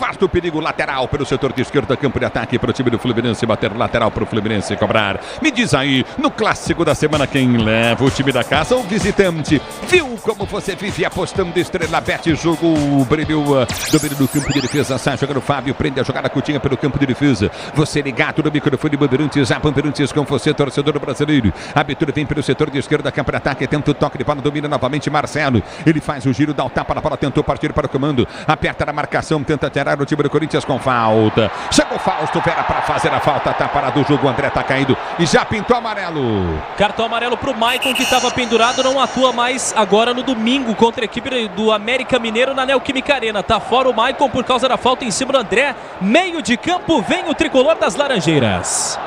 afasta o perigo. Lateral pelo setor de esquerda, campo de ataque para o time do Fluminense, bater lateral para o Fluminense cobrar. Me diz aí, no clássico da semana, quem leva o time da casa ou visitante? Viu como você vive apostando? Estrela Bet, jogo, brilho, domínio do campo de defesa, sai jogando o Fábio, prende a jogada curtinha pelo campo de defesa. Você ligado no microfone Bandeirantes, a Bandeirantes com você, torcedor brasileiro. A abertura vem pelo setor de esquerda, campo de ataque, tenta o toque de bola, domina novamente Marcelo. Ele faz o giro, dá o tapa na bola, tentou partir para o comando, aperta na marcação, tenta tirar o time do Corinthians com falta. Chegou Fausto Vera para fazer a falta, tá parado o jogo, o André tá caído e já pintou amarelo. Cartão amarelo pro Maicon, que estava pendurado, não atua mais agora no domingo contra a equipe do América Mineiro na Neoquímica Arena. Tá fora o Maicon por causa da falta em cima do André. Meio de campo, vem o tricolor das Laranjeiras.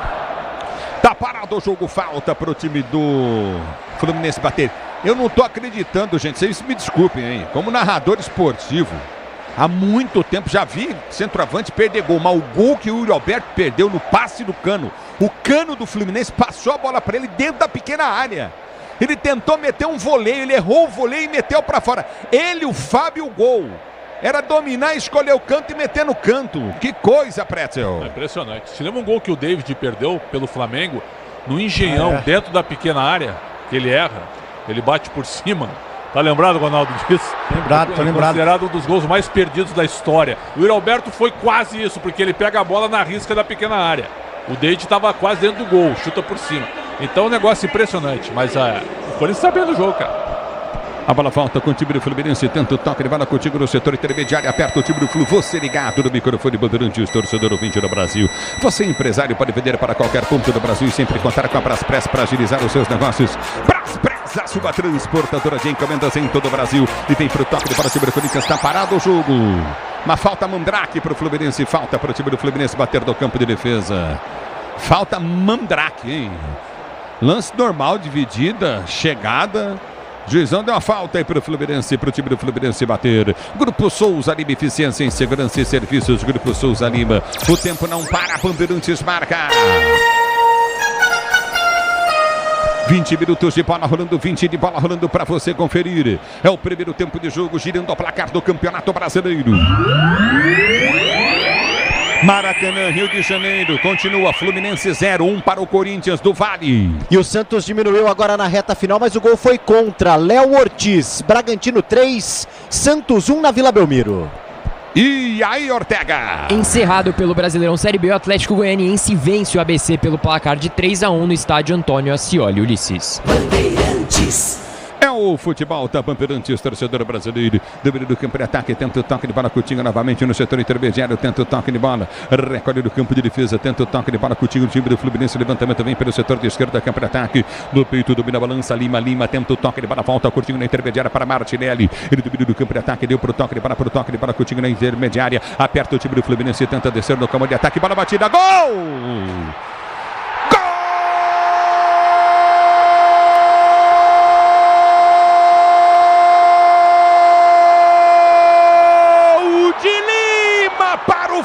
Tá parado o jogo, falta pro time do Fluminense bater. Eu não tô acreditando, gente, vocês me desculpem, hein? Como narrador esportivo, há muito tempo já vi centroavante perder gol, mas o gol que o Yuri Alberto perdeu no passe do Cano, o Cano do Fluminense passou a bola para ele dentro da pequena área. Ele tentou meter um voleio, ele errou o voleio e meteu para fora. Ele, o Fábio, o gol. Era dominar, escolher o canto e meter no canto. Que coisa, Pretzel. É impressionante. Se lembra um gol que o David perdeu pelo Flamengo, no Engenhão, dentro da pequena área, que ele erra, ele bate por cima. Tá lembrado, Ronaldo, disso? Lembrado, tô lembrado. Considerado um dos gols mais perdidos da história. O Yuri Alberto foi quase isso, porque ele pega a bola na risca da pequena área. O David estava quase dentro do gol, chuta por cima. Então, um negócio impressionante. Mas o Corinthians está bem no jogo, cara. A bola volta com o time do Fluminense, tenta o toque de bola contigo no setor intermediário, aperta o time do Flu, você ligado no microfone Bandeirantes, torcedor ouvinte do Brasil. Você empresário pode vender para qualquer ponto do Brasil e sempre contar com a Braspress para agilizar os seus negócios. Braspress, a sua transportadora de encomendas em todo o Brasil. E vem para o toque de bola, o time do Corinthians está parado o jogo. Uma falta Mandrake para o Fluminense, falta para o time do Fluminense bater do campo de defesa. Falta Mandrake, hein? Lance normal, dividida, chegada. Juizão deu uma falta aí para o Fluminense, para o time do Fluminense bater. Grupo Souza Lima, eficiência em segurança e serviços. Grupo Souza Lima. O tempo não para, Bandeirantes marca. 20 minutos de bola rolando, 20 de bola rolando para você conferir. É o primeiro tempo de jogo, girando ao placar do Campeonato Brasileiro. Maracanã, Rio de Janeiro, continua Fluminense 0-1 para o Corinthians do Vale. E o Santos diminuiu agora na reta final, mas o gol foi contra. Léo Ortiz, Bragantino 3, Santos 1 na Vila Belmiro. E aí, Ortega? Encerrado pelo Brasileirão Série B, o Atlético Goianiense vence o ABC pelo placar de 3-1 no estádio Antônio Ascioli. Ulisses. Bandeirantes. É o futebol da Bandeirantes, torcedor brasileiro. Domínio do campo de ataque, tenta o toque de bola, Coutinho novamente no setor intermediário, tenta o toque de bola, recolhe do campo de defesa, tenta o toque de bola, Coutinho, o time do Fluminense, levantamento vem pelo setor de esquerda, campo de ataque, no peito, domina a balança, Lima, tenta o toque de bola, volta, Coutinho na intermediária para Martinelli, ele domina do campo de ataque, deu pro toque de bola, Coutinho na intermediária, aperta o time do Fluminense, tenta descer no campo de ataque, bola batida, gol!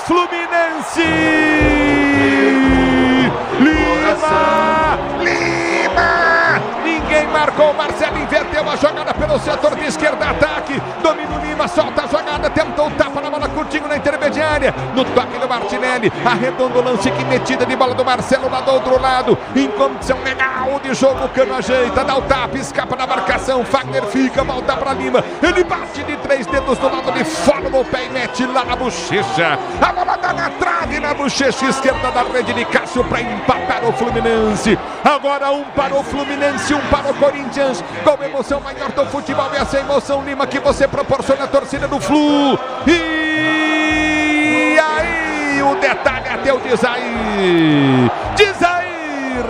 Fluminense! Lima! Ninguém marcou, Marcelo inverteu a jogada pelo setor de esquerda, ataque, domina o Lima, solta a jogada, tentou o tapa na bola, Coutinho na intermediária, no toque do Martinelli, arredonda o lance, que metida de bola do Marcelo lá do outro lado, em condição legal de jogo, Cano ajeita, dá o tapa, escapa da marcação, Fagner fica, volta para Lima, ele bate de 3 dedos do lado de fora no pé e mete lá na bochecha, a bola dá na trave, na bochecha esquerda da rede de Cássio para empatar o Fluminense. Agora um para o Fluminense, um para o Corinthians. Qual a emoção maior do futebol? Essa emoção, Lima, que você proporciona à torcida do Flu. E aí o detalhe até o diz aí,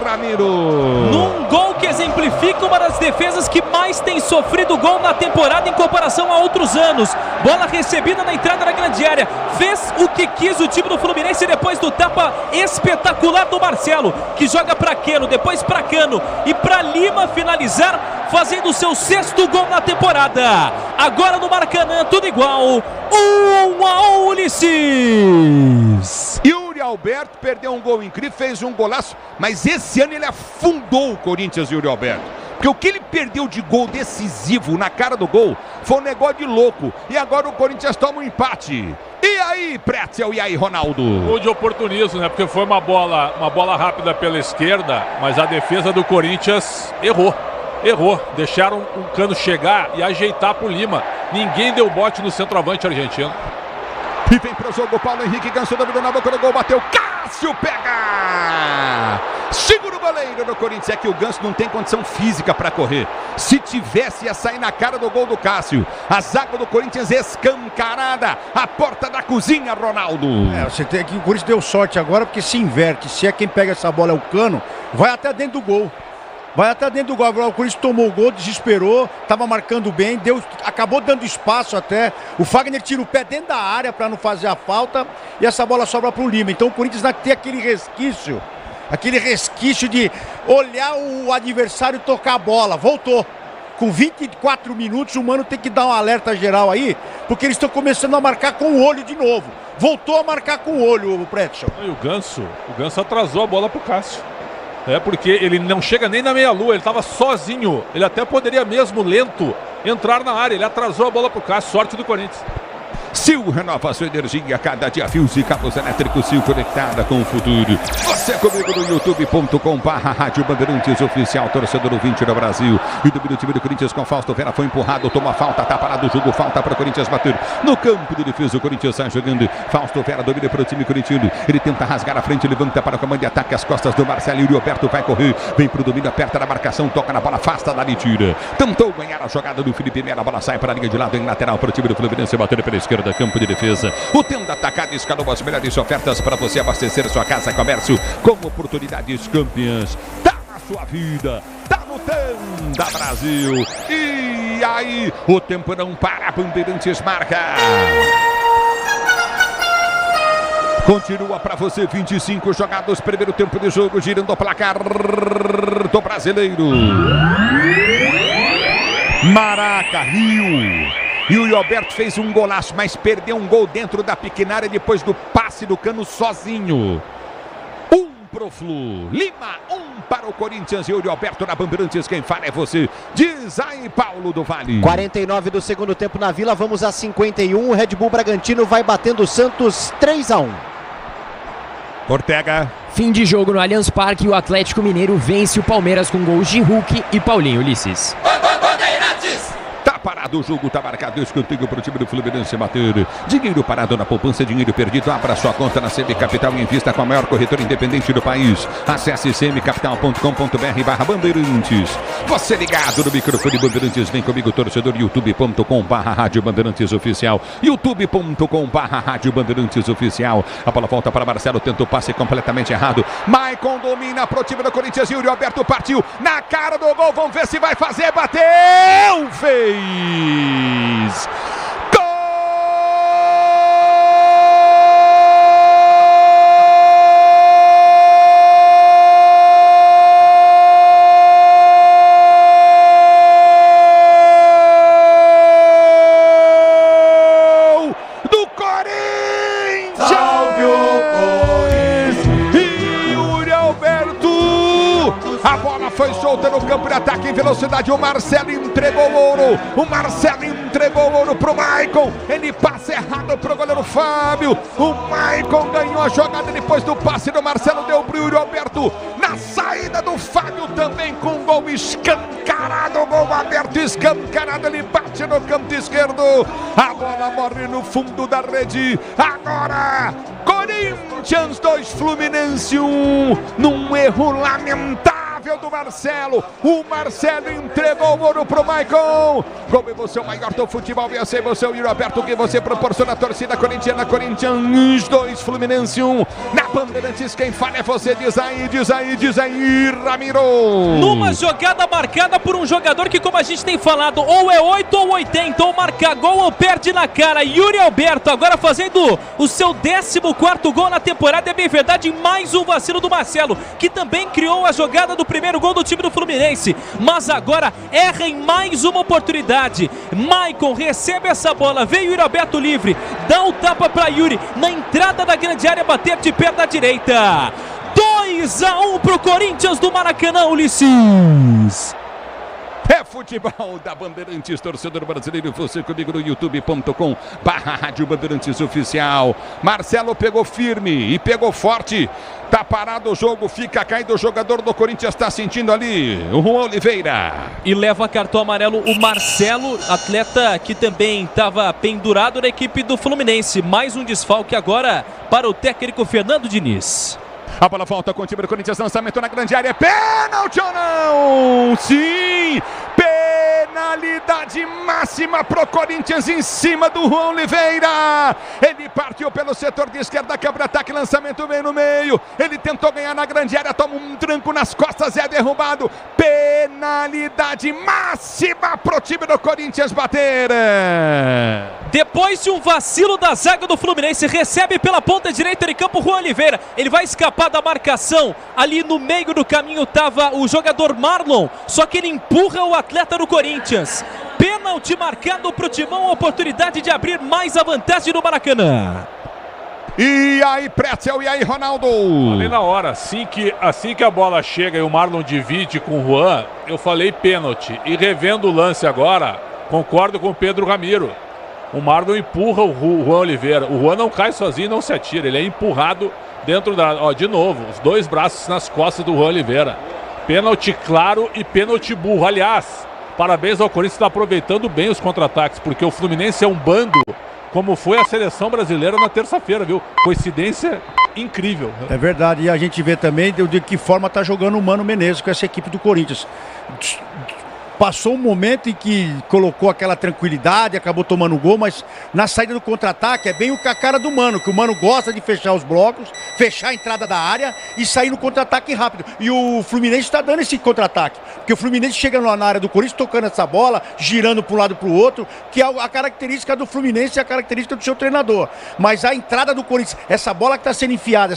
Ramiro. Num gol que exemplifica uma das defesas que mais tem sofrido gol na temporada em comparação a outros anos. Bola recebida na entrada da grande área. Fez o que quis o time do Fluminense depois do tapa espetacular do Marcelo, que joga para Keno, depois para Cano e para Lima finalizar, fazendo o seu 6º gol na temporada. Agora no Maracanã, tudo igual. 1-1, Ulisses. Yuri Alberto perdeu um gol incrível, fez um golaço, mas esse ano ele afundou o Corinthians, Yuri Alberto. Porque o que ele perdeu de gol decisivo na cara do gol foi um negócio de louco. E agora o Corinthians toma um empate. E aí, Pretzel, e aí, Ronaldo? Gol de oportunismo, né? Porque foi uma bola rápida pela esquerda, mas a defesa do Corinthians errou. Deixaram o Cano chegar e ajeitar pro Lima. Ninguém deu bote no centroavante argentino. E vem pro jogo, Paulo Henrique, Ganso dominou na boca do gol, bateu, Cássio pega! Segura o goleiro do Corinthians, é que o Ganso não tem condição física para correr. Se tivesse, ia sair na cara do gol do Cássio. A zaga do Corinthians escancarada, a porta da cozinha, Ronaldo. Você tem que o Corinthians deu sorte agora, porque se inverte, se é quem pega essa bola é o Cano, vai até dentro do gol. Agora o Corinthians tomou o gol, desesperou, estava marcando bem, acabou dando espaço até. O Fagner tira o pé dentro da área para não fazer a falta e essa bola sobra para o Lima. Então o Corinthians vai ter aquele resquício de olhar o adversário tocar a bola. Voltou. Com 24 minutos, o Mano tem que dar um alerta geral aí, porque eles estão começando a marcar com o olho de novo. Voltou a marcar com o olho, o Pretzel. E o Ganso atrasou a bola pro Cássio. Porque ele não chega nem na meia-lua, ele estava sozinho. Ele até poderia mesmo, lento, entrar na área. Ele atrasou a bola pro Cássio, sorte do Corinthians. Sil renova sua energia, cada dia fios e cabos elétricos. Sil conectada com o futuro. Você comigo no youtube.com/Rádio Bandeirantes Oficial, torcedor ouvinte do Brasil. E do time do Corinthians com Fausto Vera foi empurrado, toma falta, tá parado o jogo, falta para o Corinthians bater no campo de defesa. O Corinthians sai jogando, Fausto Vera domina para o time corintiano, ele tenta rasgar a frente, levanta para o comando de ataque, as costas do Marcelo. E o Roberto vai correr, vem para o domínio, aperta na marcação, toca na bola, afasta dali, tira. Tentou ganhar a jogada do Felipe Melo, a bola sai para a linha de lado, em lateral para o time do Fluminense, bater pela esquerda, campo de defesa. O Tenda Atacado escalou as melhores ofertas para você abastecer sua casa, comércio com oportunidades campeãs. Tá na sua vida, tá no Tenda Brasil. E aí, o tempo não para, Bandeirantes marca. Continua para você, 25 jogados, primeiro tempo de jogo, girando o placar do Brasileiro. Maraca, Rio. E o Roberto fez um golaço, mas perdeu um gol dentro da pequena área depois do passe do Cano sozinho. Pro Flu, Lima, para o Corinthians. E o Roberto na Bandeirantes, quem fala é você. Diz aí, Paulo do Vale. 49 do segundo tempo na Vila, vamos a 51. O Red Bull Bragantino vai batendo o Santos 3-1. Ortega. Fim de jogo no Allianz Parque, o Atlético Mineiro vence o Palmeiras com gols de Hulk e Paulinho Ulisses. Parado o jogo, tá marcado escanteio para o time do Fluminense bater. Dinheiro parado na poupança, dinheiro perdido. Abra sua conta na CM Capital e invista com a maior corretora independente do país. Acesse cmcapital.com.br/Bandeirantes. Você ligado no microfone Bandeirantes, vem comigo, torcedor. youtube.com/Rádio Bandeirantes Oficial. youtube.com/Rádio Bandeirantes Oficial. A bola volta para Marcelo, tenta o passe completamente errado. Maicon domina pro time do Corinthians e o Roberto partiu na cara do gol. Vamos ver se vai fazer, bateu, fez. A bola foi solta no campo de ataque em velocidade. O Marcelo entregou o ouro. O Marcelo entregou o ouro pro Maicon. Ele passa errado pro goleiro Fábio. O Maicon ganhou a jogada depois do passe do Marcelo. Deu pro Yuri Alberto. Na saída do Fábio também com um gol escancarado. Gol aberto, escancarado. Ele bate no canto esquerdo. A bola morre no fundo da rede. Agora, Corinthians 2, Fluminense 1. Num erro lamentável do Marcelo. O Marcelo entregou o ouro pro Maicon. Com emoção maior do futebol, e essa emoção, Yuri Alberto, que você proporciona a torcida corintiana. Corinthians 2, Fluminense 1. Na Bandeirantes, quem fala é você. Diz aí, Ramiro. Numa jogada marcada por um jogador que, como a gente tem falado, ou é 8 ou 80, ou marca gol ou perde na cara. Yuri Alberto agora fazendo o seu 14º gol na temporada. É bem verdade, mais um vacilo do Marcelo, que também criou a jogada do primeiro gol do time do Fluminense, mas agora erra em mais uma oportunidade. Maicon recebe essa bola, veio Yuri Alberto livre, dá o tapa para Yuri na entrada da grande área, bater de pé da direita. 2-1 pro Corinthians do Maracanã, Ulisses. É futebol da Bandeirantes, torcedor brasileiro. Você comigo no youtube.com/Rádio Bandeirantes Oficial. Marcelo pegou firme e pegou forte. Tá parado o jogo, fica caído o jogador do Corinthians, tá sentindo ali o Juan Oliveira. E leva cartão amarelo o Marcelo, atleta que também estava pendurado na equipe do Fluminense. Mais um desfalque agora para o técnico Fernando Diniz. A bola volta com o time do Corinthians, lançamento na grande área, pênalti ou não? Sim! Penalidade máxima pro Corinthians em cima do Juan Oliveira. Ele partiu pelo setor de esquerda, quebra-ataque, lançamento vem no meio. Ele tentou ganhar na grande área, toma um tranco nas costas, é derrubado. Penalidade máxima pro time do Corinthians bater. Depois de um vacilo da zaga do Fluminense, recebe pela ponta direita de campo Juan Oliveira. Ele vai escapar da marcação. Ali no meio do caminho estava o jogador Marlon, só que ele empurra o atleta do Corinthians. Pênalti marcado para o Timão, a oportunidade de abrir mais a vantagem no Maracanã. E aí, Pretzel, e aí, Ronaldo? Ali na hora, assim que a bola chega e o Marlon divide com o Juan, eu falei pênalti. E revendo o lance agora, concordo com o Pedro Ramiro. O Marlon empurra o Juan Oliveira. O Juan não cai sozinho, não se atira. Ele é empurrado dentro da... Ó, de novo, os dois braços nas costas do Juan Oliveira. Pênalti claro e pênalti burro. Aliás, parabéns ao Corinthians, está aproveitando bem os contra-ataques, porque o Fluminense é um bando, como foi a seleção brasileira na terça-feira, viu? Coincidência incrível. É verdade, e a gente vê também de que forma está jogando o Mano Menezes com essa equipe do Corinthians. Passou um momento em que colocou aquela tranquilidade, acabou tomando gol, mas na saída do contra-ataque é bem o cara do Mano, que o Mano gosta de fechar os blocos, fechar a entrada da área e sair no contra-ataque rápido. E o Fluminense está dando esse contra-ataque, porque o Fluminense chega na área do Corinthians tocando essa bola, girando para um lado para o outro, que é a característica do Fluminense e a característica do seu treinador. Mas a entrada do Corinthians, essa bola que está sendo enfiada,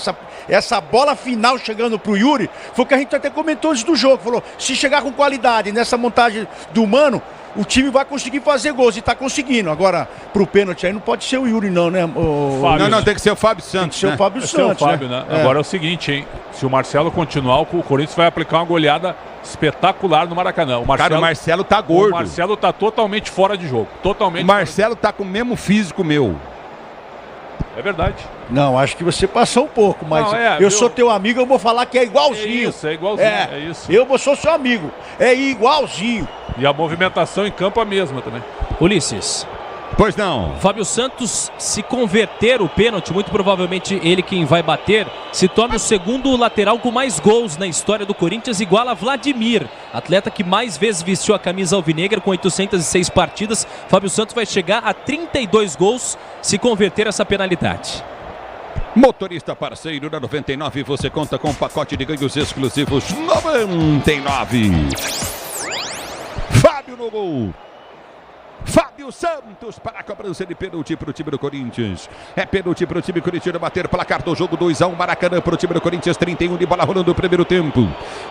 essa bola final chegando para o Yuri, foi o que a gente até comentou antes do jogo, falou, se chegar com qualidade nessa montagem do Mano, o time vai conseguir fazer gols e tá conseguindo. Agora, pro pênalti aí não pode ser o Yuri não, né? Não, tem que ser o Fábio Santos. Tem que ser o Fábio Santos, o Fábio, né? Agora é o seguinte, hein? Se o Marcelo continuar, o Corinthians vai aplicar uma goleada espetacular no Maracanã. O Marcelo tá gordo. O Marcelo tá totalmente fora de jogo. Totalmente. O Marcelo tá com o mesmo físico meu. É verdade. Não, acho que você passou um pouco, mas eu sou teu amigo, eu vou falar que é igualzinho. É igualzinho, é isso. Eu sou seu amigo, é igualzinho. E a movimentação em campo é a mesma também. Ulisses. Pois não. Fábio Santos, se converter o pênalti, muito provavelmente ele quem vai bater, se torna o segundo lateral com mais gols na história do Corinthians, igual a Vladimir, atleta que mais vezes vestiu a camisa alvinegra com 806 partidas. Fábio Santos vai chegar a 32 gols se converter essa penalidade. Motorista parceiro da 99, você conta com um pacote de ganhos exclusivos 99. Fábio no gol. Fábio Santos para a cobrança de pênalti para o time do Corinthians. É pênalti para o time corintiano bater, placar do jogo 2-1, Maracanã para o time do Corinthians, 31 de bola rolando o primeiro tempo.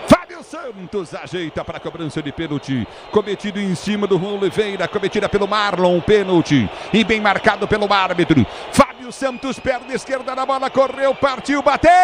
Fábio Santos ajeita para a cobrança de pênalti, cometido em cima do Juan Oliveira, cometida pelo Marlon, pênalti, e bem marcado pelo árbitro. Fábio Santos, perna esquerda na bola, correu, partiu, bateu!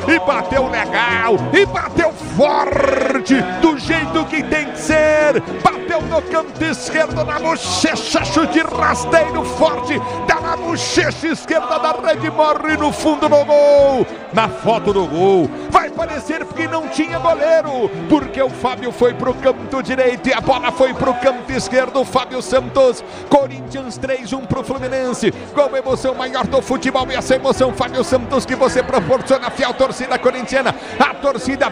E bateu legal, e bateu forte, do jeito que tem que ser. Bateu no canto esquerdo, na bochecha, chute rasteiro forte, dá na bochecha esquerda da rede, morre no fundo do gol. Na foto do gol, vai parecer que não tinha goleiro, porque o Fábio foi pro canto direito e a bola foi pro canto esquerdo. Fábio Santos, Corinthians 3-1 pro Fluminense. Gol, emoção maior do futebol, e essa emoção, Fábio Santos, que você proporciona a fiel torcida corintiana, a torcida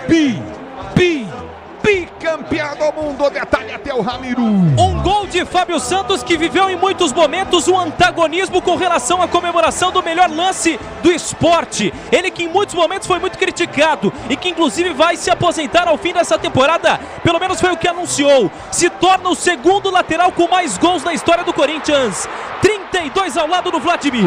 bicampeã do mundo. Detalhe até o Ramiro. Um gol de Fábio Santos que viveu em muitos momentos um antagonismo com relação à comemoração do melhor lance do esporte. Ele que em muitos momentos foi muito criticado e que inclusive vai se aposentar ao fim dessa temporada, pelo menos foi o que anunciou. Se torna o segundo lateral com mais gols na história do Corinthians. 30 32 ao lado do Vladimir.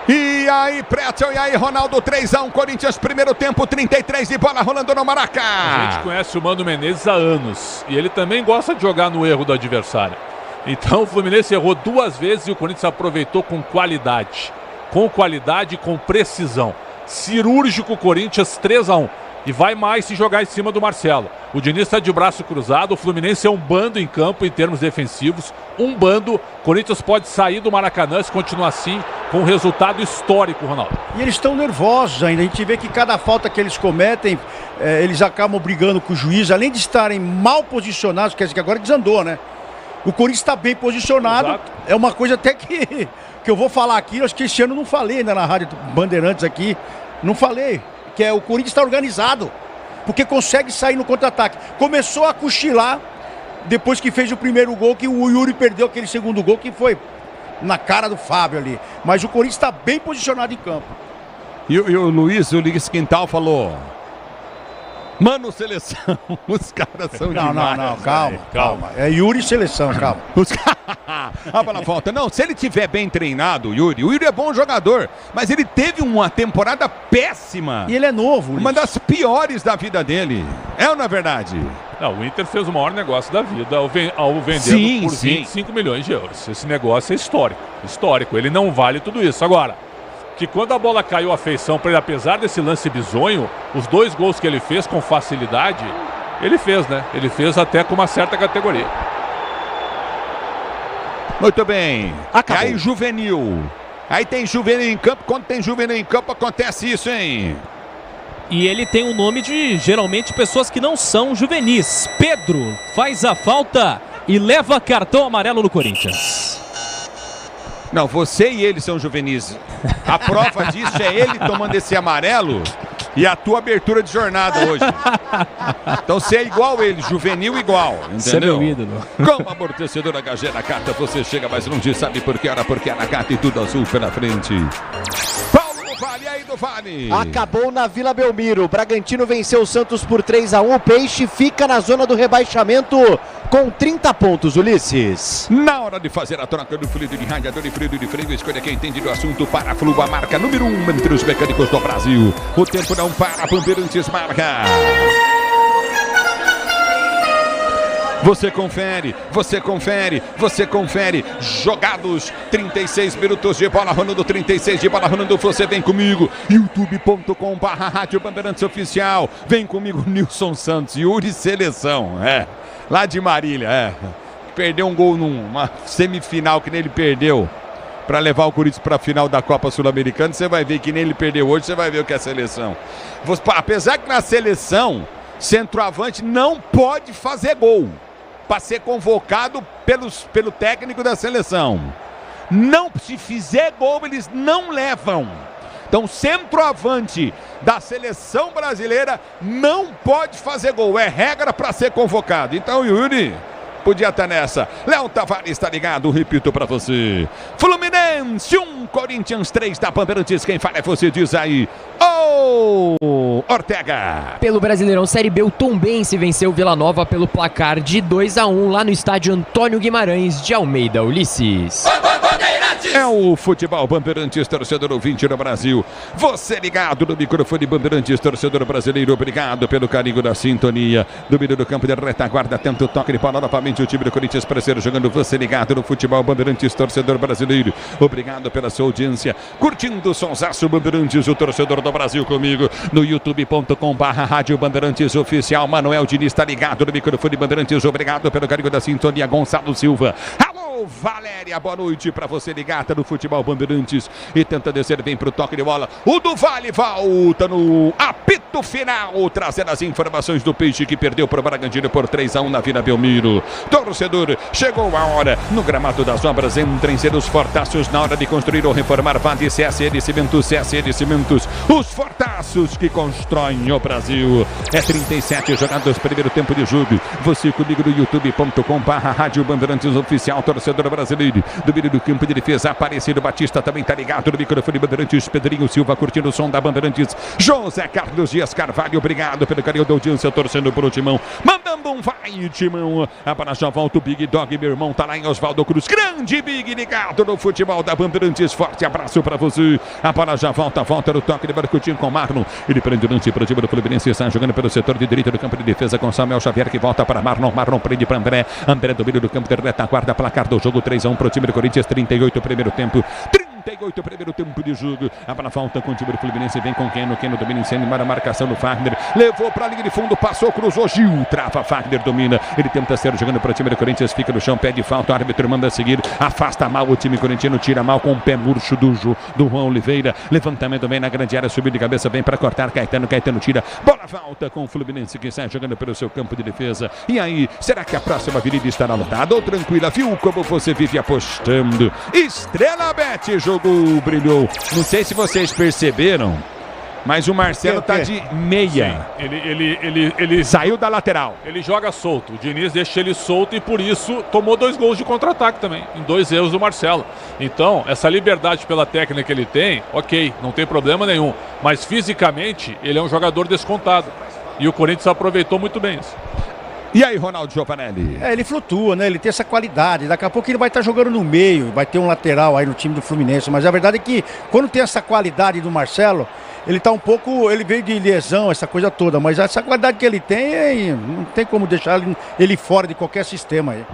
E aí, Pretzel, e aí, Ronaldo, 3-1, Corinthians, primeiro tempo, 33 de bola rolando no Maraca. A gente conhece o Mano Menezes há anos e ele também gosta de jogar no erro do adversário. Então o Fluminense errou 2 vezes e o Corinthians aproveitou com qualidade. Com qualidade e com precisão. Cirúrgico Corinthians, 3-1. E vai mais se jogar em cima do Marcelo. O Diniz está de braço cruzado. O Fluminense é um bando em campo em termos defensivos. Um bando. Corinthians pode sair do Maracanã se continuar assim, com um resultado histórico, Ronaldo. E eles estão nervosos ainda. A gente vê que cada falta que eles cometem, eles acabam brigando com o juiz. Além de estarem mal posicionados, quer dizer que agora desandou, né? O Corinthians está bem posicionado. Exato. É uma coisa até que eu vou falar aqui. Acho que esse ano não falei ainda na Rádio Bandeirantes aqui. Não falei. Que é o Corinthians está organizado, porque consegue sair no contra-ataque. Começou a cochilar depois que fez o primeiro gol, que o Yuri perdeu aquele segundo gol, que foi na cara do Fábio ali. Mas o Corinthians está bem posicionado em campo. E o Luiz Quintal falou: Mano, seleção, os caras são demais. Não, calma. É Yuri seleção, calma. A bola volta. Não, se ele tiver bem treinado, o Yuri é bom jogador, mas ele teve uma temporada péssima. E ele é novo. Uma das piores da vida dele. É ou não é verdade? Não, o Inter fez o maior negócio da vida ao vendê-lo por 25 milhões de euros. Esse negócio é histórico. Ele não vale tudo isso. Agora, que quando a bola caiu a feição para ele, apesar desse lance bizonho, os 2 gols que ele fez com facilidade, ele fez, né? Ele fez até com uma certa categoria. Muito bem. Acabou. E aí, juvenil. Aí tem juvenil em campo. Quando tem juvenil em campo, acontece isso, hein? E ele tem o nome de, geralmente, pessoas que não são juvenis. Pedro faz a falta e leva cartão amarelo no Corinthians. Não, você e ele são juvenis. A prova disso é ele tomando esse amarelo e a tua abertura de jornada hoje. Então você é igual ele, juvenil igual, entendeu? Você é meu ídolo. Com amortecedor HG na carta, você chega mais longe, sabe por que era? Porque é na carta e tudo azul pela frente. Paulo do Vale, aí do Vale. Acabou na Vila Belmiro. Bragantino venceu o Santos por 3-1. O Peixe fica na zona do rebaixamento com 30 pontos, Ulisses. Na hora de fazer a troca do fluido de radiador e fluido de freio, escolha quem entende do assunto. Para Flu, a marca número 1 entre os mecânicos do Brasil. O tempo não para, Bandeirantes marca. Você confere. Jogados, 36 minutos de bola rolando, 36 de bola rolando. Você vem comigo, youtube.com/Rádio Bandeirantes Oficial. Vem comigo, Nilson Santos, Yuri Seleção, lá de Marília, Perdeu um gol numa semifinal que nem ele perdeu para levar o Corinthians para a final da Copa Sul-Americana. Você vai ver que nem ele perdeu hoje, você vai ver o que é a seleção. Apesar que na seleção, centroavante não pode fazer gol para ser convocado pelo técnico da seleção. Não, se fizer gol, eles não levam. Então, centroavante da seleção brasileira não pode fazer gol. É regra para ser convocado. Então, Yuri podia estar nessa. Léo Tavares está ligado, repito para você. Fluminense 1, Corinthians 3 da Bandeirantes. Quem fala é você, diz aí. Ortega. Pelo Brasileirão Série B, o Tombense venceu o Vila Nova pelo placar de 2-1 lá no estádio Antônio Guimarães de Almeida, Ulisses. É o futebol Bandeirantes, torcedor ouvinte do Brasil. Você ligado no microfone Bandeirantes, torcedor brasileiro. Obrigado pelo carinho da sintonia. Domínio do campo de retaguarda, tenta o toque de bola novamente. O time do Corinthians parceiro jogando. Você ligado no futebol Bandeirantes, torcedor brasileiro. Obrigado pela sua audiência. Curtindo o sonsaço Bandeirantes, o torcedor do Brasil comigo. No youtube.com/Rádio Bandeirantes Oficial. Manuel Diniz está ligado no microfone Bandeirantes. Obrigado pelo carinho da sintonia. Gonçalo Silva. Alô, Valéria, boa noite para você ligada no futebol Bandeirantes e tenta descer bem pro toque de bola. O do Vale volta no apito final, trazendo as informações do Peixe que perdeu pro Bragantino por 3-1 na Vila Belmiro. Torcedor, chegou a hora no gramado das obras. Entrem ser os fortaços na hora de construir ou reformar. Vale CSN Cimentos, os fortaços que constroem o Brasil. É 37 jogados primeiro tempo de jogo. Você comigo no youtube.com/Rádio Bandeirantes Oficial, torcedor torcedor brasileiro. Domínio do campo de defesa, Aparecido Batista também tá ligado no microfone Bandeirantes. Pedrinho Silva curtindo o som da Bandeirantes. José Carlos Dias Carvalho, obrigado pelo carinho da audiência, torcendo pro Timão. Mandando um vai, Timão. A bola já volta o Big Dog, meu irmão, tá lá em Oswaldo Cruz. Grande Big ligado no futebol da Bandeirantes. Forte abraço pra você. A bola já volta no toque de Barcutinho com Marlon. Ele prende o lance pro time do Fluminense, está jogando pelo setor de direita do campo de defesa com Samuel Xavier, que volta para Marlon. Marlon prende para André. André domina do campo de retaguarda, placar do jogo 3-1 pro time do Corinthians, 38 primeiro tempo. 38 primeiro tempo de jogo. A bola falta com o time do Fluminense. Vem com Keno. Keno domina em cima da marcação do Fagner. Levou para a linha de fundo. Passou, cruzou. Gil trava. Fagner domina. Ele tenta ser jogando para o time do Corinthians. Fica no chão. Pede falta. O árbitro manda seguir. Afasta mal o time corintiano. Tira mal com o pé murcho do Juan Oliveira. Levantamento vem na grande área. Subiu de cabeça. Vem para cortar. Caetano. Caetano tira. Bola falta com o Fluminense, que sai jogando pelo seu campo de defesa. E aí, será que a próxima avenida estará lotada ou tranquila? Viu como você vive apostando? Estrela Bet jogou, brilhou. Não sei se vocês perceberam, mas o Marcelo tá de meia. Sim, ele saiu da lateral. Ele joga solto. O Diniz deixa ele solto e por isso tomou 2 gols de contra-ataque também, em 2 erros do Marcelo. Então, essa liberdade pela técnica que ele tem, ok, não tem problema nenhum. Mas fisicamente, ele é um jogador descontado. E o Corinthians aproveitou muito bem isso. E aí, Ronaldo Giovanelli? Ele flutua, né? Ele tem essa qualidade. Daqui a pouco ele vai estar jogando no meio, vai ter um lateral aí no time do Fluminense. Mas a verdade é que quando tem essa qualidade do Marcelo, ele tá um pouco... Ele veio de lesão, essa coisa toda. Mas essa qualidade que ele tem, não tem como deixar ele fora de qualquer sistema aí.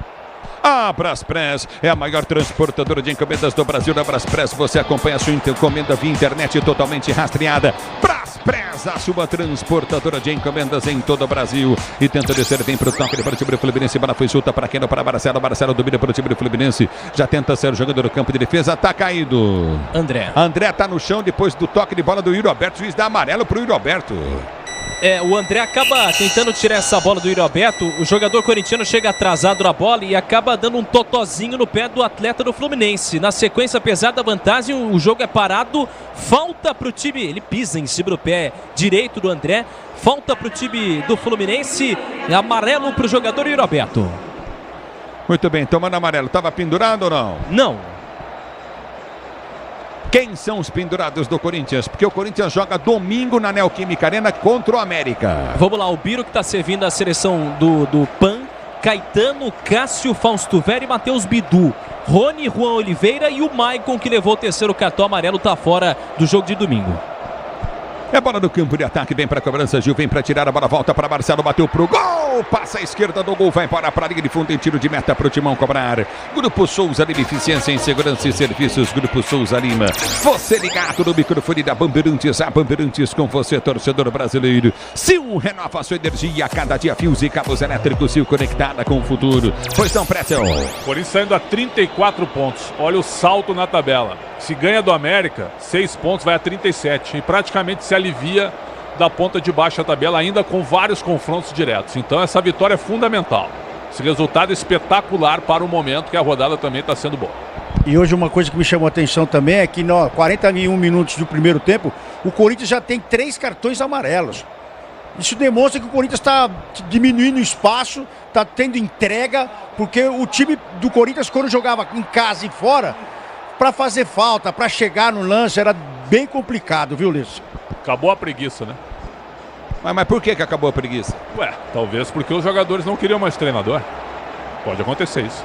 A Braspress é a maior transportadora de encomendas do Brasil. Na Braspress você acompanha a sua encomenda via internet totalmente rastreada. Braspress, a sua transportadora de encomendas em todo o Brasil. E tenta descer, vem para o toque para o time do Fluminense. Bola foi solta para quem? Para Marcelo. Marcelo domina para o time do Fluminense. Já tenta ser o jogador do campo de defesa. Tá caído. André tá no chão depois do toque de bola do Yuri Alberto. Juiz dá amarelo para o Yuri Alberto. O André acaba tentando tirar essa bola do Yuri Alberto. O jogador corintiano chega atrasado na bola e acaba dando um totozinho no pé do atleta do Fluminense. Na sequência, apesar da vantagem, o jogo é parado. Falta para o time. Ele pisa em cima do pé direito do André. Falta para o time do Fluminense. Amarelo para o jogador Yuri Alberto. Muito bem, tomando amarelo. Estava pendurado ou não? Não. Quem são os pendurados do Corinthians? Porque o Corinthians joga domingo na Neoquímica Arena contra o América. Vamos lá, o Biro que está servindo a seleção do PAN. Caetano, Cássio, Fausto Vera e Matheus Bidu. Rony, Juan Oliveira e o Maicon, que levou o terceiro cartão amarelo, está fora do jogo de domingo. É bola do campo de ataque, vem para a cobrança, Gil, vem para tirar a bola, volta para Marcelo, bateu pro gol, passa à esquerda do gol, vai para a linha de fundo em tiro de meta para o Timão cobrar. Grupo Souza Lima, eficiência em segurança e serviços, Grupo Souza Lima. Você ligado no microfone da Bandeirantes, a Bandeirantes com você, torcedor brasileiro. Sil renova a sua energia, cada dia fios e cabos elétricos, Sil conectada com o futuro. Pois não, Pretzel. Corinthians saindo a 34 pontos, olha o salto na tabela. Se ganha do América, 6 pontos, vai a 37 e praticamente se alivia da ponta de baixo da tabela, ainda com vários confrontos diretos. Então essa vitória é fundamental. Esse resultado é espetacular para o momento que a rodada também está sendo boa. E hoje uma coisa que me chamou a atenção também é que nos 41 minutos do primeiro tempo, o Corinthians já tem 3 cartões amarelos. Isso demonstra que o Corinthians está diminuindo o espaço, está tendo entrega, porque o time do Corinthians, quando jogava em casa e fora, para fazer falta, para chegar no lance, era bem complicado, viu, Ulisses? Acabou a preguiça, né? Mas por que acabou a preguiça? Talvez porque os jogadores não queriam mais treinador. Pode acontecer isso.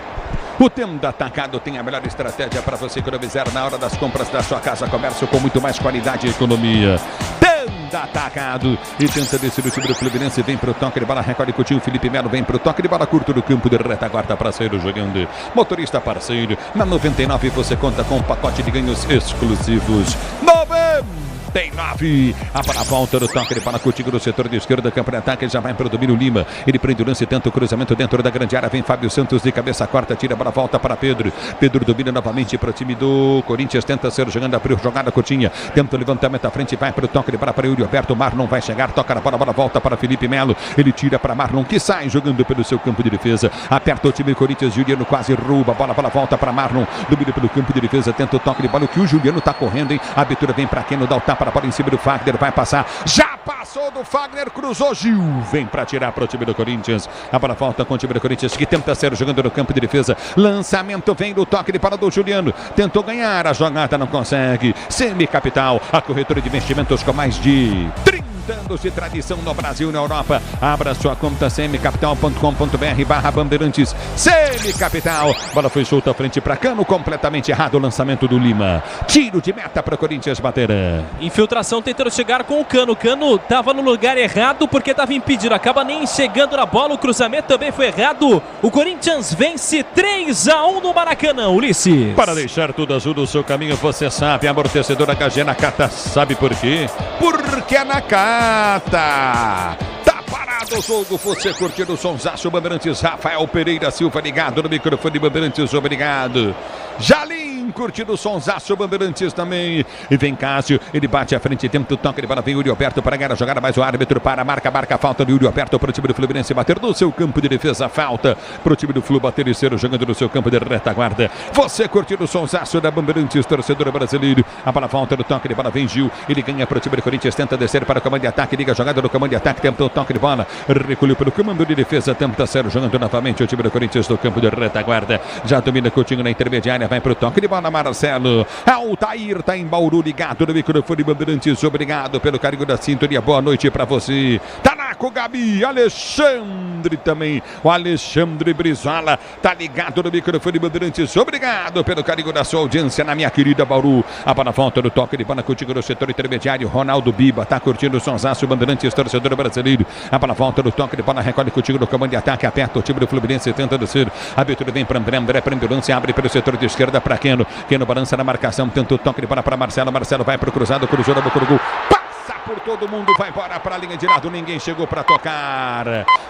O Tenda Atacado tem a melhor estratégia para você economizar na hora das compras da sua casa. Comércio com muito mais qualidade e economia. Tenda Atacado. E tenta descer o time do Fluminense. Vem pro toque de bola. Recolhe Coutinho. Felipe Melo vem pro toque de bola curto do campo de retaguarda para sair jogando. Motorista parceiro. Na 99 você conta com um pacote de ganhos exclusivos. 99. A bola volta do toque de bola contigo no setor de esquerda. Campo de ataque, já vai para o domínio Lima. Ele prende o lance, tenta o cruzamento dentro da grande área. Vem Fábio Santos de cabeça, corta, tira a bola, volta para Pedro. Pedro domina novamente para o time do Corinthians. Tenta ser jogando, abriu jogada curtinha. Tenta o levantamento à frente, vai para o toque de bola para Yuri Alberto. Marlon vai chegar, toca na bola, a bola volta para Felipe Melo. Ele tira para Marlon, que sai jogando pelo seu campo de defesa. Aperta o time do Corinthians. Juliano quase rouba a bola volta para Marlon. Domina pelo campo de defesa, tenta o toque de bola. O que o Juliano tá correndo, hein? A abertura vem para quem não dá o tapa na bola em cima do Fagner. Vai passar, já passou Passou do Fagner, cruzou Gil. Vem para tirar para o time do Corinthians. A bola volta com o time do Corinthians que tenta ser jogando no campo de defesa. Lançamento vem do toque de para do Juliano. Tentou ganhar a jogada, não consegue. Semicapital, a corretora de investimentos com mais de 30 anos de tradição no Brasil e na Europa. Abra sua conta semicapital.com.br/Bandeirantes. Semicapital. Bola foi solta à frente para Cano, completamente errado o lançamento do Lima. Tiro de meta para o Corinthians bater. Infiltração tentando chegar com o Cano. O Cano estava no lugar errado porque estava impedido. Acaba nem chegando na bola. O cruzamento também foi errado. O Corinthians vence 3-1 no Maracanã, Ulisses. Para deixar tudo azul no seu caminho, você sabe, amortecedor HG Nakata. Sabe por quê? Porque é Nakata. Tá parado o jogo, você curtindo o sonsaço Bandeirantes. Rafael Pereira Silva ligado no microfone Bandeirantes, obrigado. Jalim curtindo o sonsaço Bandeirantes também. E vem Cássio, ele bate à frente, tenta o toque de bola, vem Yuri Alberto para ganhar a jogada, mas o árbitro para, marca a falta do Yuri Alberto para o time do Fluminense bater no seu campo de defesa, falta para o time do Flu bater e ser jogando no seu campo de retaguarda. Você curtindo o sonsaço da Bandeirantes, torcedor brasileiro. A bola volta no toque de bola, vem Gil, ele ganha para o time do Corinthians, tenta descer para o comando de ataque, liga a jogada no comando de ataque, tenta o toque de bola, recolheu pelo comando de defesa, tenta ser jogando novamente o time do Corinthians no campo de retaguarda. Já domina Coutinho na intermediária, vai para o toque de bola, Marcelo. Altair tá em Bauru, ligado no microfone Bandeirantes, obrigado pelo carinho da sintonia, boa noite para você. Tanaco, Gabi, Alexandre também, o Alexandre Brizola tá ligado no microfone Bandeirantes, obrigado pelo carinho da sua audiência na minha querida Bauru. A bola volta no toque de bola, Coutinho no setor intermediário, Ronaldo Biba tá curtindo o sonsaço Bandeirantes, torcedor brasileiro. A bola volta no toque de bola, recolhe Coutinho no comando de ataque, aperta o time do Fluminense, tenta descer, a abertura vem para André prende o lance, abre pelo setor de esquerda para Keno balança na marcação, tenta o toque de bola para Marcelo vai para o cruzado, cruzou na boca do gol, passa por todo mundo, vai embora para a linha de lado, ninguém chegou para tocar,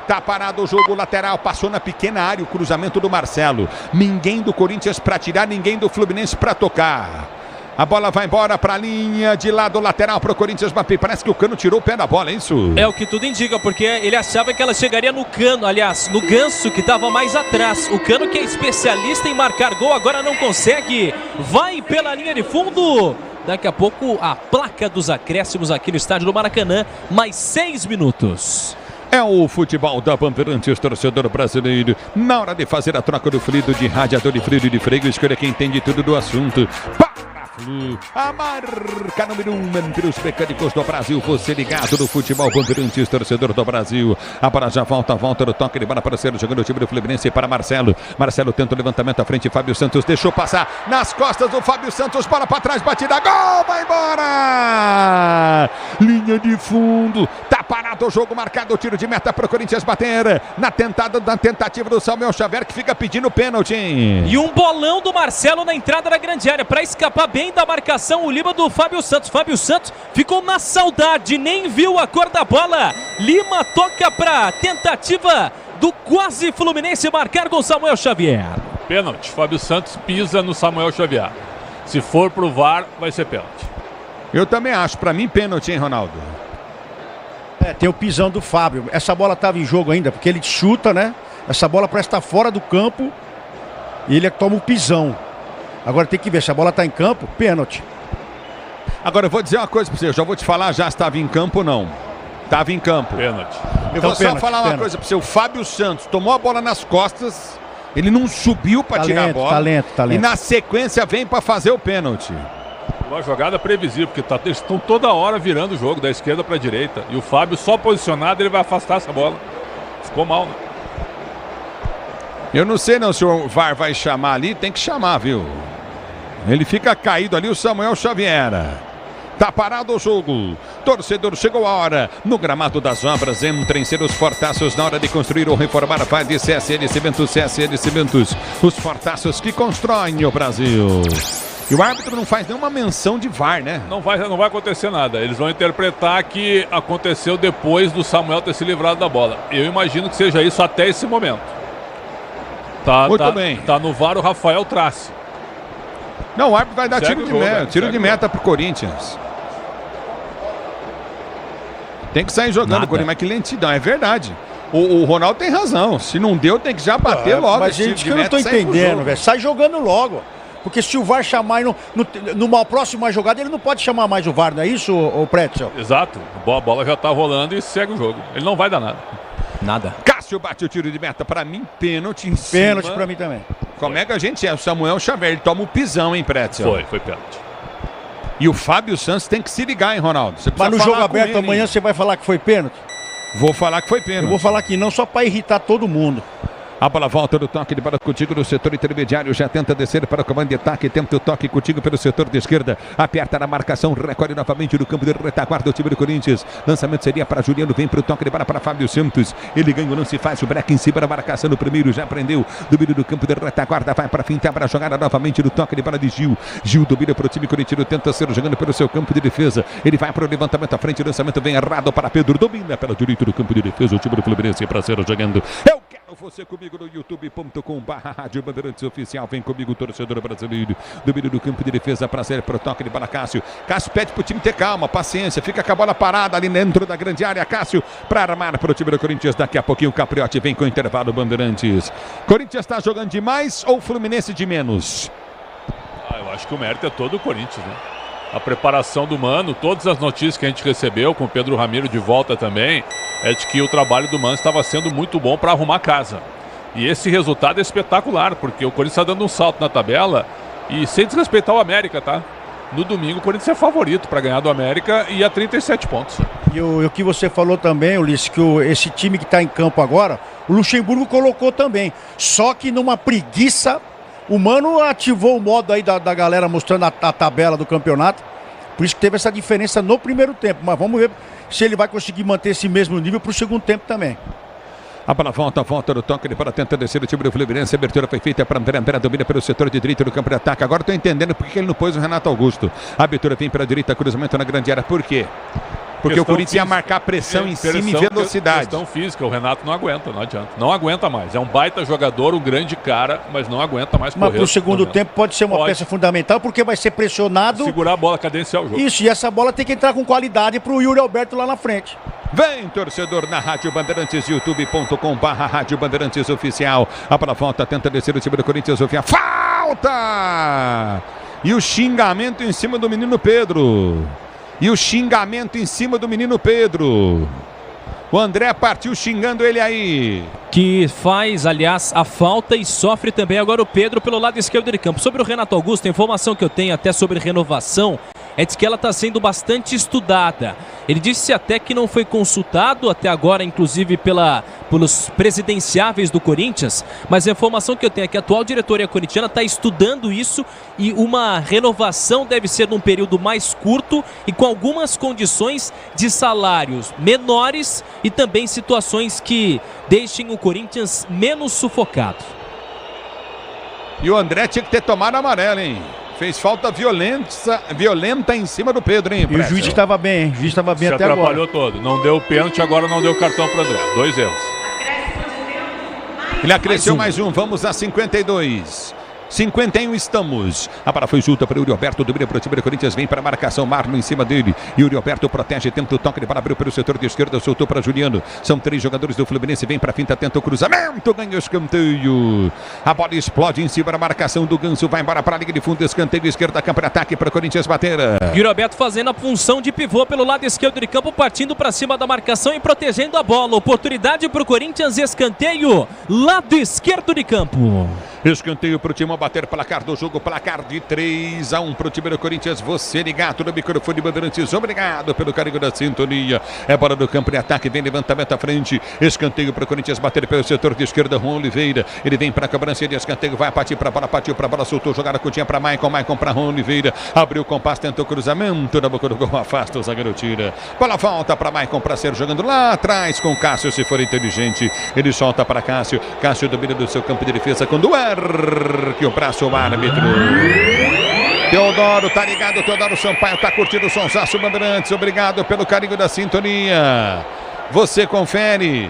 tá parado o jogo, lateral, passou na pequena área, o cruzamento do Marcelo, ninguém do Corinthians para tirar, ninguém do Fluminense para tocar. A bola vai embora para a linha de lado lateral para o Corinthians. Parece que o Cano tirou o pé da bola, é isso? É o que tudo indica, porque ele achava que ela chegaria no Cano, aliás, no Ganso, que estava mais atrás. O Cano, que é especialista em marcar gol, agora não consegue. Vai pela linha de fundo. Daqui a pouco a placa dos acréscimos aqui no estádio do Maracanã. Mais 6 minutos. É o futebol da Bandeirantes, torcedor brasileiro. Na hora de fazer a troca do fluido de radiador e fluido de freio, escolha quem entende tudo do assunto. Flu, a marca número 1 entre os mecânicos do Brasil. Você ligado no futebol Bandeirantes, torcedor do Brasil. A bola já volta no toque de bola para ser jogando o time do Fluminense para Marcelo. Marcelo tenta o levantamento à frente, Fábio Santos deixou passar nas costas do Fábio Santos, bola para trás, batida, gol, vai embora! Linha de fundo, tá parado o jogo, marcado o tiro de meta para o Corinthians bater na tentativa do Samuel Xavier, que fica pedindo pênalti. E um bolão do Marcelo na entrada da grande área para escapar bem da marcação, o Lima do Fábio Santos. Fábio Santos ficou na saudade, nem viu a cor da bola. Lima toca para tentativa do quase Fluminense marcar com Samuel Xavier. Pênalti, Fábio Santos pisa no Samuel Xavier. Se for pro VAR, vai ser pênalti. Eu também acho, para mim pênalti, hein, Ronaldo? Tem o pisão do Fábio. Essa bola estava em jogo ainda, porque ele chuta, né? Essa bola parece estar fora do campo e ele toma o pisão. Agora tem que ver, se a bola está em campo, pênalti. Agora eu vou dizer uma coisa para você, eu já vou te falar já se estava em campo ou não. Estava em campo. Pênalti. Eu vou só falar uma coisa para você, o Fábio Santos tomou a bola nas costas, ele não subiu para tirar a bola. Talento. E na sequência vem para fazer o pênalti. Uma jogada previsível, porque eles estão toda hora virando o jogo da esquerda para a direita. E o Fábio só posicionado, ele vai afastar essa bola. Ficou mal, né? Eu não sei não se o VAR vai chamar ali, tem que chamar, viu? Ele fica caído ali, o Samuel Xavier. Tá parado o jogo. Torcedor, chegou a hora. No gramado das obras, entrem ser os fortaços na hora de construir ou reformar. Vai de CSN Cimentos, CSN Cimentos. Os fortaços que constroem o Brasil. E o árbitro não faz nenhuma menção de VAR, né? Não vai acontecer nada. Eles vão interpretar que aconteceu depois do Samuel ter se livrado da bola. Eu imagino que seja isso até esse momento. Muito bem. Tá no VAR o Rafael Trace. Não, o árbitro vai dar tiro de meta pro Corinthians. Tem que sair jogando o Corinthians, mas que lentidão, é verdade. O Ronaldo tem razão. Se não deu, tem que já bater logo. Mas gente, que eu não tô entendendo, velho. Sai jogando logo. Porque se o VAR chamar numa próxima jogada, ele não pode chamar mais o VAR, não é isso, o Pretzel? Exato. A bola já tá rolando e segue o jogo. Ele não vai dar nada. Nada. Cássio bate o tiro de meta. Pra mim, pênalti em cima. Pênalti pra mim também. Como é que a gente é? O Samuel Xavier, ele toma um pisão, hein, Pretzel? Foi pênalti. E o Fábio Santos tem que se ligar, hein, Ronaldo? Você Mas no precisa jogo falar com aberto ele, amanhã hein? você vai falar que foi pênalti? Vou falar que foi pênalti. Eu vou falar que não, só pra irritar todo mundo. A bola volta do toque de bola contigo no setor intermediário. Já tenta descer para o comando de ataque. Tenta o toque contigo pelo setor de esquerda. Aperta na marcação. Recolhe novamente no campo de retaguarda o time do Corinthians. Lançamento seria para Juliano. Vem para o toque de bola para Fábio Santos. Ele ganha o lance, faz o break em cima da marcação no primeiro. Já prendeu. Domínio do campo de retaguarda. Vai para fim. Para a jogada novamente no toque de bola de Gil. Gil domina para o time corintiano. Tenta ser jogando pelo seu campo de defesa. Ele vai para o levantamento à frente. O lançamento vem errado para Pedro. Domina pela direita do campo de defesa. O time do Fluminense para ser jogando. Eu quero você comigo no youtube.com/Rádio Bandeirantes Oficial. Vem comigo, torcedor brasileiro. Domínio do campo de defesa para ser pro toque de bola, Cássio. Cássio pede pro time ter calma, paciência. Fica com a bola parada ali dentro da grande área. Cássio para armar pro time do Corinthians. Daqui a pouquinho o Capriotti vem com o intervalo, Bandeirantes. Corinthians está jogando de mais ou Fluminense de menos? Eu acho que o mérito é todo o Corinthians, né? A preparação do Mano, todas as notícias que a gente recebeu, com o Pedro Ramiro de volta também, é de que o trabalho do Mano estava sendo muito bom para arrumar casa. E esse resultado é espetacular, porque o Corinthians está dando um salto na tabela e sem desrespeitar o América, tá? No domingo o Corinthians é favorito para ganhar do América e a 37 pontos. E o que você falou também, Ulisses, que esse time que está em campo agora, o Luxemburgo colocou também. Só que numa preguiça, o Mano ativou o modo aí da galera mostrando a tabela do campeonato. Por isso que teve essa diferença no primeiro tempo. Mas vamos ver se ele vai conseguir manter esse mesmo nível para o segundo tempo também. A bola volta do toque, ele para tentar descer o time do Fluminense. A abertura foi feita para André, domina pelo setor de direita do campo de ataque. Agora estou entendendo porque ele não pôs o Renato Augusto. A abertura vem para a direita, cruzamento na grande área. Por quê? Porque o Corinthians ia marcar pressão em cima e velocidade. Questão física, o Renato não aguenta, não adianta. Não aguenta mais. É um baita jogador, um grande cara, mas não aguenta mais correr. Mas para o segundo tempo pode ser uma peça fundamental, porque vai ser pressionado. Segurar a bola, cadenciar o jogo. Isso, e essa bola tem que entrar com qualidade para o Yuri Alberto lá na frente. Vem, torcedor, na Rádio Bandeirantes, youtube.com/Rádio Bandeirantes Oficial. A bola volta, tenta descer o time do Corinthians. Falta! E o xingamento em cima do menino Pedro. O André partiu xingando ele aí. Que faz, aliás, a falta e sofre também agora o Pedro pelo lado esquerdo de campo. Sobre o Renato Augusto, a informação que eu tenho até sobre renovação é de que ela está sendo bastante estudada. Ele disse até que não foi consultado até agora, inclusive pelos presidenciáveis do Corinthians, mas a informação que eu tenho é que a atual diretoria corintiana está estudando isso e uma renovação deve ser num período mais curto e com algumas condições de salários menores e também situações que deixem o Corinthians menos sufocado. E o André tinha que ter tomado amarelo, hein? Fez falta violenta em cima do Pedro, hein? E o juiz estava bem, hein? O juiz estava bem Se até agora. atrapalhou todo. Não deu pênalti, agora não deu cartão para o André. 2 erros. Ele acresceu mais um. Vamos a 52. 51 estamos. A bola foi junta para o Yuri Alberto, domina para o time do Corinthians, vem para a marcação, Marlon em cima dele. Yuri Alberto protege, tenta o toque de bola, abriu pelo setor de esquerda, soltou para Juliano. São 3 jogadores do Fluminense, vem para a finta, tenta o cruzamento, ganha o escanteio. A bola explode em cima da marcação do Ganso, vai embora para a linha de fundo, escanteio esquerda, campo de ataque para o Corinthians bater. Yuri Alberto fazendo a função de pivô pelo lado esquerdo de campo, partindo para cima da marcação e protegendo a bola. Oportunidade para o Corinthians, escanteio, lado esquerdo de campo. Escanteio para o Timão bater, placar do jogo, placar de 3-1 para o time do Corinthians. Você ligado no microfone Bandeirantes, obrigado pelo carinho da sintonia. É bola do campo de ataque, vem levantamento à frente. Escanteio para o Corinthians bater pelo setor de esquerda, Juan Oliveira. Ele vem para a cobrança de escanteio, vai partir para a bola, partiu para a bola, soltou, jogada curtinha para Maicon para Juan Oliveira. Abriu o compasso, tentou cruzamento na boca do gol, afasta o zagueiro, tira. Bola volta para Maicon para ser jogando lá atrás com Cássio, se for inteligente. Ele solta para Cássio. Cássio domina do seu campo de defesa quando que o braço o árbitro. Teodoro, tá ligado, Teodoro Sampaio, tá curtindo o sonsaço Bandeirantes, obrigado pelo carinho da sintonia. Você confere.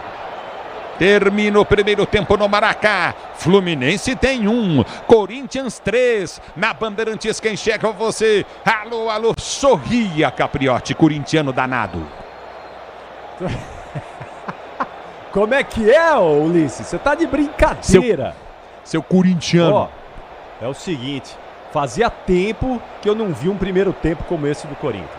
Termina o primeiro tempo no Maracá. Fluminense tem 1, Corinthians 3. Na Bandeirantes, quem chega é você. Alô, alô, sorria, Capriotti, corintiano danado. Como é que é, Ulisses? Você tá de brincadeira. Seu corintiano. Ó, é o seguinte, Fazia tempo que eu não vi um primeiro tempo como esse do Corinthians.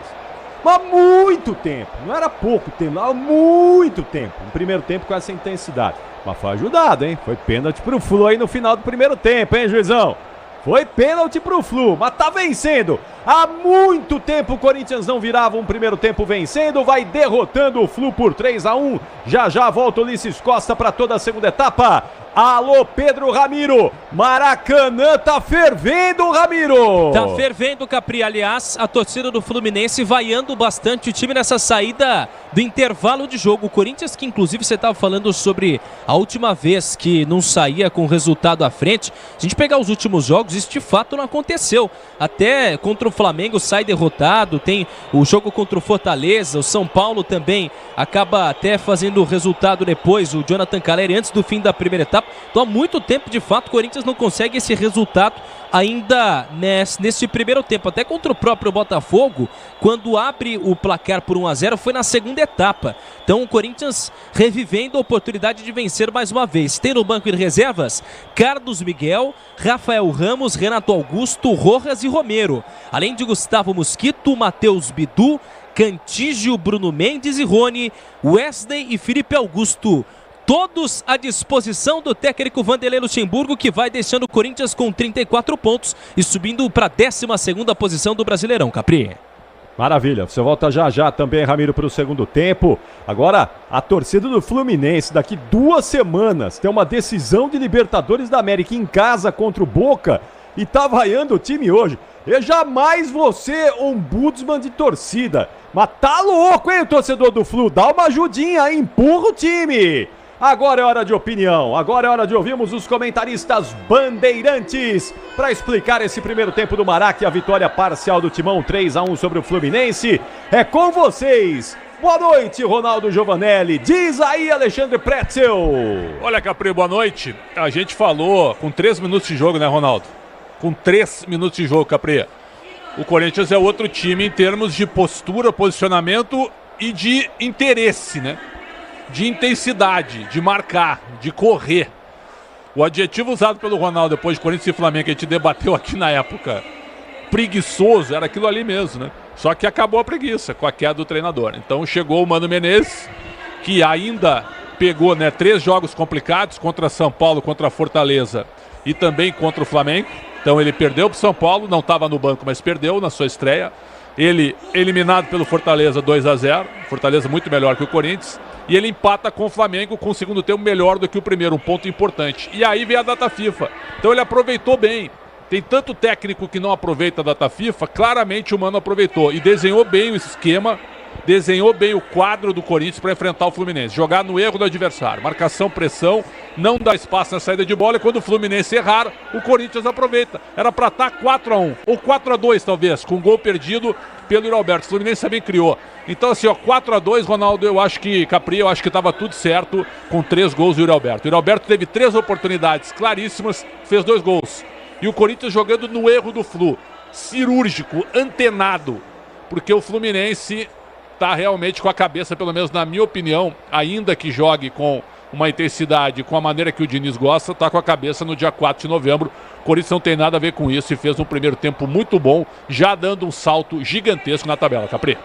Mas muito tempo, não era pouco tempo, era muito tempo. Um primeiro tempo com essa intensidade. Mas foi ajudado, hein? Foi pênalti pro Flu aí no final do primeiro tempo, hein, juizão? Foi pênalti pro Flu, mas tá vencendo. Há muito tempo o Corinthians não virava um primeiro tempo vencendo. Vai derrotando o Flu por 3-1. Já volta o Ulisses Costa para toda a segunda etapa. Alô, Pedro Ramiro. Maracanã tá fervendo, Ramiro. Tá fervendo, Capri. Aliás, a torcida do Fluminense vaiando bastante o time nessa saída do intervalo de jogo. O Corinthians, que inclusive você estava falando sobre a última vez que não saía com o resultado à frente. Se a gente pegar os últimos jogos, isso de fato não aconteceu. Até contra o Flamengo sai derrotado, tem o jogo contra o Fortaleza, o São Paulo também acaba até fazendo o resultado depois, o Jonathan Calleri antes do fim da primeira etapa. Então há muito tempo, de fato, o Corinthians não consegue esse resultado ainda nesse primeiro tempo. Até contra o próprio Botafogo, quando abre o placar por 1-0, foi na segunda etapa. Então o Corinthians revivendo a oportunidade de vencer mais uma vez. Tem no banco de reservas Carlos Miguel, Rafael Ramos, Renato Augusto, Rojas e Romero. Além de Gustavo Mosquito, Matheus Bidu, Cantígio, Bruno Mendes e Rony, Wesley e Felipe Augusto. Todos à disposição do técnico Vanderlei Luxemburgo, que vai deixando o Corinthians com 34 pontos e subindo para a 12ª posição do Brasileirão, Capri. Maravilha, você volta já também, Ramiro, para o segundo tempo. Agora, a torcida do Fluminense, daqui 2 semanas, tem uma decisão de Libertadores da América em casa contra o Boca e tá vaiando o time hoje. Eu jamais vou ser ombudsman de torcida, mas tá louco, hein, torcedor do Flu? Dá uma ajudinha aí, empurra o time. Agora é hora de opinião, agora é hora de ouvirmos os comentaristas bandeirantes para explicar esse primeiro tempo do Maraca e a vitória parcial do Timão 3-1 sobre o Fluminense. É com vocês. Boa noite, Ronaldo Giovanelli. Diz aí, Alexandre Pretzel. Olha, Capri, boa noite. A gente falou com 3 minutos de jogo, né, Ronaldo? Com 3 minutos de jogo, Capri. O Corinthians é outro time em termos de postura, posicionamento e de interesse, né? De intensidade, de marcar, de correr. O adjetivo usado pelo Ronaldo depois de Corinthians e Flamengo, que a gente debateu aqui na época, preguiçoso, era aquilo ali mesmo, né? Só que acabou a preguiça com a queda do treinador. Então chegou o Mano Menezes, que ainda pegou, né, 3 jogos complicados contra São Paulo, contra Fortaleza e também contra o Flamengo. Então ele perdeu para o São Paulo, não estava no banco, mas perdeu na sua estreia. Ele eliminado pelo Fortaleza 2-0, Fortaleza muito melhor que o Corinthians. E ele empata com o Flamengo com o segundo tempo melhor do que o primeiro, um ponto importante. E aí vem a data FIFA. Então ele aproveitou bem. Tem tanto técnico que não aproveita a data FIFA, claramente o Mano aproveitou. E desenhou bem o esquema, desenhou bem o quadro do Corinthians para enfrentar o Fluminense. Jogar no erro do adversário. Marcação, pressão, não dá espaço na saída de bola. E quando o Fluminense errar, o Corinthians aproveita. Era para estar 4-1 ou 4-2 talvez, com gol perdido pelo Yuri Alberto. O Fluminense também criou. Então assim, ó, 4-2, Ronaldo, eu acho que, Capri, eu acho que estava tudo certo com 3 gols do Yuri Alberto. O Yuri Alberto teve 3 oportunidades claríssimas, fez 2 gols. E o Corinthians jogando no erro do Flu. Cirúrgico, antenado. Porque o Fluminense está realmente com a cabeça, pelo menos na minha opinião, ainda que jogue com uma intensidade, com a maneira que o Diniz gosta, está com a cabeça no dia 4 de novembro. O Corinthians não tem nada a ver com isso e fez um primeiro tempo muito bom, já dando um salto gigantesco na tabela, Capri.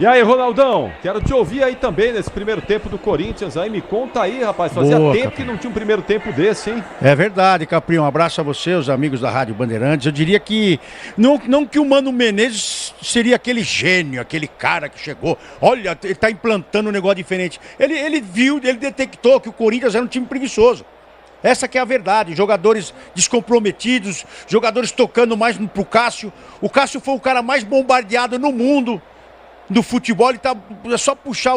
E aí, Ronaldão, quero te ouvir aí também nesse primeiro tempo do Corinthians. Aí, me conta aí, rapaz, fazia tempo que não tinha um primeiro tempo desse, hein? É verdade, Capri, um abraço a você, os amigos da Rádio Bandeirantes. Eu diria que, não que o Mano Menezes seria aquele gênio, aquele cara que chegou, olha, ele tá implantando um negócio diferente. Ele viu, ele detectou que o Corinthians era um time preguiçoso. Essa que é a verdade, jogadores descomprometidos, jogadores tocando mais pro Cássio. O Cássio foi o cara mais bombardeado no mundo do futebol, é só puxar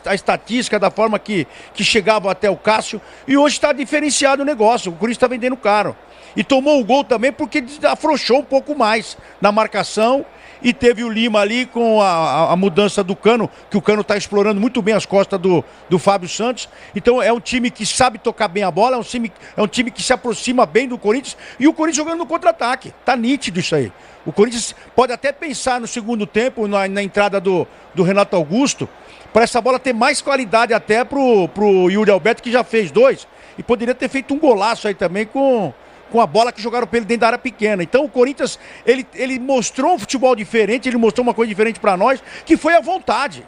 a estatística da forma que chegava até o Cássio, e hoje está diferenciado o negócio, o Corinthians está vendendo caro. E tomou o gol também porque afrouxou um pouco mais na marcação, e teve o Lima ali com a mudança do Cano, que o Cano está explorando muito bem as costas do Fábio Santos. Então é um time que sabe tocar bem a bola, é um time que se aproxima bem do Corinthians, e o Corinthians jogando no contra-ataque, tá nítido isso aí. O Corinthians pode até pensar no segundo tempo, na entrada do Renato Augusto, para essa bola ter mais qualidade até pro Yuri Alberto, que já fez 2, e poderia ter feito um golaço aí também com com a bola que jogaram para ele dentro da área pequena. Então o Corinthians, ele mostrou um futebol diferente, ele mostrou uma coisa diferente para nós, que foi a vontade.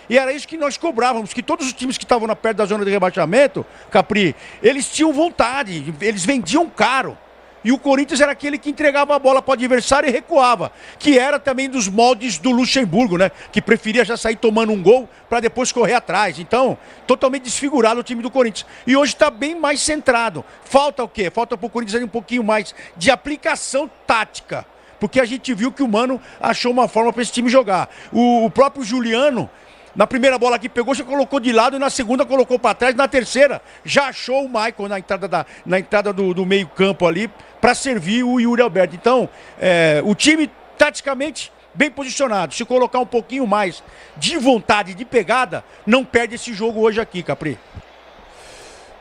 E era isso que nós cobrávamos, que todos os times que estavam perto da zona de rebaixamento, Capri, eles tinham vontade, eles vendiam caro. E o Corinthians era aquele que entregava a bola para o adversário e recuava. Que era também dos moldes do Luxemburgo, né? Que preferia já sair tomando um gol para depois correr atrás. Então, totalmente desfigurado o time do Corinthians. E hoje está bem mais centrado. Falta o quê? Falta para o Corinthians um pouquinho mais de aplicação tática. Porque a gente viu que o Mano achou uma forma para esse time jogar. O próprio Juliano, na primeira bola que pegou, já colocou de lado, e na segunda colocou para trás, na terceira já achou o Michael na entrada do meio campo ali, para servir o Yuri Alberto. Então, o time, taticamente, bem posicionado. Se colocar um pouquinho mais de vontade, de pegada, não perde esse jogo hoje aqui, Capri.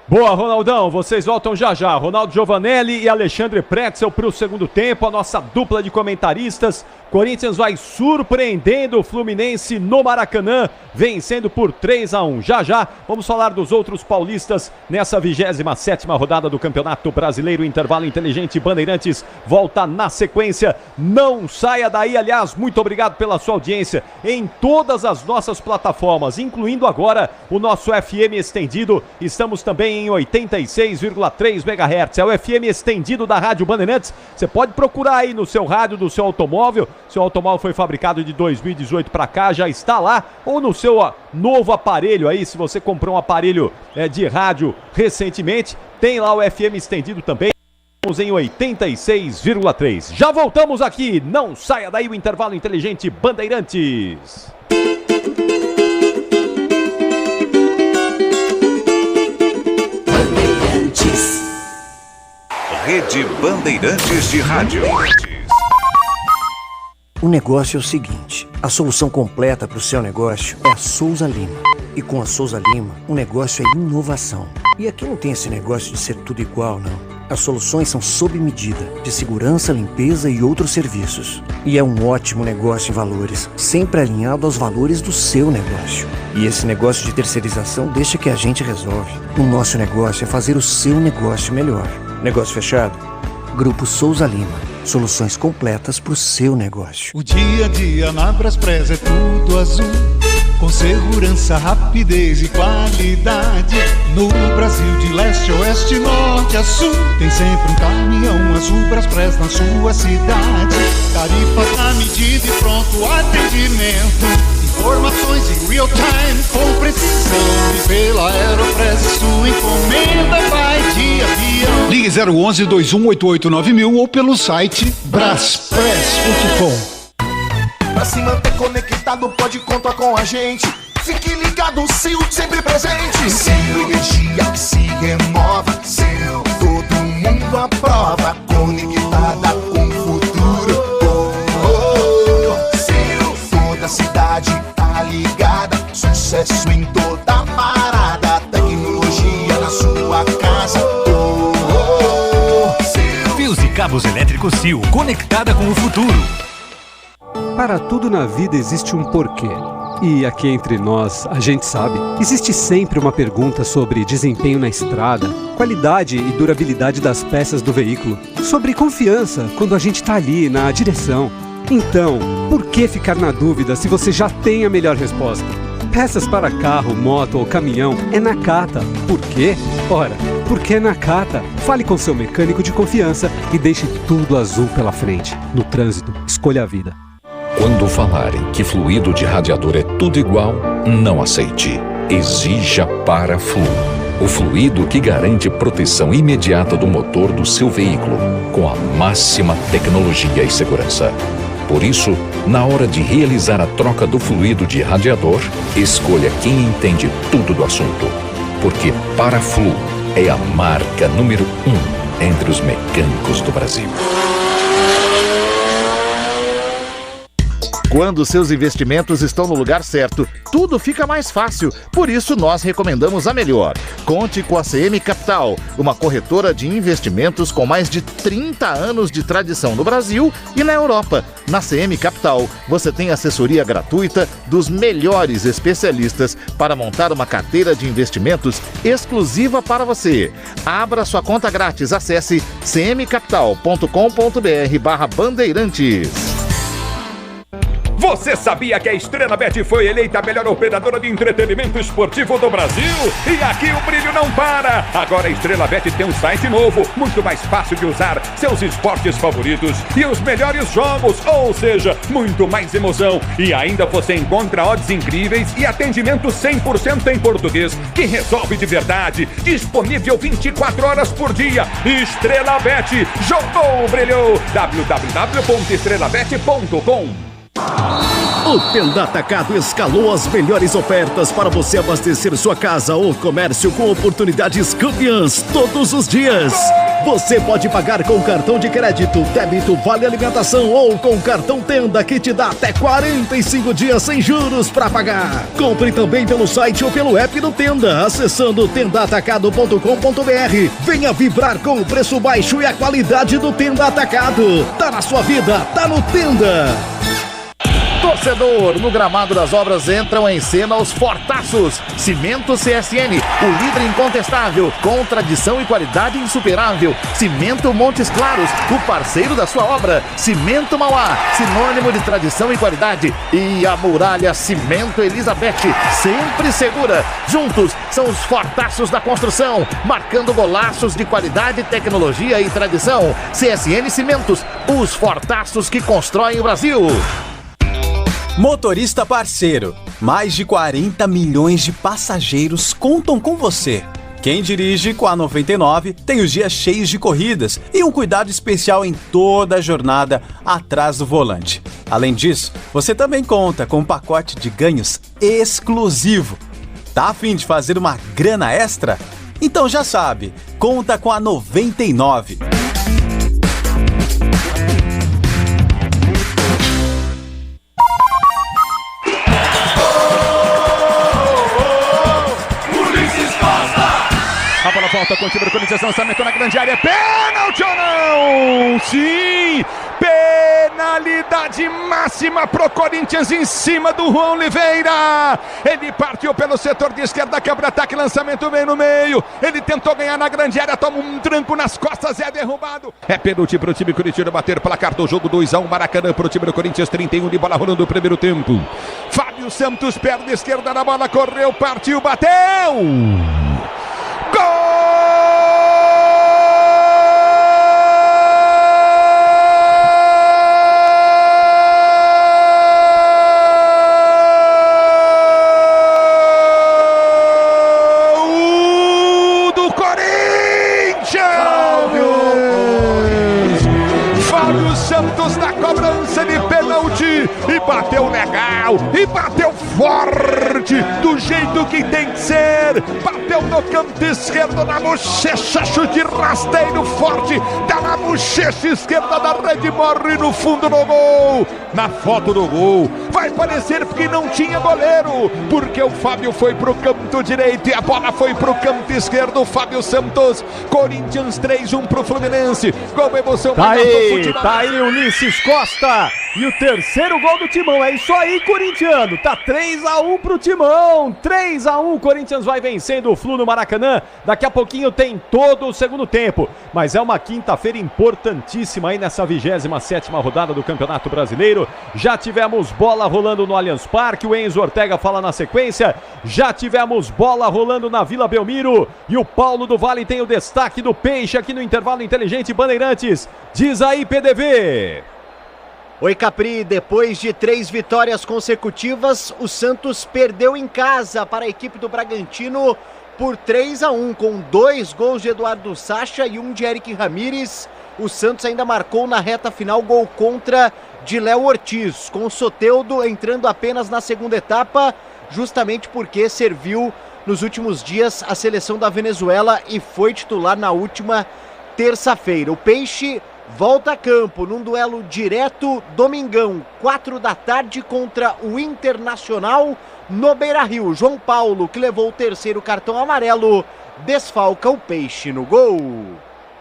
Boa, Ronaldão, vocês voltam já já. Ronaldo Giovanelli e Alexandre Pretzel para o segundo tempo, a nossa dupla de comentaristas. Corinthians vai surpreendendo o Fluminense no Maracanã, vencendo por 3-1. Já já vamos falar dos outros paulistas nessa 27ª rodada do Campeonato Brasileiro. Intervalo inteligente, Bandeirantes volta na sequência. Não saia daí, aliás, muito obrigado pela sua audiência em todas as nossas plataformas, incluindo agora o nosso FM estendido. Estamos também em 86,3 MHz. É o FM estendido da Rádio Bandeirantes. Você pode procurar aí no seu rádio do seu automóvel. Seu automóvel foi fabricado de 2018 para cá, já está lá, ou no seu novo aparelho aí, se você comprou um aparelho de rádio recentemente, tem lá o FM estendido também. Estamos em 86,3. Já voltamos aqui, não saia daí, o intervalo inteligente Bandeirantes. Rede Bandeirantes de Rádio. O negócio é o seguinte, a solução completa para o seu negócio é a Souza Lima. E com a Souza Lima, o negócio é inovação. E aqui não tem esse negócio de ser tudo igual, não. As soluções são sob medida, de segurança, limpeza e outros serviços. E é um ótimo negócio em valores, sempre alinhado aos valores do seu negócio. E esse negócio de terceirização deixa que a gente resolve. O nosso negócio é fazer o seu negócio melhor. Negócio fechado? Grupo Souza Lima. Soluções completas para o seu negócio. O dia a dia na Braspress é tudo azul, com segurança, rapidez e qualidade. No Brasil de leste a oeste, norte a sul, tem sempre um caminhão azul Braspress na sua cidade. Tarifas na medida e pronto atendimento. Informações em real time com precisão. E pela Aeropress sua encomenda vai de avião. Ligue 011 2188 9000 ou pelo site braspress.com. Pra se manter conectado pode contar com a gente. Fique ligado, Sil, sempre presente. Sil, energia que se renova. Sil, todo mundo aprova. Conectada com o futuro. Sil, toda cidade tá ligada. Sucesso em toda parada. Tecnologia na sua casa. Fios e cabos elétricos Sil, conectada com o futuro. Para tudo na vida existe um porquê. E aqui entre nós, a gente sabe, existe sempre uma pergunta sobre desempenho na estrada, qualidade e durabilidade das peças do veículo, sobre confiança quando a gente está ali na direção. Então, por que ficar na dúvida se você já tem a melhor resposta? Peças para carro, moto ou caminhão é Nakata. Por quê? Ora, porque é Nakata. Fale com seu mecânico de confiança e deixe tudo azul pela frente. No trânsito, escolha a vida. Quando falarem que fluido de radiador é tudo igual, não aceite. Exija Paraflu, o fluido que garante proteção imediata do motor do seu veículo, com a máxima tecnologia e segurança. Por isso, na hora de realizar a troca do fluido de radiador, escolha quem entende tudo do assunto. Porque Paraflu é a marca número 1 entre os mecânicos do Brasil. Quando seus investimentos estão no lugar certo, tudo fica mais fácil. Por isso, nós recomendamos a melhor. Conte com a CM Capital, uma corretora de investimentos com mais de 30 anos de tradição no Brasil e na Europa. Na CM Capital, você tem assessoria gratuita dos melhores especialistas para montar uma carteira de investimentos exclusiva para você. Abra sua conta grátis. Acesse cmcapital.com.br/bandeirantes. Você sabia que a Estrela Bet foi eleita a melhor operadora de entretenimento esportivo do Brasil? E aqui o brilho não para! Agora a Estrela Bet tem um site novo, muito mais fácil de usar, seus esportes favoritos e os melhores jogos, ou seja, muito mais emoção. E ainda você encontra odds incríveis e atendimento 100% em português, que resolve de verdade. Disponível 24 horas por dia. Estrela Bet, jogou, brilhou! www.estrelabet.com. O Tenda Atacado escalou as melhores ofertas para você abastecer sua casa ou comércio com oportunidades campeãs todos os dias. Você pode pagar com cartão de crédito, débito, vale alimentação ou com cartão Tenda que te dá até 45 dias sem juros para pagar. Compre também pelo site ou pelo app do Tenda, acessando tendaatacado.com.br. Venha vibrar com o preço baixo e a qualidade do Tenda Atacado. Tá na sua vida, tá no Tenda. Torcedor, no gramado das obras entram em cena os fortaços. Cimento CSN, o líder incontestável, com tradição e qualidade insuperável. Cimento Montes Claros, o parceiro da sua obra. Cimento Mauá, sinônimo de tradição e qualidade. E a Muralha Cimento Elizabeth, sempre segura. Juntos, são os fortaços da construção, marcando golaços de qualidade, tecnologia e tradição. CSN Cimentos, os fortaços que constroem o Brasil. Motorista parceiro, mais de 40 milhões de passageiros contam com você. Quem dirige com a 99 tem os dias cheios de corridas e um cuidado especial em toda a jornada atrás do volante. Além disso, você também conta com um pacote de ganhos exclusivo. Tá a fim de fazer uma grana extra? Então já sabe, conta com a 99. A bola volta com o time do Corinthians, lançamento na grande área, pênalti ou não? Sim! Penalidade máxima pro Corinthians em cima do Juan Oliveira. Ele partiu pelo setor de esquerda, quebra-ataque, lançamento bem no meio. Ele tentou ganhar na grande área, toma um tranco nas costas, é derrubado. É pênalti pro time Corinthians bater, placar do jogo 2-1, Maracanã pro time do Corinthians, 31 de bola rolando o primeiro tempo. Fábio Santos, perna esquerda na bola, correu, partiu, bateu! Gol do Corinthians! Fábio Santos na cobrança de pênalti e bateu legal, e bateu forte, do jeito que tem que ser. Bateu no canto esquerdo, na bochecha, chute rasteiro forte, dá na bochecha esquerda da rede, morre no fundo do gol. Na foto do gol, vai parecer que não tinha goleiro, porque o Fábio foi pro canto direito e a bola foi pro canto esquerdo. Fábio Santos, Corinthians 3-1 pro Fluminense. Gol emoção. Tá aí Ulisses Costa e o terceiro gol do Timão. É isso aí, corintiano. Tá 3-1 pro Timão. 3-1, Corinthians vai vencendo o Flu no Maracanã. Daqui a pouquinho tem todo o segundo tempo. Mas é uma quinta-feira importantíssima aí nessa 27ª rodada do Campeonato Brasileiro. Já tivemos bola rolando no Allianz Parque. O Enzo Ortega fala na sequência. Já tivemos bola rolando na Vila Belmiro. E o Paulo do Vale tem o destaque do Peixe aqui no Intervalo Inteligente Bandeirantes. Diz aí, PDV. Oi, Capri, depois de 3 vitórias consecutivas, o Santos perdeu em casa para a equipe do Bragantino por 3-1, com 2 gols de Eduardo Sacha e 1 de Eric Ramírez. O Santos ainda marcou na reta final gol contra de Léo Ortiz, com o Soteldo entrando apenas na segunda etapa, justamente porque serviu nos últimos dias a seleção da Venezuela e foi titular na última terça-feira. O Peixe volta a campo num duelo direto, domingão, 4 da tarde, contra o Internacional no Beira-Rio. João Paulo, que levou o terceiro cartão amarelo, desfalca o Peixe no gol.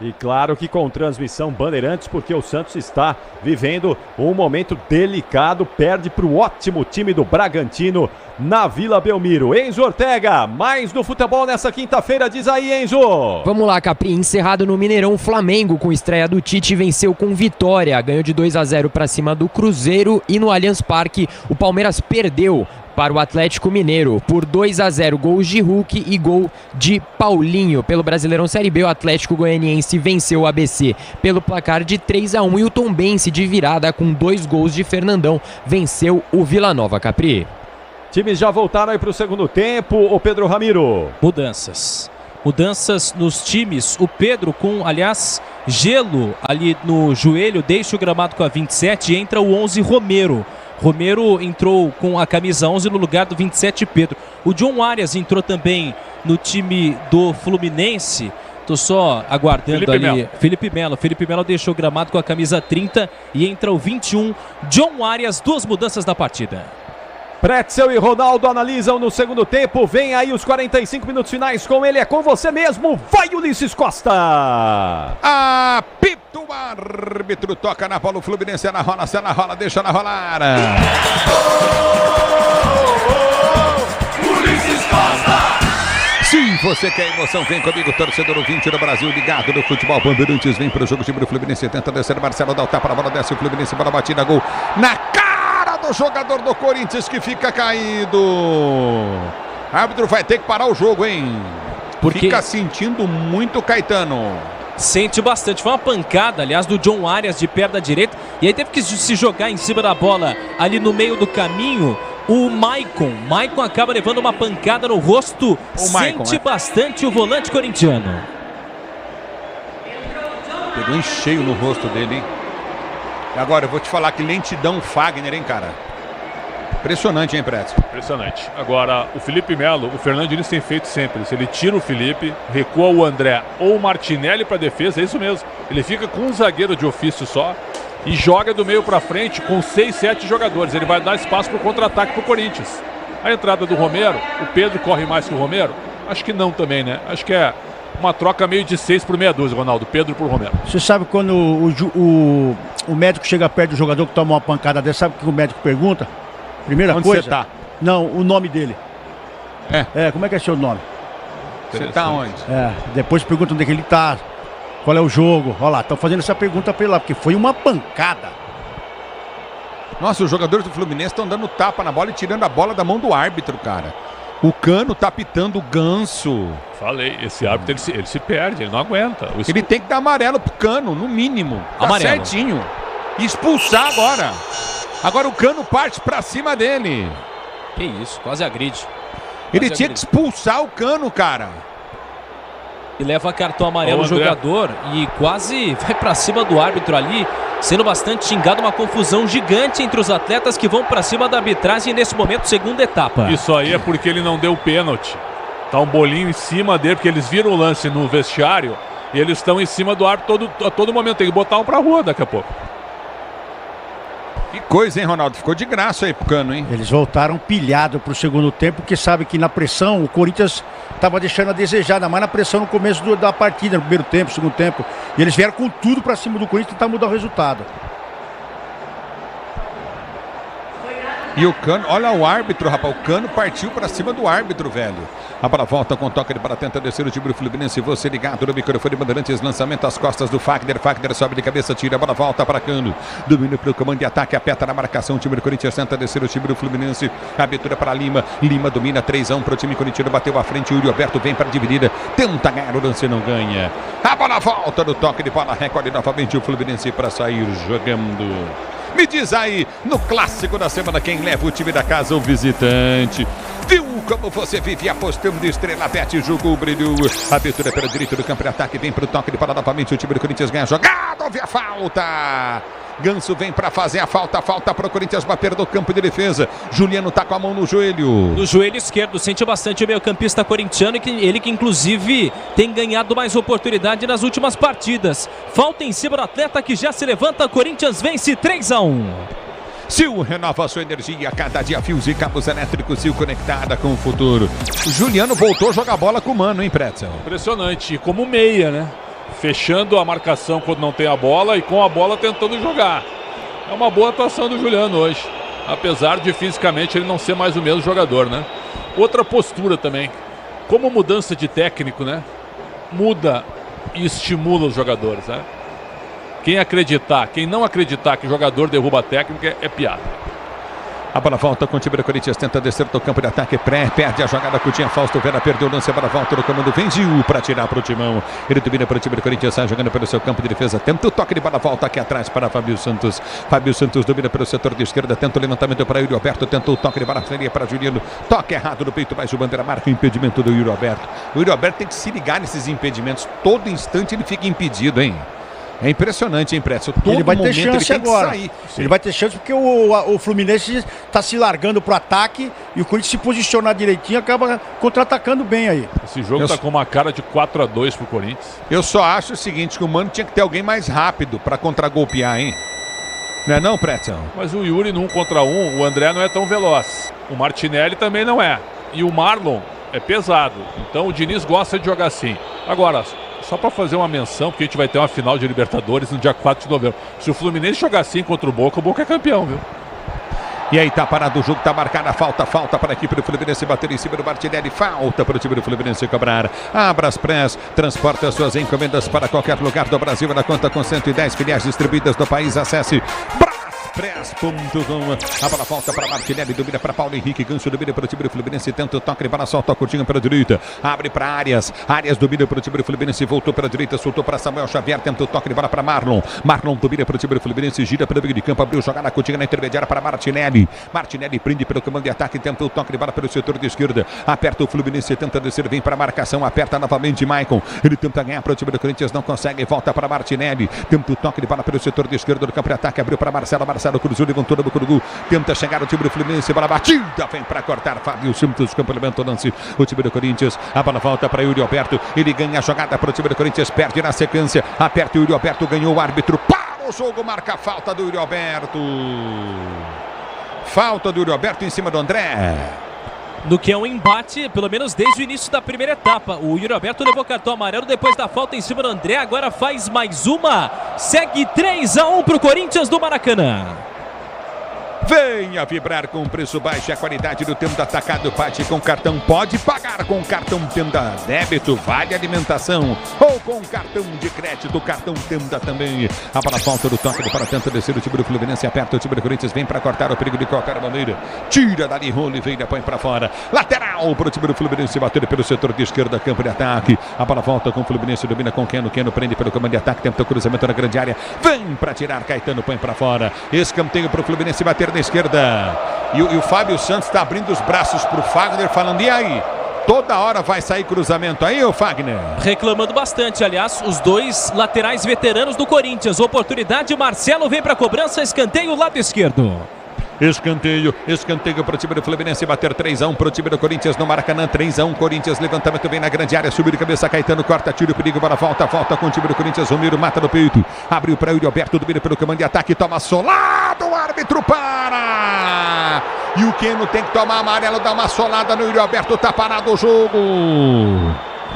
E claro que com transmissão Bandeirantes, porque o Santos está vivendo um momento delicado, perde para o ótimo time do Bragantino na Vila Belmiro. Enzo Ortega, mais do futebol nessa quinta-feira, diz aí, Enzo. Vamos lá, Capri, encerrado no Mineirão, Flamengo com estreia do Tite venceu com vitória, ganhou de 2-0 para cima do Cruzeiro e no Allianz Parque o Palmeiras perdeu para o Atlético Mineiro por 2-0, gols de Hulk e gol de Paulinho. Pelo Brasileirão Série B, o Atlético Goianiense venceu o ABC pelo placar de 3-1 e o Tombense de virada com 2 gols de Fernandão venceu o Vila Nova, Capri. Times já voltaram aí para o segundo tempo, o Pedro Ramiro. Mudanças nos times. O Pedro com, aliás, gelo ali no joelho, deixa o gramado com a 27 e entra o 11 Romero. Romero entrou com a camisa 11 no lugar do 27 Pedro. O John Arias entrou também no time do Fluminense. Tô só aguardando Felipe Melo. Felipe Melo deixou o gramado com a camisa 30 e entra o 21 John Arias. 2 mudanças da partida. Pretzel e Ronaldo analisam no segundo tempo. Vem aí os 45 minutos finais com ele. É com você mesmo. Vai, Ulisses Costa. Apito o árbitro. Toca na bola o Fluminense. Ela rola, deixa ela rolar. Ulisses Costa. Se você quer emoção, vem comigo, torcedor ouvinte do Brasil, ligado no futebol Bandeirantes. Vem pro jogo, time do Fluminense. Tenta descer, Marcelo dá o tapa, a bola desce, o Fluminense, bola batida, gol na cara do jogador do Corinthians que fica caído. O árbitro vai ter que parar o jogo, hein? Fica sentindo muito, Caetano. Sente bastante, foi uma pancada, aliás, do John Arias de perna direita, e aí teve que se jogar em cima da bola ali no meio do caminho. O Maicon acaba levando uma pancada no rosto, sente bastante o volante corintiano. Pegou em cheio no rosto dele, hein? E agora, eu vou te falar que lentidão Fagner, hein, cara? Impressionante, hein, Pretzel? Impressionante. Agora, o Felipe Melo, o Fernando Diniz tem feito sempre. Se ele tira o Felipe, recua o André ou o Martinelli para defesa, é isso mesmo. Ele fica com um zagueiro de ofício só e joga do meio para frente com 6, 7 jogadores. Ele vai dar espaço para o contra-ataque para o Corinthians. A entrada do Romero, o Pedro corre mais que o Romero? Acho que não também, né? Acho que é uma troca meio de 6 por meia dúzia, Ronaldo. Pedro por Romero. Você sabe quando o médico chega perto do jogador que toma uma pancada dessa, sabe o que o médico pergunta? Primeira Onde coisa. você tá? Não, o nome dele. Como é que é seu nome? Você tá onde? Depois pergunta onde é que ele tá. Qual é o jogo? Olha lá, estão fazendo essa pergunta pra ele lá, porque foi uma pancada. Nossa, os jogadores do Fluminense estão dando tapa na bola e tirando a bola da mão do árbitro, cara. O Cano tá pitando o Ganso. Falei, esse árbitro ele se perde, ele não aguenta. Ele tem que dar amarelo pro Cano, no mínimo. Tá amarelo. Certinho. E expulsar agora. Agora o Cano parte pra cima dele. Que isso, quase agride. Ele tinha que expulsar o Cano, cara. E leva cartão amarelo o jogador e quase vai pra cima do árbitro ali, sendo bastante xingado, uma confusão gigante entre os atletas que vão pra cima da arbitragem nesse momento, segunda etapa. Isso aí é porque ele não deu pênalti. Tá um bolinho em cima dele, porque eles viram o lance no vestiário e eles estão em cima do árbitro a todo momento. Tem que botar um pra rua daqui a pouco. Que coisa, hein, Ronaldo? Ficou de graça aí pro Cano, hein? Eles voltaram pilhado pro segundo tempo, porque sabe que na pressão o Corinthians estava deixando a desejar, ainda mais na pressão no começo da partida, no primeiro tempo, segundo tempo. E eles vieram com tudo pra cima do Corinthians tentar mudar o resultado. E o Cano, olha o árbitro, rapaz. O Cano partiu pra cima do árbitro, velho. A bola volta com toque de bola, tenta descer o time do Fluminense. Você ligado no microfone Bandeirantes, lançamento às costas do Fagner. Fagner sobe de cabeça, tira a bola, volta para Cano. Domínio para o comando de ataque, aperta na marcação. O time do Corinthians tenta descer o time do Fluminense. Abertura para Lima. Lima domina 3-1 para o time corintiano. Bateu à frente. O Yuri Alberto vem para a dividida. Tenta ganhar o lance, não ganha. A bola volta no toque de bola. Recolhe novamente o Fluminense para sair jogando. Me diz aí, no clássico da semana, quem leva o time da casa, o visitante. Viu como você vive apostando? Estrela Bet, jogou, brilhou. Abertura pela direita do campo de ataque, vem para o toque de bola novamente. O time do Corinthians ganha a jogada, houve a falta. Ganso vem para fazer a falta para o Corinthians bater do campo de defesa. Juliano tá com a mão no joelho. No joelho esquerdo, sente bastante o meio-campista corintiano, ele que inclusive tem ganhado mais oportunidade nas últimas partidas. Falta em cima do atleta que já se levanta, Corinthians vence 3-1. Sil renova sua energia, cada dia fios e cabos elétricos, Sil conectada com o futuro. O Juliano voltou a jogar bola com o Mano, hein, Pretzel? Impressionante, como meia, né? Fechando a marcação quando não tem a bola e com a bola tentando jogar. É uma boa atuação do Juliano hoje, apesar de fisicamente ele não ser mais o mesmo jogador, né? Outra postura também, como mudança de técnico, né? Muda e estimula os jogadores, né? Quem não acreditar que o jogador derruba a técnica é piada. A bola volta com o time do Corinthians, tenta descer do campo de ataque, perde a jogada com o Tinha Fausto, Vera perdeu o lance, a bola volta no comando, vem Gil para tirar para o Timão. Ele domina para o time do Corinthians, sai jogando pelo seu campo de defesa, tenta o toque de bola, volta aqui atrás para Fábio Santos. Fábio Santos domina pelo setor de esquerda, tenta o levantamento para Yuri Alberto, tenta o toque de bola, freia para Juliano, toque errado no peito, mas o bandeira marca o impedimento do Yuri Alberto. O Yuri Alberto tem que se ligar nesses impedimentos, todo instante ele fica impedido, hein? É impressionante, hein, Pretzel? Ele vai ter chance agora. Ele vai ter chance porque o Fluminense está se largando para o ataque e o Corinthians se posicionar direitinho acaba contra-atacando bem aí. Esse jogo tá com uma cara de 4-2 pro Corinthians. Eu só acho o seguinte, que o Mano tinha que ter alguém mais rápido para contra-golpear, hein? Não é não, Pretzel? Mas o Yuri no 1 contra 1, o André não é tão veloz. O Martinelli também não é. E o Marlon é pesado. Então o Diniz gosta de jogar assim. Agora, só para fazer uma menção, porque a gente vai ter uma final de Libertadores no dia 4 de novembro. Se o Fluminense jogar assim contra o Boca é campeão, viu? E aí tá parado o jogo, tá marcada a falta para a equipe do Fluminense bater em cima do Martinelli, falta para o time do Fluminense cobrar. Abras Press, transporta suas encomendas para qualquer lugar do Brasil, na conta com 110 filiais distribuídas no país, acesse Press.com. A bola volta para Martinelli, domina para Paulo Henrique, Ganso domina para o time do Fluminense, tenta o toque de bola, solta a curtinha para a direita, abre para Arias domina para o time do Fluminense, voltou para a direita, soltou para Samuel Xavier, tenta o toque de bola para Marlon domina para o time do Fluminense, gira para o meio de campo, abriu jogada curtinha na intermediária para Martinelli prende pelo comando de ataque, tenta o toque de bola pelo setor de esquerda, aperta o Fluminense, tenta descer, vem para a marcação, aperta novamente Maicon, ele tenta ganhar para o time do Corinthians, não consegue, volta para Martinelli, tenta o toque de bola pelo setor de esquerda do campo de ataque, abriu para Marcelo cruzou, levantou no Bucurugu, tenta chegar o time do Fluminense, bola batida, vem para cortar Fábio Santos, complementa o lance, o time do Corinthians, a bola volta para Yuri Alberto, ele ganha a jogada para o time do Corinthians, perde na sequência, aperta o Yuri Alberto, ganhou o árbitro, para o jogo, marca a falta do Yuri Alberto, falta do Yuri Alberto em cima do André. No que é um embate, pelo menos desde o início da primeira etapa. O Yuri Alberto levou cartão amarelo depois da falta em cima do André, agora faz mais uma, segue 3-1 para o Corinthians do Maracanã. Venha vibrar com preço baixo e a qualidade do Tenda Atacado. Pague com cartão, pode pagar com cartão Tenda débito, vale alimentação ou com cartão de crédito, cartão Tenda também. A bola falta do toque para tenta descer o time do Fluminense, aperta o time do Corinthians, vem para cortar o perigo de qualquer maneira, tira dali Oliveira, põe para fora, lateral para o time do Fluminense, bater pelo setor de esquerda, campo de ataque, a bola volta com o Fluminense, domina com Keno prende pelo comando de ataque, tenta o cruzamento na grande área, vem para tirar, Caetano põe para fora, escanteio para o Fluminense bater na esquerda, e o Fábio Santos está abrindo os braços para o Fagner, falando, e aí? Toda hora vai sair cruzamento aí, ô Fagner? Reclamando bastante, aliás, os dois laterais veteranos do Corinthians. Oportunidade, Marcelo vem para a cobrança, escanteio, lado esquerdo. Escanteio para o time do Fluminense, bater 3-1 para o time do Corinthians no Maracanã, 3-1, Corinthians, levantamento bem na grande área, subiu de cabeça, Caetano, corta, tiro, perigo, bola, volta com o time do Corinthians, Romero mata no peito, abriu para Yuri Alberto, domina pelo comando de ataque, toma solado, o árbitro para! E o Keno tem que tomar amarelo, dá uma solada no Yuri Alberto, tá parado o jogo.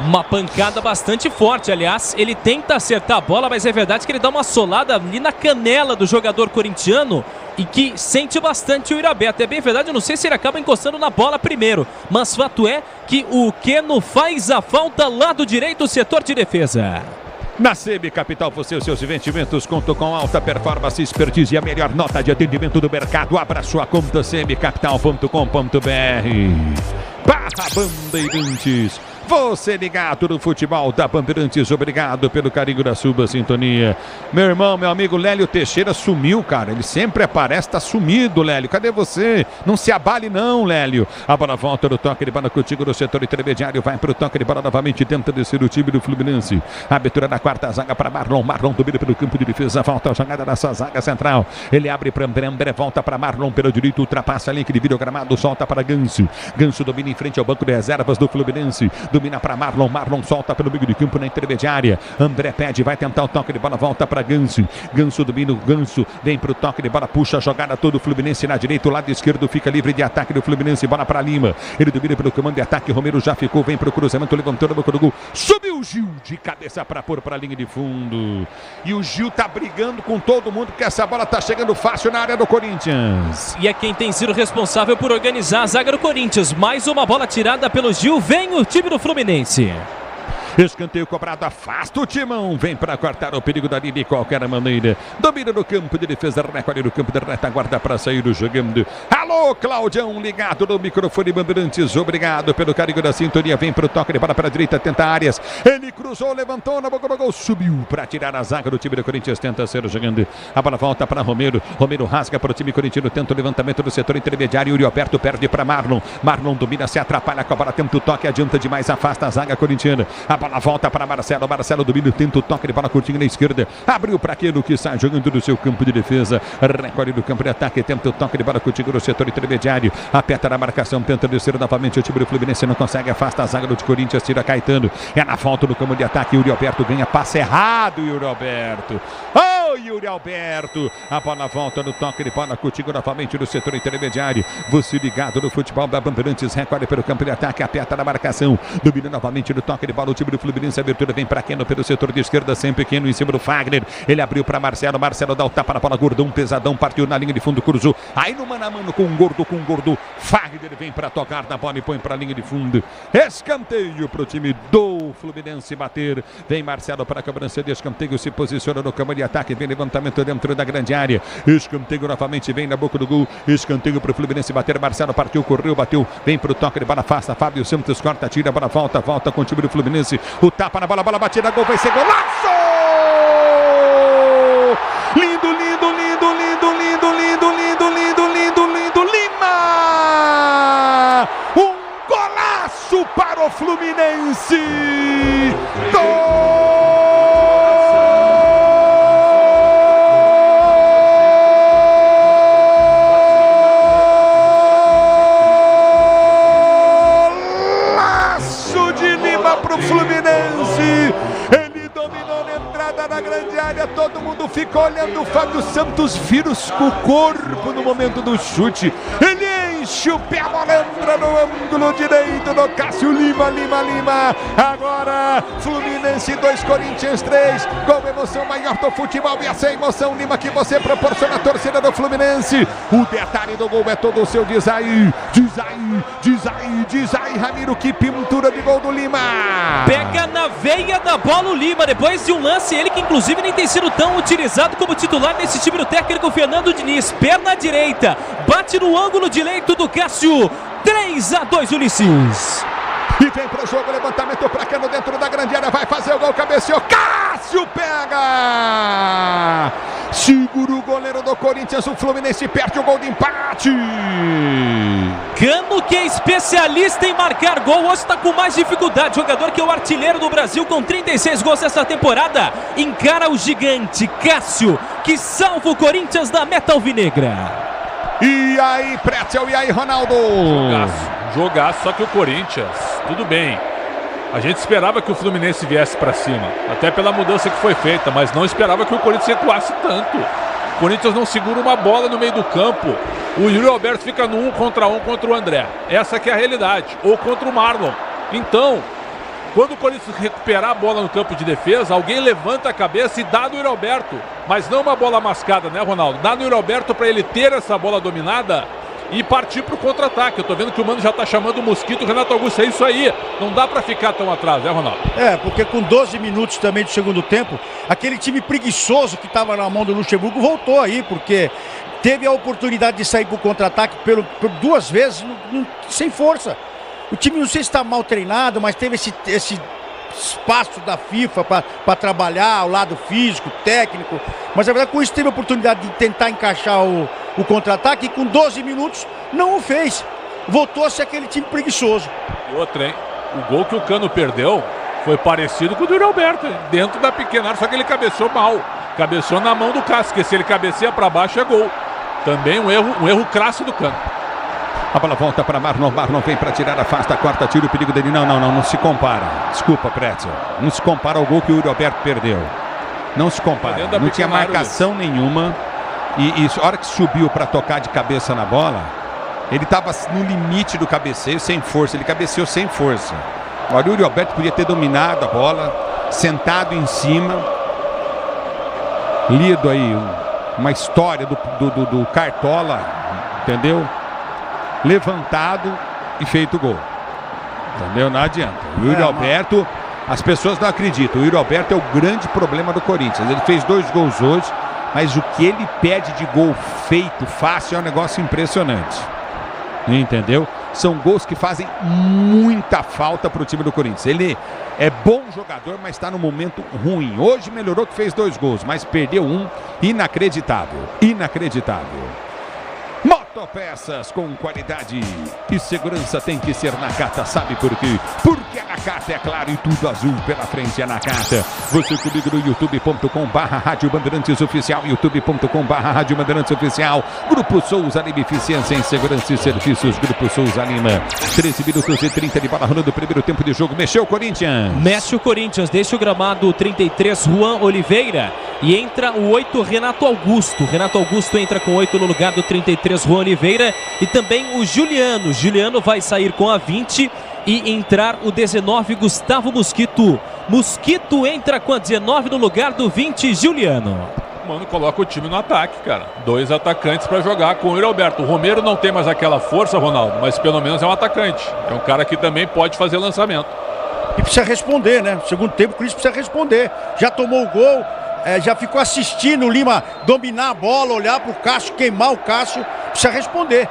Uma pancada bastante forte, aliás, ele tenta acertar a bola, mas é verdade que ele dá uma solada ali na canela do jogador corintiano e que sente bastante o Irabeto. É bem verdade, eu não sei se ele acaba encostando na bola primeiro, mas fato é que o Keno faz a falta lado direito, setor de defesa. Na CB Capital, você e os seus investimentos contam com alta performance, expertise e a melhor nota de atendimento do mercado. Abra sua conta cbcapital.com.br/Bandeirantes. Você ligado no futebol da Bandeirantes, obrigado pelo carinho da sua sintonia. Meu irmão, meu amigo Lélio Teixeira sumiu, cara. Ele sempre aparece, tá sumido, Lélio. Cadê você? Não se abale não, Lélio. A bola volta no toque de bola contigo no setor intermediário. Vai pro toque de bola novamente, tenta descer o time do Fluminense. Abertura da quarta zaga para Marlon. Marlon domina pelo campo de defesa. Volta a jogada nessa zaga central. Ele abre para André. André volta para Marlon pelo direito. Ultrapassa a linha de vídeo gramado. Solta para Ganso. Ganso domina em frente ao banco de reservas do Fluminense. Domina para Marlon. Marlon solta pelo meio de campo na intermediária. André pede, vai tentar o toque de bola. Volta para Ganso. Ganso domina o Ganso. Vem pro toque de bola. Puxa a jogada todo o Fluminense na direita. O lado esquerdo fica livre de ataque do Fluminense. Bola para Lima. Ele domina pelo comando de ataque. Romero já ficou. Vem pro cruzamento. Levantou no boca do gol. Subiu o Gil de cabeça para pôr para a linha de fundo. E o Gil tá brigando com todo mundo porque essa bola tá chegando fácil na área do Corinthians. E é quem tem sido responsável por organizar a zaga do Corinthians. Mais uma bola tirada pelo Gil. Vem o time do Fluminense. Escanteio cobrado, afasta o timão. Vem para cortar o perigo dali de qualquer maneira. Domina no campo de defesa, recolhe no campo de retaguarda para sair do jogando. Alô, Claudião, ligado no microfone Bandeirantes. Obrigado pelo carinho da sintonia. Vem para o toque de bola para a direita, tenta Arias. Ele cruzou, levantou na boca do gol, subiu para tirar a zaga do time do Corinthians. Tenta ser jogando. A bola volta para Romero. Romero rasga para o time corintiano. Tenta o levantamento do setor intermediário. Yuri Alberto perde para Marlon. Marlon domina, se atrapalha com a bola. Tenta o toque, adianta demais, afasta a zaga corintiana. A bola volta para Marcelo. Marcelo domina, tenta o toque de bola curtinho na esquerda. Abriu para aquele que sai jogando do seu campo de defesa. Recolhe do campo de ataque. Tenta o toque de bola curtinho no setor intermediário. Aperta na marcação. Tenta descer novamente. O time do Fluminense não consegue. Afasta a zaga do Corinthians. Tira Caetano. É na volta no campo de ataque. Yuri Alberto ganha passe errado. Yuri Alberto. Oh, Yuri Alberto. A bola volta no toque de bola contigo novamente no setor intermediário. Você ligado no futebol da Bandeirantes. Recolhe pelo campo de ataque. Aperta na marcação. Domina novamente no toque de bola. O time do Fluminense. A abertura vem para Keno pelo setor de esquerda. Sempre Keno em cima do Fagner. Ele abriu para Marcelo. Marcelo dá o tapa na bola. Gordão, pesadão. Partiu na linha de fundo. Cruzou. Aí no mano a mano com o Gordo. Fagner vem para tocar na bola e põe para a linha de fundo. Escanteio para o time do Fluminense bater. Vem Marcelo para a cobrança de escanteio. Se posiciona no campo de ataque. Vem levantamento dentro da grande área. Escanteio novamente. Vem na boca do gol. Escanteio para o Fluminense bater. Marcelo partiu, correu, bateu. Vem para o toque de bola. Afasta. Fábio Santos corta, tira a bola. Volta com o time do Fluminense. O tapa na bola. Bola batida. Gol. Vai ser golaço! Lindo. Lima! Um golaço para o Fluminense! Golaço de Lima para o Fluminense! Ele dominou na entrada da grande área, todo mundo ficou olhando. O Fábio Santos vira o corpo no momento do chute. Ele enche o pé, a bola entra no ângulo direito do Cássio Lima. Agora, Fluminense 2, Corinthians 3. Gol, emoção maior do futebol. E essa emoção, Lima, que você proporciona à torcida do Fluminense. O detalhe do gol é todo o seu. Diz aí, Ramiro, que pintura de gol do Lima. Pega na veia da bola o Lima, depois de um lance, ele que inclusive nem tem sido tão utilizado como titular nesse time do técnico Fernando Diniz. Perna direita, bate no ângulo direito do Cássio. 3-2, Ulisses. E vem pro jogo, levantamento pra Cano dentro da grande área, vai fazer o gol, cabeceou, Cássio pega! Segura o goleiro do Corinthians, o Fluminense perde o gol de empate. Cano, que é especialista em marcar gol, hoje está com mais dificuldade. Jogador que é o artilheiro do Brasil com 36 gols essa temporada. Encara o gigante Cássio, que salva o Corinthians da meta alvinegra. E aí, Pretzel, e aí, Ronaldo? Jogaço, só que o Corinthians, tudo bem. A gente esperava que o Fluminense viesse para cima, até pela mudança que foi feita, mas não esperava que o Corinthians recuasse tanto. O Corinthians não segura uma bola no meio do campo. O Yuri Alberto fica no 1 contra 1 contra o André. Essa que é a realidade. Ou contra o Marlon. Então, quando o Corinthians recuperar a bola no campo de defesa, alguém levanta a cabeça e dá no Yuri Alberto. Mas não uma bola mascada, né, Ronaldo? Dá no Yuri Alberto para ele ter essa bola dominada e partir para o contra-ataque. Eu tô vendo que o Mano já tá chamando o Mosquito, o Renato Augusto. É isso aí. Não dá para ficar tão atrás, né, Ronaldo? É, porque com 12 minutos também do segundo tempo, aquele time preguiçoso que estava na mão do Luxemburgo voltou aí, porque teve a oportunidade de sair para o contra-ataque por duas vezes sem força. O time não sei se está mal treinado, mas teve esse espaço da FIFA para trabalhar o lado físico, técnico. Mas na verdade com isso teve a oportunidade de tentar encaixar o contra-ataque e com 12 minutos não o fez. Voltou a ser aquele time preguiçoso. E outra, hein? O gol que o Cano perdeu foi parecido com o do Yuri Alberto, dentro da pequena área, só que ele cabeceou mal. Cabeceou na mão do Cássio, porque se ele cabeceia para baixo é gol. Também um erro crasso do Cano. A bola volta para Marlon vem para tirar, afasta, corta, tira o perigo dele. Não se compara. Desculpa, Pretzel. Não se compara ao gol que o Yuri Alberto perdeu. Não se compara. Não tinha marcação nenhuma. E a hora que subiu para tocar de cabeça na bola, ele estava no limite do cabeceio, sem força. Ele cabeceou sem força. Agora o Yuri Alberto podia ter dominado a bola, sentado em cima, lido aí uma história do Cartola, entendeu? Levantado e feito gol. Entendeu? Não adianta. O Yuri Alberto, as pessoas não acreditam. O Yuri Alberto é o grande problema do Corinthians. Ele fez 2 gols hoje, mas o que ele pede de gol feito, fácil, é um negócio impressionante. Entendeu? São gols que fazem muita falta para o time do Corinthians. Ele é bom jogador, mas está no momento ruim. Hoje melhorou que fez 2 gols, mas perdeu um. Inacreditável. Motopeças com qualidade e segurança tem que ser Nakata. Sabe por quê? Porque a Nakata é claro e tudo azul pela frente é Nakata. Você comigo no youtube.com/Rádio Bandeirantes Oficial, youtube.com/Rádio Bandeirantes Oficial. Grupo Souza Lima, eficiência em segurança e serviços. Grupo Souza Lima. 13 minutos e 30 de bola rolando o primeiro tempo de jogo. Mexeu o Corinthians. Mexe o Corinthians, deixa o gramado 33, Juan Oliveira. E entra o 8, Renato Augusto. Renato Augusto entra com 8 no lugar do 33, Juan Oliveira. E também o Juliano. Juliano vai sair com a 20 e entrar o 19, Gustavo Mosquito. Mosquito entra com a 19 no lugar do 20, Juliano. Mano, coloca o time no ataque, cara. 2 atacantes para jogar com o Yuri Alberto. O Romero não tem mais aquela força, Ronaldo, mas pelo menos é um atacante. É um cara que também pode fazer lançamento. E precisa responder, né? No segundo tempo o Corinthians precisa responder. Já tomou o gol, já ficou assistindo o Lima dominar a bola, olhar para o Cássio, queimar o Cássio. Precisa responder.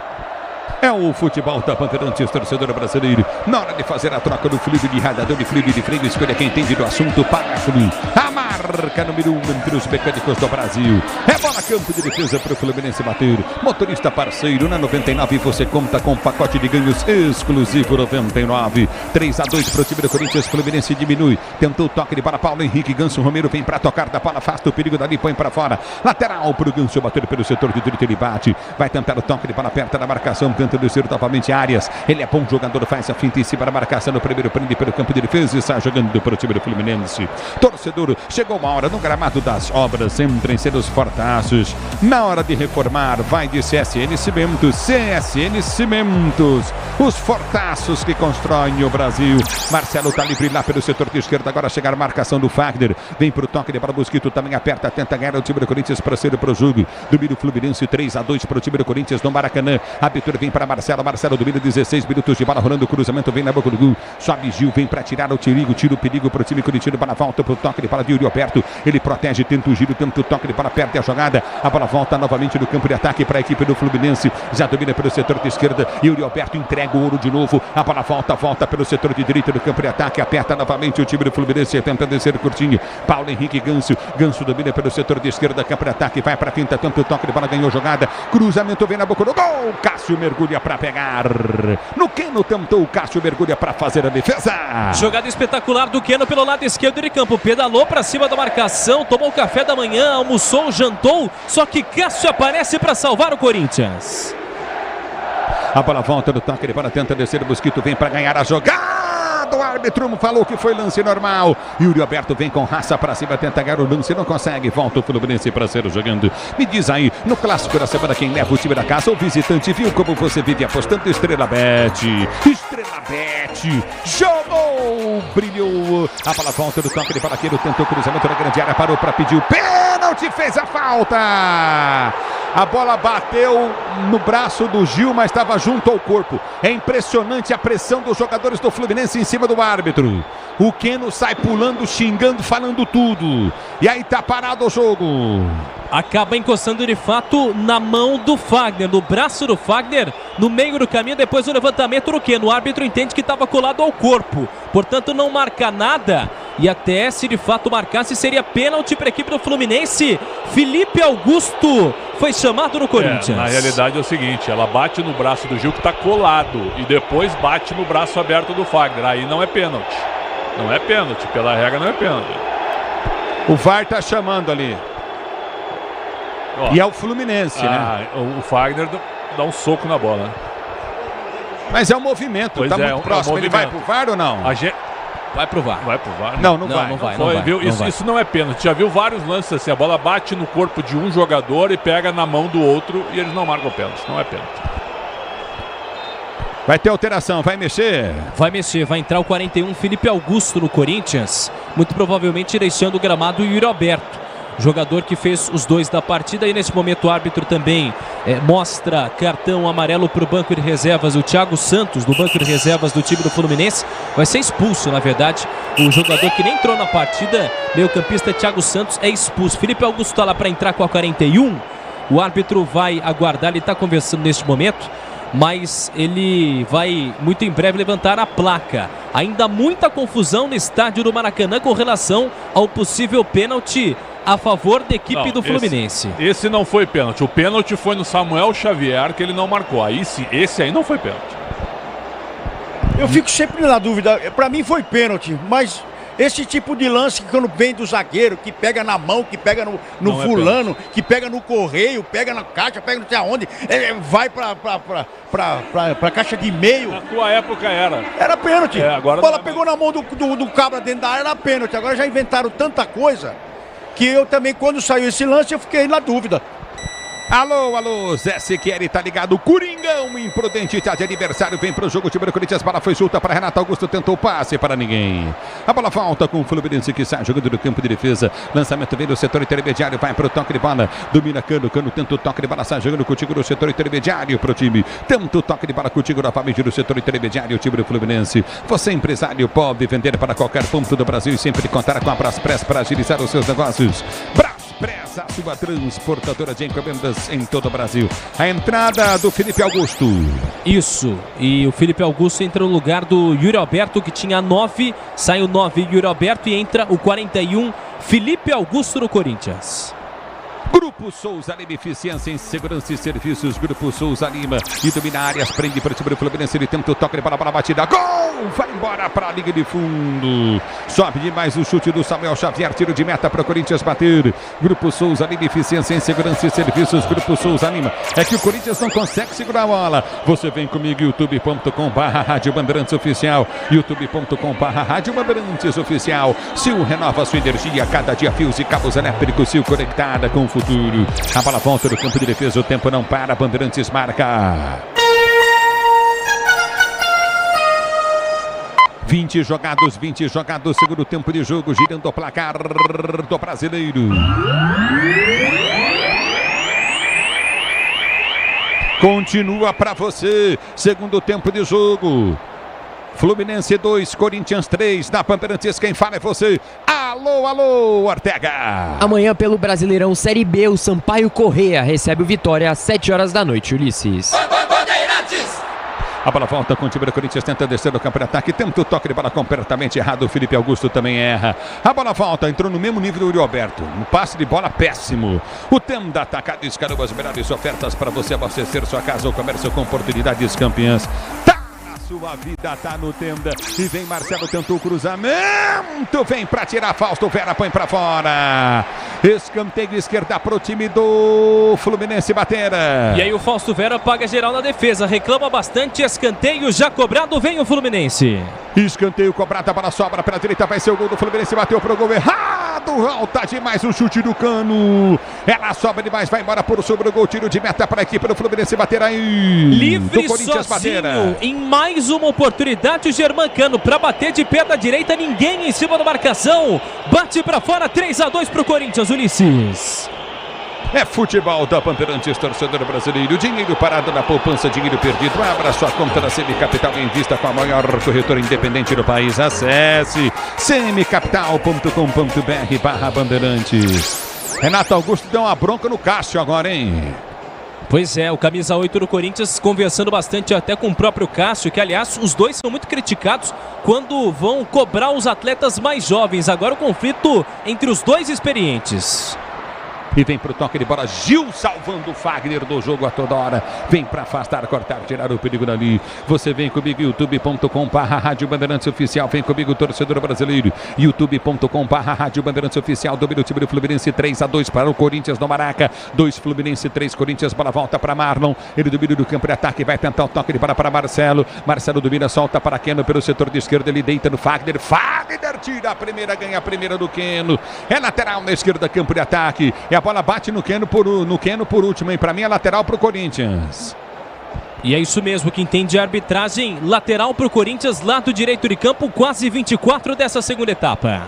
É o futebol da Bandeirantes, torcedor brasileiro. Na hora de fazer a troca do fluido de radiador de fluido de freio, escolha quem entende do assunto para Flu. A marca número 1 entre os mecânicos do Brasil. É bola, campo de defesa para o Fluminense bater. Motorista parceiro na 99, você conta com pacote de ganhos exclusivo 99. 3-2 para o time do Corinthians, Fluminense diminui. Tentou o toque de bola, Paulo Henrique, Ganso Romero vem para tocar da bola, afasta o perigo dali, põe para fora. Lateral para o Ganso bater pelo setor de direito, ele bate. Vai tentar o toque de bola perto da marcação, tenta descer novamente Arias. Ele é bom jogador, faz a finta em cima da marcação no primeiro, prende pelo campo de defesa e está jogando para o time do Fluminense. Torcedor, chegou uma hora no gramado das obras, entra em seus fortaços. Na hora de reformar, vai de CSN Cimentos. CSN Cimentos, os fortaços que constroem o Brasil. Marcelo tá livre lá pelo setor de esquerda, agora chega a marcação do Fagner. Vem pro toque de bola, Mosquito também aperta, tenta ganhar o time do Corinthians para ser pro jogo. Domínio Fluminense, 3-2 para o time do Corinthians no Maracanã. A abertura vem para Marcelo domina, 16 minutos de bola rolando, o cruzamento vem na boca do gol. Sobe Gil, vem para tirar o tira o perigo para o time corintiano, bola volta pro toque de bola de Yuri Alberto. Ele protege, tenta o giro, tenta o toque de bola, perde a jogada. A bola volta novamente no campo de ataque para a equipe do Fluminense. Já domina pelo setor de esquerda. Yuri Alberto entrega o ouro de novo. A bola volta pelo setor de direita do campo de ataque. Aperta novamente o time do Fluminense, tenta descer curtinho. Paulo Henrique, Ganso domina pelo setor de esquerda, campo de ataque, vai para a finta, tenta o toque de bola, ganhou jogada. Cruzamento vem na boca do gol. Cássio mergulha para pegar. No Keno tentou, o Cássio mergulha para fazer a defesa. Jogada espetacular do Keno pelo lado esquerdo de campo. Pedalou para cima da marcação, tomou o café da manhã, almoçou, jantou. Só que Cássio aparece para salvar o Corinthians. A bola volta do toque de bola, tenta descer, o Mosquito vem para ganhar a jogada. O árbitro falou que foi lance normal. Yuri Alberto vem com raça para cima, tenta ganhar o lance, não consegue. Volta o Fluminense para ser jogando. Me diz aí, no clássico da semana, quem leva o time da casa ou visitante? Viu como você vive apostando? Estrela Bet. Estrela Bet. Jogou, brilhou. A bola volta do toque de bola, tentou cruzamento na grande área, parou para pedir o pênalti, fez a falta. A bola bateu no braço do Gil, mas estava junto ao corpo. É impressionante a pressão dos jogadores do Fluminense em cima do árbitro. O Keno sai pulando, xingando, falando tudo. E aí tá parado o jogo. acaba encostando de fato na mão do Fagner, no braço do Fagner, no meio do caminho, depois do levantamento no quê? No árbitro entende que estava colado ao corpo, portanto não marca nada, e até se de fato marcasse seria pênalti para a equipe do Fluminense. Felipe Augusto foi chamado no Corinthians. Na realidade é o seguinte, ela bate no braço do Gil que está colado e depois bate no braço aberto do Fagner, aí não é pênalti. Não é pênalti, pela regra não é pênalti. O VAR tá chamando ali. Ó, e é o Fluminense, né? O Fagner dá um soco na bola. Mas é um movimento, pois tá muito próximo. Ele vai pro VAR ou não? Vai pro VAR. Vai pro VAR? Não vai. Isso não é pênalti. Já viu vários lances assim, a bola bate no corpo de um jogador e pega na mão do outro e eles não marcam pênalti. Não é pênalti. Vai ter alteração, vai mexer? Vai mexer, vai entrar o 41, Felipe Augusto no Corinthians, muito provavelmente deixando o gramado o Yuri Alberto, jogador que fez os 2 da partida, e nesse momento o árbitro também mostra cartão amarelo para o banco de reservas. O Thiago Santos, do banco de reservas do time do Fluminense, vai ser expulso, na verdade. O jogador que nem entrou na partida, meio-campista Thiago Santos, é expulso. Felipe Augusto está lá para entrar com a 41, o árbitro vai aguardar, ele está conversando neste momento, mas ele vai muito em breve levantar a placa. Ainda muita confusão no estádio do Maracanã com relação ao possível pênalti a favor da equipe do Fluminense. Esse não foi pênalti. O pênalti foi no Samuel Xavier, que ele não marcou. Aí sim, esse aí não foi pênalti. Eu fico sempre na dúvida. Pra mim foi pênalti, mas esse tipo de lance que quando vem do zagueiro, que pega na mão, que pega no fulano, que pega no correio, pega na caixa, pega não sei aonde, vai pra caixa de meio. Na tua época era. Era pênalti. Agora a bola pegou na mão do cabra dentro da área, era pênalti. Agora já inventaram tanta coisa que eu também, quando saiu esse lance, eu fiquei na dúvida. Alô, Zé Siqueira, tá ligado? Coringão, imprudente, tá de aniversário, vem pro jogo, o time do Corinthians, bola foi solta para Renato Augusto, tentou passe para ninguém. A bola volta com o Fluminense que sai jogando no campo de defesa, lançamento vem do setor intermediário, vai pro toque de bola, domina Cano tenta o toque de bola, sai jogando contigo no setor intermediário pro time, tenta o toque de bola contigo novamente no setor intermediário, o time do Fluminense. Você empresário pode vender para qualquer ponto do Brasil e sempre contar com a Braspress para agilizar os seus negócios. Braspress, a sua transportadora de encomendas em todo o Brasil. A entrada do Felipe Augusto. Isso, e o Felipe Augusto entra no lugar do Yuri Alberto, que tinha 9, sai o 9 Yuri Alberto e entra o 41 Felipe Augusto no Corinthians. Grupo Souza Lima, eficiência em segurança e serviços. Grupo Souza Lima e domina áreas, prende para o time do Fluminense. Ele tenta o toque de bola para a batida. Gol! Vai embora para a linha de fundo. Sobe demais o chute do Samuel Xavier. Tiro de meta para o Corinthians bater. Grupo Souza Lima, eficiência em segurança e serviços. Grupo Souza Lima. É que o Corinthians não consegue segurar a bola. Você vem comigo, youtube.com/Rádio Bandeirantes Oficial. youtube.com/Rádio Bandeirantes Oficial. Sil renova sua energia. Cada dia fios e cabos elétricos. Sil conectada com o futuro. A bola volta do campo de defesa, o tempo não para, Bandeirantes marca. 20 jogados, segundo tempo de jogo, girando o placar do Brasileiro. Continua para você, segundo tempo de jogo. Fluminense 2, Corinthians 3, na Bandeirantes, quem fala é você. Alô, Ortega. Amanhã pelo Brasileirão Série B, o Sampaio Corrêa recebe o Vitória às 7 horas da noite, Ulisses. A bola volta com o time do Corinthians, tenta descer no campo de ataque, tenta o toque de bola completamente errado, o Felipe Augusto também erra. A bola volta, entrou no mesmo nível do Yuri Alberto, um passe de bola péssimo. O Tenda Atacado escalou as melhores ofertas para você abastecer sua casa ou comércio com oportunidades campeãs. Sua vida tá no Tenda. E vem Marcelo, tentou o cruzamento. Vem pra tirar Fausto Vera, põe pra fora. Escanteio esquerda pro time do Fluminense bater. E aí o Fausto Vera paga geral na defesa. Reclama bastante. Escanteio já cobrado. Vem o Fluminense. Escanteio cobrado, a bola sobra pela direita. Vai ser o gol do Fluminense. Bateu pro gol errado. Alta demais o chute do Cano. Ela sobra demais. Vai embora por sobre o gol. Tiro de meta para a equipe do Fluminense bater aí. Livre sozinho. Em mais uma oportunidade, o Germancano para bater de pé da direita, ninguém em cima da marcação, bate para fora, 3-2 para o Corinthians, Ulisses. É futebol da Bandeirantes, torcedor brasileiro. Dinheiro parado na poupança, dinheiro perdido. Abra sua conta da Semicapital em vista com a maior corretora independente do país. Acesse semicapital.com.br/Bandeirantes. Renato Augusto deu uma bronca no Cássio agora, hein? Pois é, o camisa 8 do Corinthians conversando bastante até com o próprio Cássio, que aliás os dois são muito criticados quando vão cobrar os atletas mais jovens. Agora o conflito entre os dois experientes. E vem pro toque de bola, Gil salvando o Fagner do jogo a toda hora. Vem para afastar, cortar, tirar o perigo dali. Você vem comigo, youtube.com/Rádio Bandeirantes Oficial. Vem comigo, torcedor brasileiro. youtube.com/Rádio Bandeirantes Oficial. Domina o time do Fluminense, 3-2 para o Corinthians no Maraca. 2 Fluminense, 3 Corinthians. Bola volta para Marlon. Ele domina do campo de ataque, vai tentar o toque de bola para Marcelo. Marcelo domina, solta para Keno pelo setor de esquerda. Ele deita no Fagner. Fagner tira a primeira, ganha a primeira do Keno. É lateral na esquerda, campo de ataque. A bola bate no Keno por último, hein? Para mim é lateral pro Corinthians. E é isso mesmo, quem tem de arbitragem, lateral pro Corinthians, lado direito de campo, quase 24 dessa segunda etapa.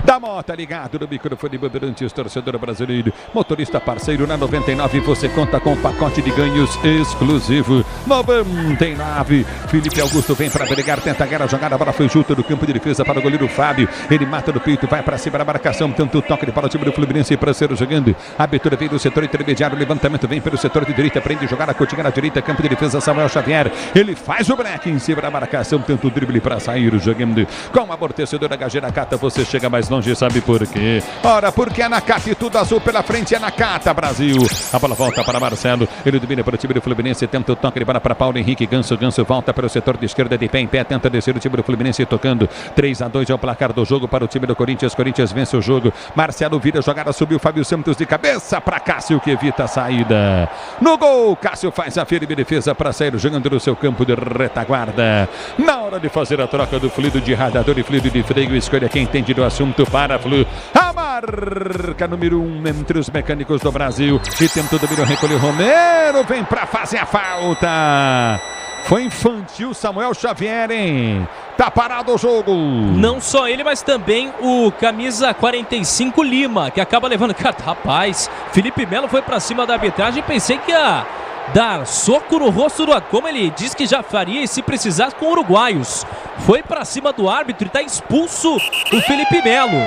Da Mota ligado no microfone Bandeirantes, torcedor brasileiro, motorista parceiro na 99, você conta com pacote de ganhos exclusivo. 99, Felipe Augusto vem para brigar, tenta a jogada, a bola foi junto do campo de defesa para o goleiro Fábio, ele mata no peito, vai para cima da marcação, tanto o toque de bola, o time do Fluminense para ser jogando, a abertura vem do setor intermediário, o levantamento vem pelo setor de direita, prende jogada, Coutinho na direita, campo de defesa, Samuel Xavier, ele faz o break em cima da marcação, tanto o drible para sair jogando, com o amortecedor HG Nakata, você chega mais longe, sabe por quê? Ora, porque é Nakata e tudo azul pela frente, é Nakata, Brasil. A bola volta para Marcelo, ele domina para o time do Fluminense, tenta o toque de bola para Paulo Henrique, Ganso volta para o setor de esquerda, de pé em pé, tenta descer o time do Fluminense tocando, 3-2 é o placar do jogo para o time do Corinthians, Corinthians vence o jogo, Marcelo vira a jogada, subiu Fábio Santos de cabeça para Cássio, que evita a saída. No gol, Cássio faz a firme defesa para sair jogando no seu campo de retaguarda. Na hora de fazer a troca do fluido de radiador e fluido de freio, escolha quem entende do assunto para Flu. A marca número 1 entre os mecânicos do Brasil. E tenta o domínio, recolheu Romero, vem para fazer a falta. Foi infantil Samuel Xavier, hein? Tá parado o jogo. Não só ele, mas também o camisa 45 Lima, que acaba levando carta. Rapaz, Felipe Melo foi para cima da arbitragem, pensei que ia dar soco no rosto do... Como ele disse que já faria e se precisasse com uruguaios. Foi para cima do árbitro e tá expulso o Felipe Melo.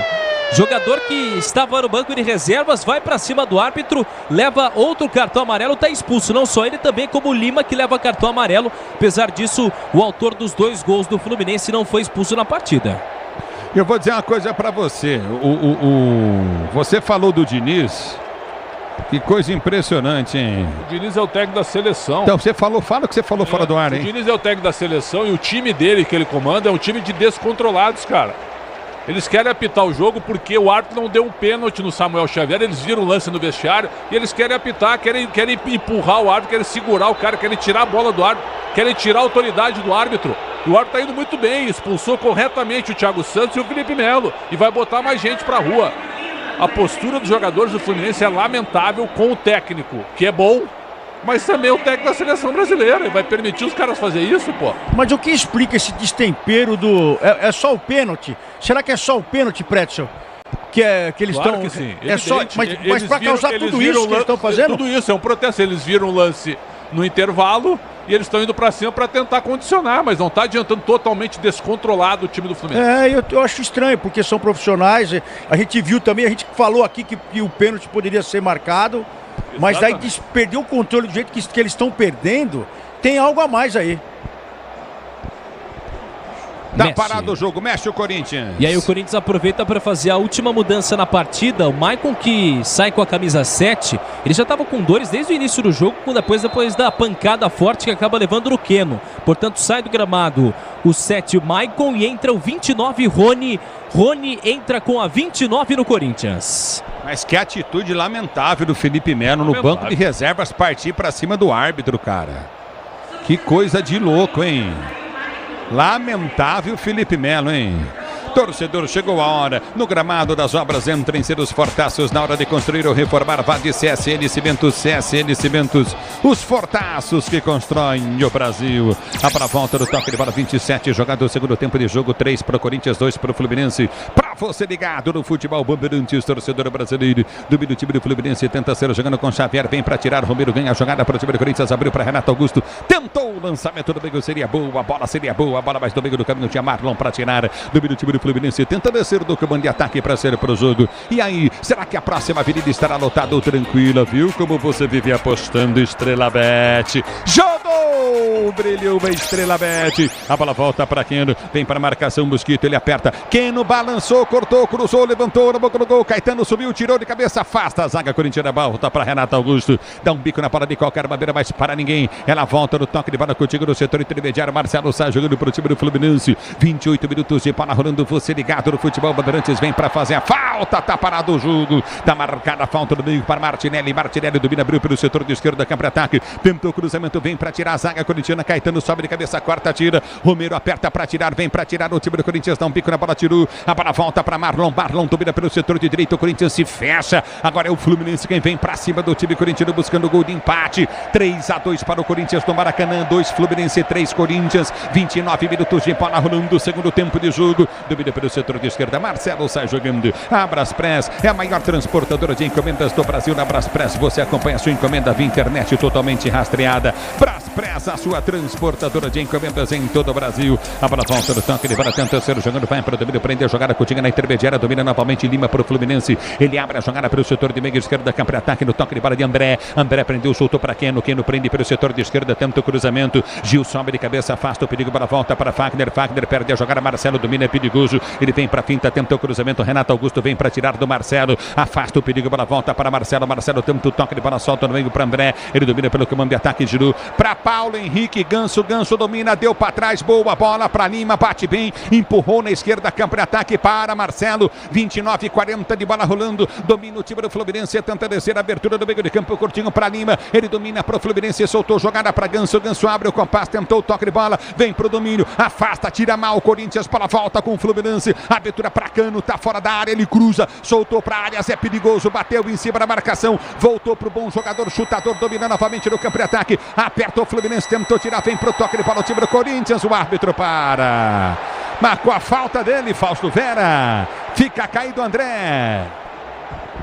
Jogador que estava no banco de reservas, vai para cima do árbitro, leva outro cartão amarelo, está expulso. Não só ele, também como o Lima, que leva cartão amarelo. Apesar disso, o autor dos 2 gols do Fluminense não foi expulso na partida. Eu vou dizer uma coisa para você. Você falou do Diniz. Que coisa impressionante, hein? O Diniz é o técnico da seleção. Então, fala o que você falou fora do ar, hein? O Diniz é o técnico da seleção e o time dele que ele comanda é um time de descontrolados, cara. Eles querem apitar o jogo porque o árbitro não deu um pênalti no Samuel Xavier. Eles viram o lance no vestiário e eles querem apitar, querem empurrar o árbitro, querem segurar o cara, querem tirar a bola do árbitro, querem tirar a autoridade do árbitro. E o árbitro tá indo muito bem, expulsou corretamente o Thiago Santos e o Felipe Melo e vai botar mais gente pra rua. A postura dos jogadores do Fluminense é lamentável com o técnico, que é bom, mas também o técnico da seleção brasileira. Vai permitir os caras fazer isso, pô? Mas o que explica esse destempero do... É só o pênalti? Será que é só o pênalti, Pretzel? Que eles claro estão... que sim. É só... Mas para causar tudo isso que eles estão fazendo? Tudo isso, é um protesto. Eles viram o lance no intervalo e eles estão indo para cima para tentar condicionar, mas não está adiantando, totalmente descontrolado o time do Fluminense. Eu acho estranho, porque são profissionais. A gente viu também, a gente falou aqui que o pênalti poderia ser marcado. Mas aí perdeu o controle do jeito que eles estão perdendo. Tem algo a mais aí. Tá parado o jogo, mexe o Corinthians. E aí o Corinthians aproveita para fazer a última mudança na partida. O Maicon, que sai com a camisa 7, ele já estava com dores desde o início do jogo, depois da pancada forte que acaba levando no Keno. Portanto, sai do gramado o 7, o Maicon, e entra o 29, Rony. Rony entra com a 29 no Corinthians. Mas que atitude lamentável do Felipe Melo no banco de reservas, partir para cima do árbitro, cara. Que coisa de louco, hein? Lamentável Felipe Melo, hein? Torcedor, chegou a hora. No gramado das obras entra em ser os fortaços na hora de construir ou reformar. Vá de CSN Cimentos, CSN Cimentos. Os fortaços que constroem o Brasil. A para a volta do toque de bola, 27, jogado o segundo tempo de jogo, 3 para o Corinthians, 2 para o Fluminense. Para você ligado no futebol Bandeirantes, torcedor brasileiro. Domina o time do Fluminense, tenta ser jogando com Xavier, vem para tirar, Romero ganha a jogada para o time do Corinthians, abriu para Renato Augusto, tenta tentou o lançamento do meio, seria boa, a bola seria boa, a bola mais do meio do caminho, tinha Marlon para tirar, domina o time do Fluminense, tenta descer do comando de ataque para ser pro jogo. E aí, será que a próxima avenida estará lotada ou tranquila, viu? Como você vive apostando, Estrela Bet. Jogou! Brilhou a Estrela Bet. A bola volta para Keno, vem para a marcação, Mosquito, ele aperta. Keno balançou, cortou, cruzou, levantou na boca do gol. Caetano subiu, tirou de cabeça, afasta a zaga corintiana, volta para Renato Augusto. Dá um bico na bola de qualquer maneira, mas para ninguém. Ela volta no toque de bola contigo no setor intermediário. Marcelo sai jogando para o time do Fluminense. 28 minutos de bola rolando. Você ligado no futebol. Bandeirantes vem para fazer a falta. Tá parado o jogo. Tá marcada a falta do meio para Martinelli. Martinelli domina, abriu pelo setor de esquerda, campo de ataque. Tentou o cruzamento, vem para tirar a zaga corintiana. Caetano sobe de cabeça, quarta, tira. Romero aperta para tirar, vem para tirar. O time do Corinthians dá um bico na bola, tirou. A bola volta para Marlon. Marlon domina pelo setor de direito. O Corinthians se fecha. Agora é o Fluminense quem vem para cima do time corintiano buscando o gol de empate. 3-2 para o Corinthians no Maracanã. 2 Fluminense, 3 Corinthians. 29 minutos de bola rolando. Segundo tempo de jogo. Domina pelo setor de esquerda. Marcelo sai jogando. A Braspress é a maior transportadora de encomendas do Brasil. Na Braspress você acompanha a sua encomenda via internet totalmente rastreada. Braspress, a sua transportadora de encomendas em todo o Brasil. A bola volta do toque. Ele vai tentar ser jogando. Vai para o domínio. Prende a jogada. Coutinho na intermediária. Domina novamente. Lima para o Fluminense. Ele abre a jogada pelo setor de meio esquerda. Campo de ataque no toque de bola de André. André prendeu, soltou para Keno. Keno prende pelo setor de esquerda. Tenta o cruzamento. Gil sobe de cabeça. Afasta o perigo. Bola volta para Fagner. Fagner perde a jogada. Marcelo domina. É perigoso. Ele vem para a finta. Tenta o cruzamento. Renato Augusto vem para tirar do Marcelo. Afasta o perigo. Bola volta para Marcelo. Marcelo tenta o toque de bola. Solta no meio para André. Ele domina pelo comando de ataque. Girou para Paulo Henrique. Ganso. Ganso domina. Deu para trás. Boa bola para Lima. Bate bem. Empurrou na esquerda. Campo de ataque para Marcelo. 29-40 de bola rolando. Domina o time do Fluminense. Tenta descer a abertura do meio de campo. Curtinho para Lima. Ele domina para o Fluminense. Soltou jogada para Ganso. Ganso abre o compasso. Tentou o toque de bola. Vem para o domínio. Afasta. Tira mal o Corinthians. Bola volta com o Fluminense. Abertura para Cano. Tá fora da área. Ele cruza. Soltou para Arias. É perigoso. Bateu em cima da marcação. Voltou para o bom jogador. Chutador. Domina novamente no campo de ataque. Aperta o Fluminense. Tentou tirar. Vem para o toque de bola. O time do Corinthians. O árbitro para. Marcou a falta dele. Fausto Vera. Fica caído André.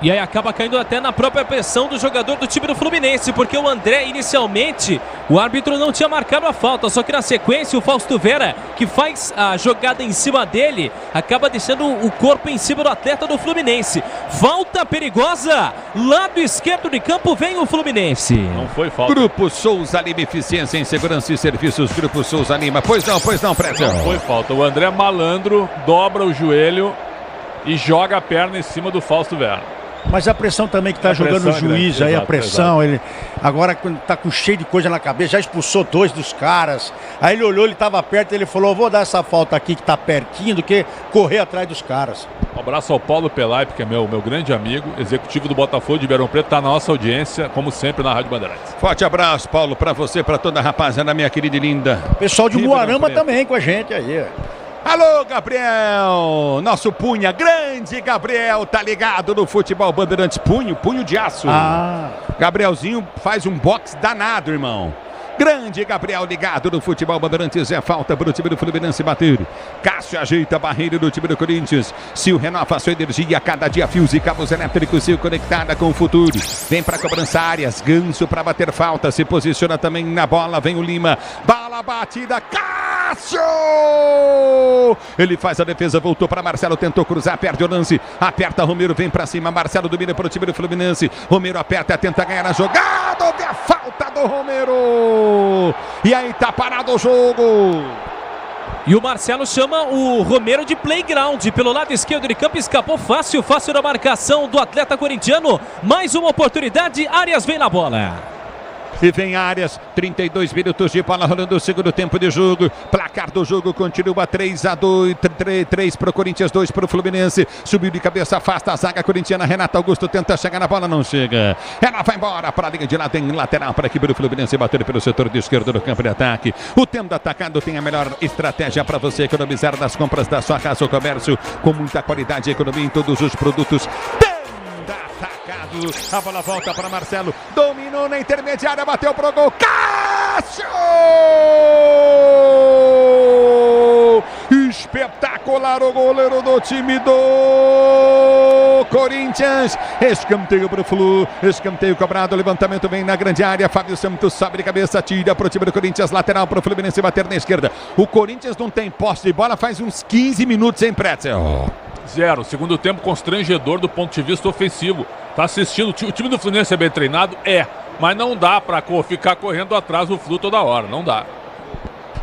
E aí acaba caindo até na própria pressão do jogador do time do Fluminense, porque o André, inicialmente, o árbitro não tinha marcado a falta, só que na sequência o Fausto Vera, que faz a jogada em cima dele, acaba deixando o corpo em cima do atleta do Fluminense. Falta perigosa, lado esquerdo de campo, vem o Fluminense. Não foi falta. Grupo Souza Lima, eficiência em segurança e serviços. Grupo Souza Lima, pois não, Prédio. Não foi falta. O André malandro dobra o joelho e joga a perna em cima do Fausto Vera. Mas a pressão também que está jogando o juiz grande, aí, exato, a pressão, ele agora tá com cheio de coisa na cabeça, já expulsou 2 dos caras. Aí ele olhou, ele estava perto, ele falou: vou dar essa falta aqui que tá pertinho do que correr atrás dos caras. Um abraço ao Paulo Pelai, que é meu grande amigo, executivo do Botafogo de Ribeirão Preto, tá na nossa audiência, como sempre, na Rádio Bandeirantes. Forte abraço, Paulo, para você, para toda a rapaziada, minha querida e linda. Pessoal de Moarama também com a gente aí. Alô, Gabriel! Nosso punha, grande Gabriel, tá ligado no futebol Bandeirantes. Punho de aço. Gabrielzinho faz um boxe danado, irmão. Grande Gabriel ligado no futebol Bandeirantes. É falta para o time do Fluminense bater. Cássio ajeita a barreira do time do Corinthians. Sil renova sua energia. Cada dia fios e cabos elétricos. Sil conectada com o futuro. Vem para cobrança áreas. Ganso para bater falta. Se posiciona também na bola. Vem o Lima. Bala batida. Cássio! Ele faz a defesa. Voltou para Marcelo. Tentou cruzar. Perde o lance. Aperta Romero. Vem para cima. Marcelo domina para o time do Fluminense. Romero aperta. Tenta ganhar a jogada. Houve a falta do Romero. E aí tá parado o jogo. E o Marcelo chama o Romero de playground. Pelo lado esquerdo de campo, escapou fácil da marcação do atleta corintiano. Mais uma oportunidade, Arias vem na bola. E vem Arias, 32 minutos de bola rolando o segundo tempo de jogo. Placar do jogo continua 3-2, 3 para o Corinthians, 2 para o Fluminense. Subiu de cabeça, afasta a zaga corintiana. Renato Augusto tenta chegar na bola, não chega. Ela vai embora para a linha de lado, tem lateral para a equipe do Fluminense bater pelo setor de esquerdo do campo de ataque. O Tenda Atacado tem a melhor estratégia para você economizar nas compras da sua casa ou comércio, com muita qualidade e economia em todos os produtos. A bola volta para Marcelo, dominou na intermediária, bateu pro gol, Cássio! Espetacular o goleiro do time do do Corinthians. Escanteio pro Flu, escanteio cobrado, levantamento vem na grande área. Fábio Santos sobe de cabeça, tira pro time do Corinthians, lateral pro Fluminense bater na esquerda. O Corinthians não tem posse de bola faz uns 15 minutos, hein, Pretzel? 0. Segundo tempo constrangedor do ponto de vista ofensivo. Tá assistindo, o time do Fluminense é bem treinado? É, mas não dá pra ficar correndo atrás do Flu toda hora, não dá.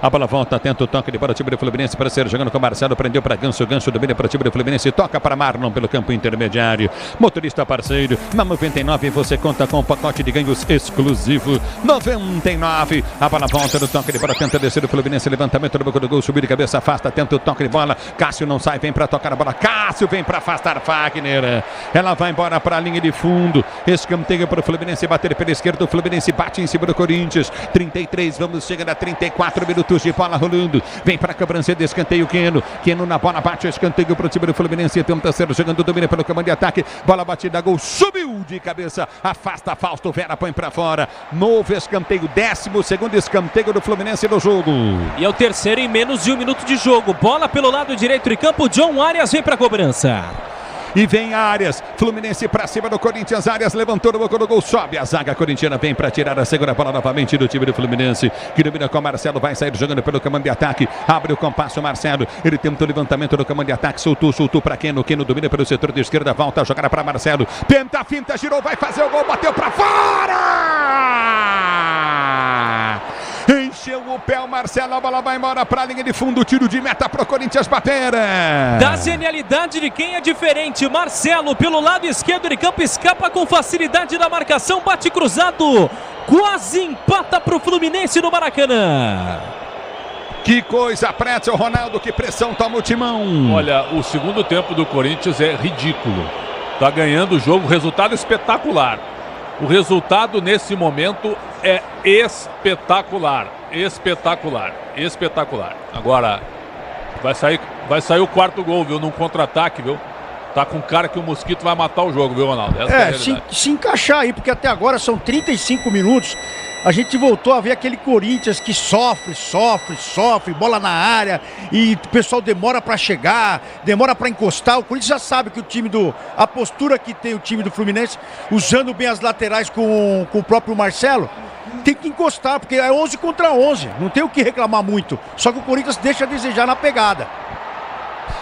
A bola volta, tenta o toque de bola, time do Fluminense para ser jogando com o Marcelo, prendeu para Ganso, Ganso domina para o time do Fluminense, toca para Marlon pelo campo intermediário. Motorista parceiro, na 99 você conta com um pacote de ganhos exclusivo. 99, a bola volta no toque de bola, tenta descer o Fluminense, levantamento do boca do gol, subir de cabeça, afasta, tenta o toque de bola. Cássio não sai, vem para tocar a bola, Cássio vem para afastar Fagner. Ela vai embora para a linha de fundo, escanteio para o Fluminense, bater pela esquerda, o Fluminense bate em cima do Corinthians. 33, vamos chegando a 34 minutos de bola rolando, vem para a cobrança de escanteio Keno na bola, bate o escanteio para o time do Fluminense, tenta ser jogando, domina pelo comando de ataque, bola batida, gol, subiu de cabeça, afasta Fausto Vera, põe para fora, novo escanteio, 12º escanteio do Fluminense no jogo. E é o terceiro em menos de 1 minuto de jogo, bola pelo lado direito de campo, John Arias vem para a cobrança. E vem Arias, Fluminense para cima do Corinthians, Arias levantou no boca do gol, sobe a zaga corintiana, vem para tirar a segunda bola novamente do time do Fluminense, que domina com Marcelo, vai sair jogando pelo comando de ataque, abre o compasso Marcelo, ele tenta o levantamento do comando de ataque, soltou para Keno domina pelo setor de esquerda, volta a jogar para Marcelo, tenta a finta, girou, vai fazer o gol, bateu para fora! Encheu o pé o Marcelo, a bola vai embora para a linha de fundo, tiro de meta para o Corinthians bater. Da genialidade de quem é diferente, Marcelo pelo lado esquerdo de campo, escapa com facilidade da marcação, bate cruzado, quase empata para o Fluminense no Maracanã. Que coisa, Pretzel, Ronaldo, que pressão toma o timão. Olha, o segundo tempo do Corinthians é ridículo, tá ganhando o jogo, resultado espetacular. O resultado nesse momento é espetacular. Agora, vai sair o quarto gol, viu? Num contra-ataque, viu? Tá com cara que o Mosquito vai matar o jogo, viu, Ronaldo? Essa é se encaixar aí, porque até agora são 35 minutos. A gente voltou a ver aquele Corinthians que sofre, bola na área e o pessoal demora para chegar, demora para encostar. O Corinthians já sabe que a postura que tem o time do Fluminense, usando bem as laterais com o próprio Marcelo, tem que encostar, porque é 11 contra 11, não tem o que reclamar muito. Só que o Corinthians deixa a desejar na pegada.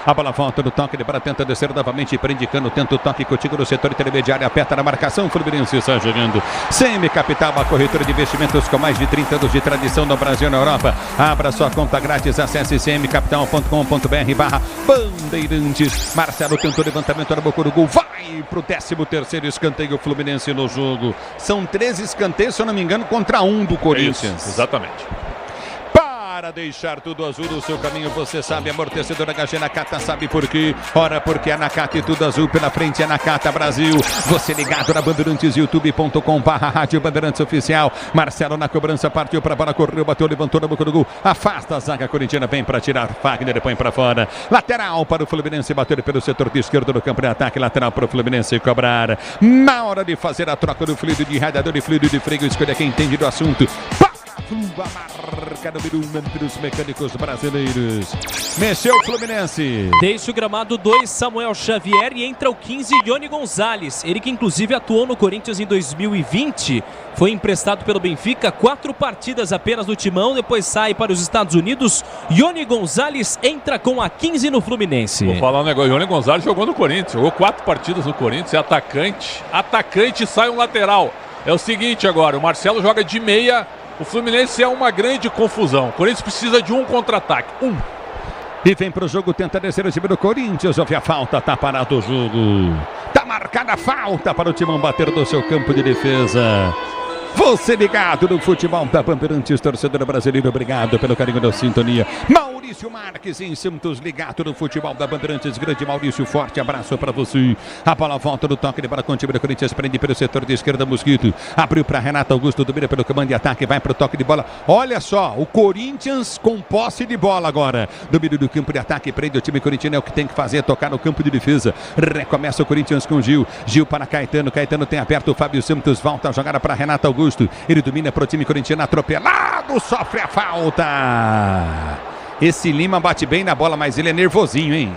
A bola volta no toque de bola, tenta descer novamente, prende Cano, tenta o toque contigo no setor intermediário, aperta na marcação, Fluminense está jogando. CM Capital, a corretora de investimentos com mais de 30 anos de tradição no Brasil e na Europa. Abra sua conta grátis, acesse cmcapital.com.br/Bandeirantes. Marcelo tentou levantamento na boca do gol, vai pro 13º escanteio Fluminense no jogo. São 13 escanteios, se eu não me engano, contra 1 do Corinthians. Isso, exatamente. Para deixar tudo azul no seu caminho, você sabe, amortecedor HG Nakata, sabe por quê? Ora, porque a Nakata e tudo azul pela frente, a Nakata Brasil. Você ligado na Bandeirantes, youtube.com/Rádio Bandeirantes Oficial. Marcelo na cobrança, partiu para a bola, correu, bateu, levantou na boca do gol, afasta a zaga corintiana, vem para tirar, Fagner põe para fora. Lateral para o Fluminense, bateu pelo setor de esquerdo do campo de ataque, lateral para o Fluminense cobrar. Na hora de fazer a troca do fluido de radiador e fluido de freio, escolha quem entende do assunto. A marca número 1 entre os mecânicos brasileiros. Mexeu o Fluminense. Deixa o gramado 2, Samuel Xavier, e entra o 15, Ione Gonzalez. Ele que inclusive atuou no Corinthians em 2020. Foi emprestado pelo Benfica, 4 partidas apenas no timão, depois sai para os Estados Unidos. Ione Gonzalez entra com a 15 no Fluminense. Vou falar um negócio, Ione Gonzalez jogou no Corinthians, jogou 4 partidas no Corinthians, é atacante, sai um lateral. É o seguinte agora, o Marcelo joga de meia. O Fluminense é uma grande confusão. O Corinthians precisa de um contra-ataque. E vem pro jogo, tenta descer o time do Corinthians. Houve a falta, tá parado o jogo. Tá marcada a falta para o Timão bater do seu campo de defesa. Você ligado no futebol da Bandeirantes, torcedor brasileiro, obrigado pelo carinho da sintonia. Maurício Marques em Santos, ligado no futebol da Bandeirantes, grande Maurício, forte abraço para você. A bola volta no toque de bola com o time do Corinthians, prende pelo setor de esquerda, Mosquito. Abriu para Renato Augusto, domina pelo comando de ataque, vai para o toque de bola. Olha só, o Corinthians com posse de bola agora. Domínio do campo de ataque, prende o time corintiano, é o que tem que fazer, tocar no campo de defesa. Recomeça o Corinthians com Gil. Gil para Caetano, Caetano tem aberto o Fábio Santos, volta a jogada para Renato Augusto. Ele domina para o time corintiano, atropelado, sofre a falta. Esse Lima bate bem na bola, mas ele é nervosinho, hein?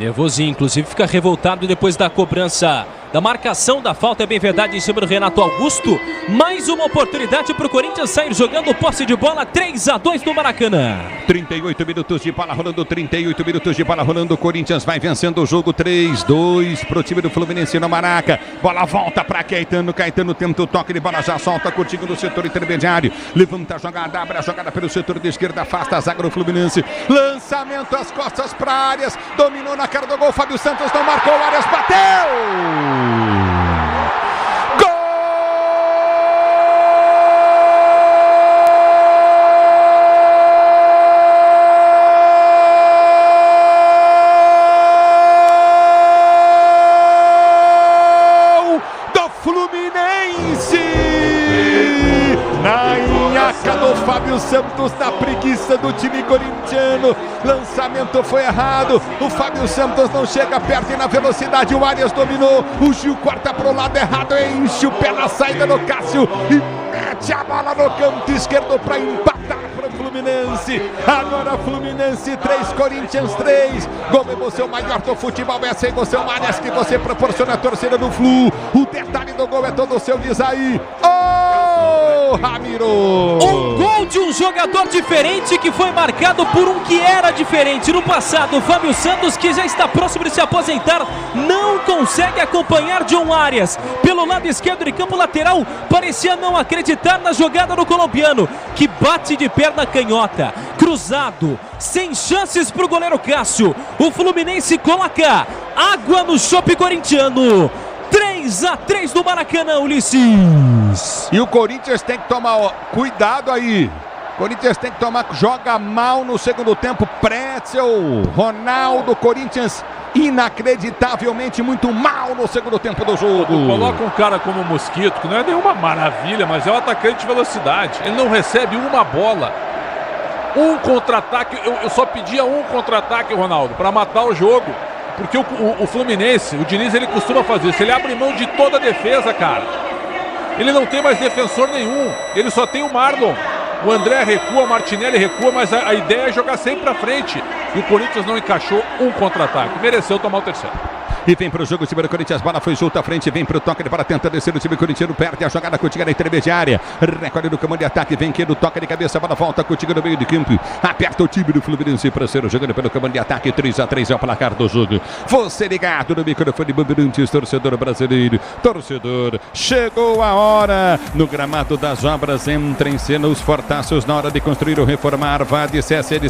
Nervosinho, inclusive fica revoltado depois da cobrança da marcação da falta, é bem verdade, em cima do Renato Augusto. Mais uma oportunidade para o Corinthians sair jogando posse de bola, 3-2 no Maracanã. 38 minutos de bola rolando, 38 minutos de bola rolando. O Corinthians vai vencendo o jogo 3-2 para o time do Fluminense no Maraca. Bola volta para Caetano. Caetano tenta o toque de bola, já solta, curtindo no setor intermediário. Levanta a jogada, abre a jogada pelo setor de esquerda, afasta a zaga do Fluminense. Lançamento às costas para Arias. Dominou na cara do gol. Fábio Santos não marcou. Arias bateu. Fábio Santos na preguiça do time corintiano. Lançamento foi errado. O Fábio Santos não chega perto e na velocidade o Arias dominou. O Gil corta para o lado errado, enche o pé na saída do Cássio e mete a bola no canto esquerdo para empatar para o Fluminense. Agora Fluminense 3, Corinthians 3. Gol é você o maior do futebol. Essa emoção, Arias, que você proporciona a torcida do Flu. O detalhe do gol é todo seu, diz aí. Ramiro! Um gol de um jogador diferente que foi marcado por um que era diferente no passado. O Fábio Santos, que já está próximo de se aposentar, não consegue acompanhar John Arias. Pelo lado esquerdo de campo lateral, parecia não acreditar na jogada do colombiano, que bate de perna canhota, cruzado, sem chances para o goleiro Cássio. O Fluminense coloca água no chope corintiano. 3-3 do Maracanã, Ulisses. E o Corinthians tem que tomar cuidado aí. Corinthians tem que tomar, joga mal no segundo tempo. Pretzel, Ronaldo, Corinthians inacreditavelmente muito mal no segundo tempo do jogo. Coloca um cara como o Mosquito, que não é nenhuma maravilha, mas é um atacante de velocidade. Ele não recebe uma bola. Um contra-ataque, eu só pedia um contra-ataque, Ronaldo, para matar o jogo. Porque o Fluminense, o Diniz, ele costuma fazer isso. Ele abre mão de toda a defesa, cara. Ele não tem mais defensor nenhum. Ele só tem o Marlon. O André recua, o Martinelli recua, mas a ideia é jogar sempre pra frente. E o Corinthians não encaixou um contra-ataque. Mereceu tomar o terceiro. E vem pro jogo o time do Corinthians, bola foi solta à frente, vem pro toque de bola, tenta descer o time corintiano, perde a jogada, Coutinho na intermediária, recolhe no comando de ataque, vem que no toque de cabeça, bola volta, Coutinho no meio de campo, aperta o time do Fluminense para ser jogando pelo comando de ataque, 3-3 é o placar do jogo. Você ligado no microfone Bandeirantes, torcedor brasileiro, torcedor, chegou a hora, no gramado das obras, entra em cena os fortaços na hora de construir ou reformar, Vade, CSN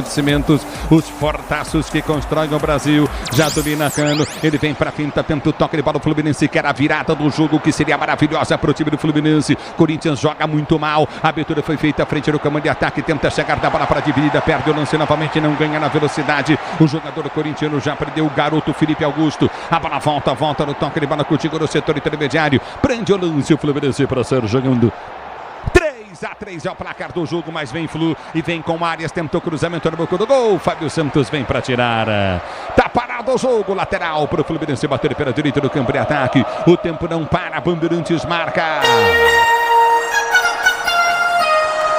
Cimentos, os fortaços que constroem o Brasil, já domina Cano, ele vem pra finta, tenta o toque de bola, o Fluminense quer a virada do jogo, que seria maravilhosa pro time do Fluminense. Corinthians joga muito mal, a abertura foi feita à frente do comando de ataque, tenta chegar da bola para dividida, perde o lance novamente, não ganha na velocidade. O jogador corintiano já perdeu o garoto Felipe Augusto, a bola volta no toque de bola, contigo no setor intermediário, prende o lance o Fluminense para ser jogando. 3-3 é o placar do jogo, mas vem Flu e vem com Arias, tentou cruzamento no boca do gol, Fábio Santos vem para tirar. Tá parado o jogo, lateral para o Fluminense bater pela direita do campo de ataque. O tempo não para, Bandeirantes marca.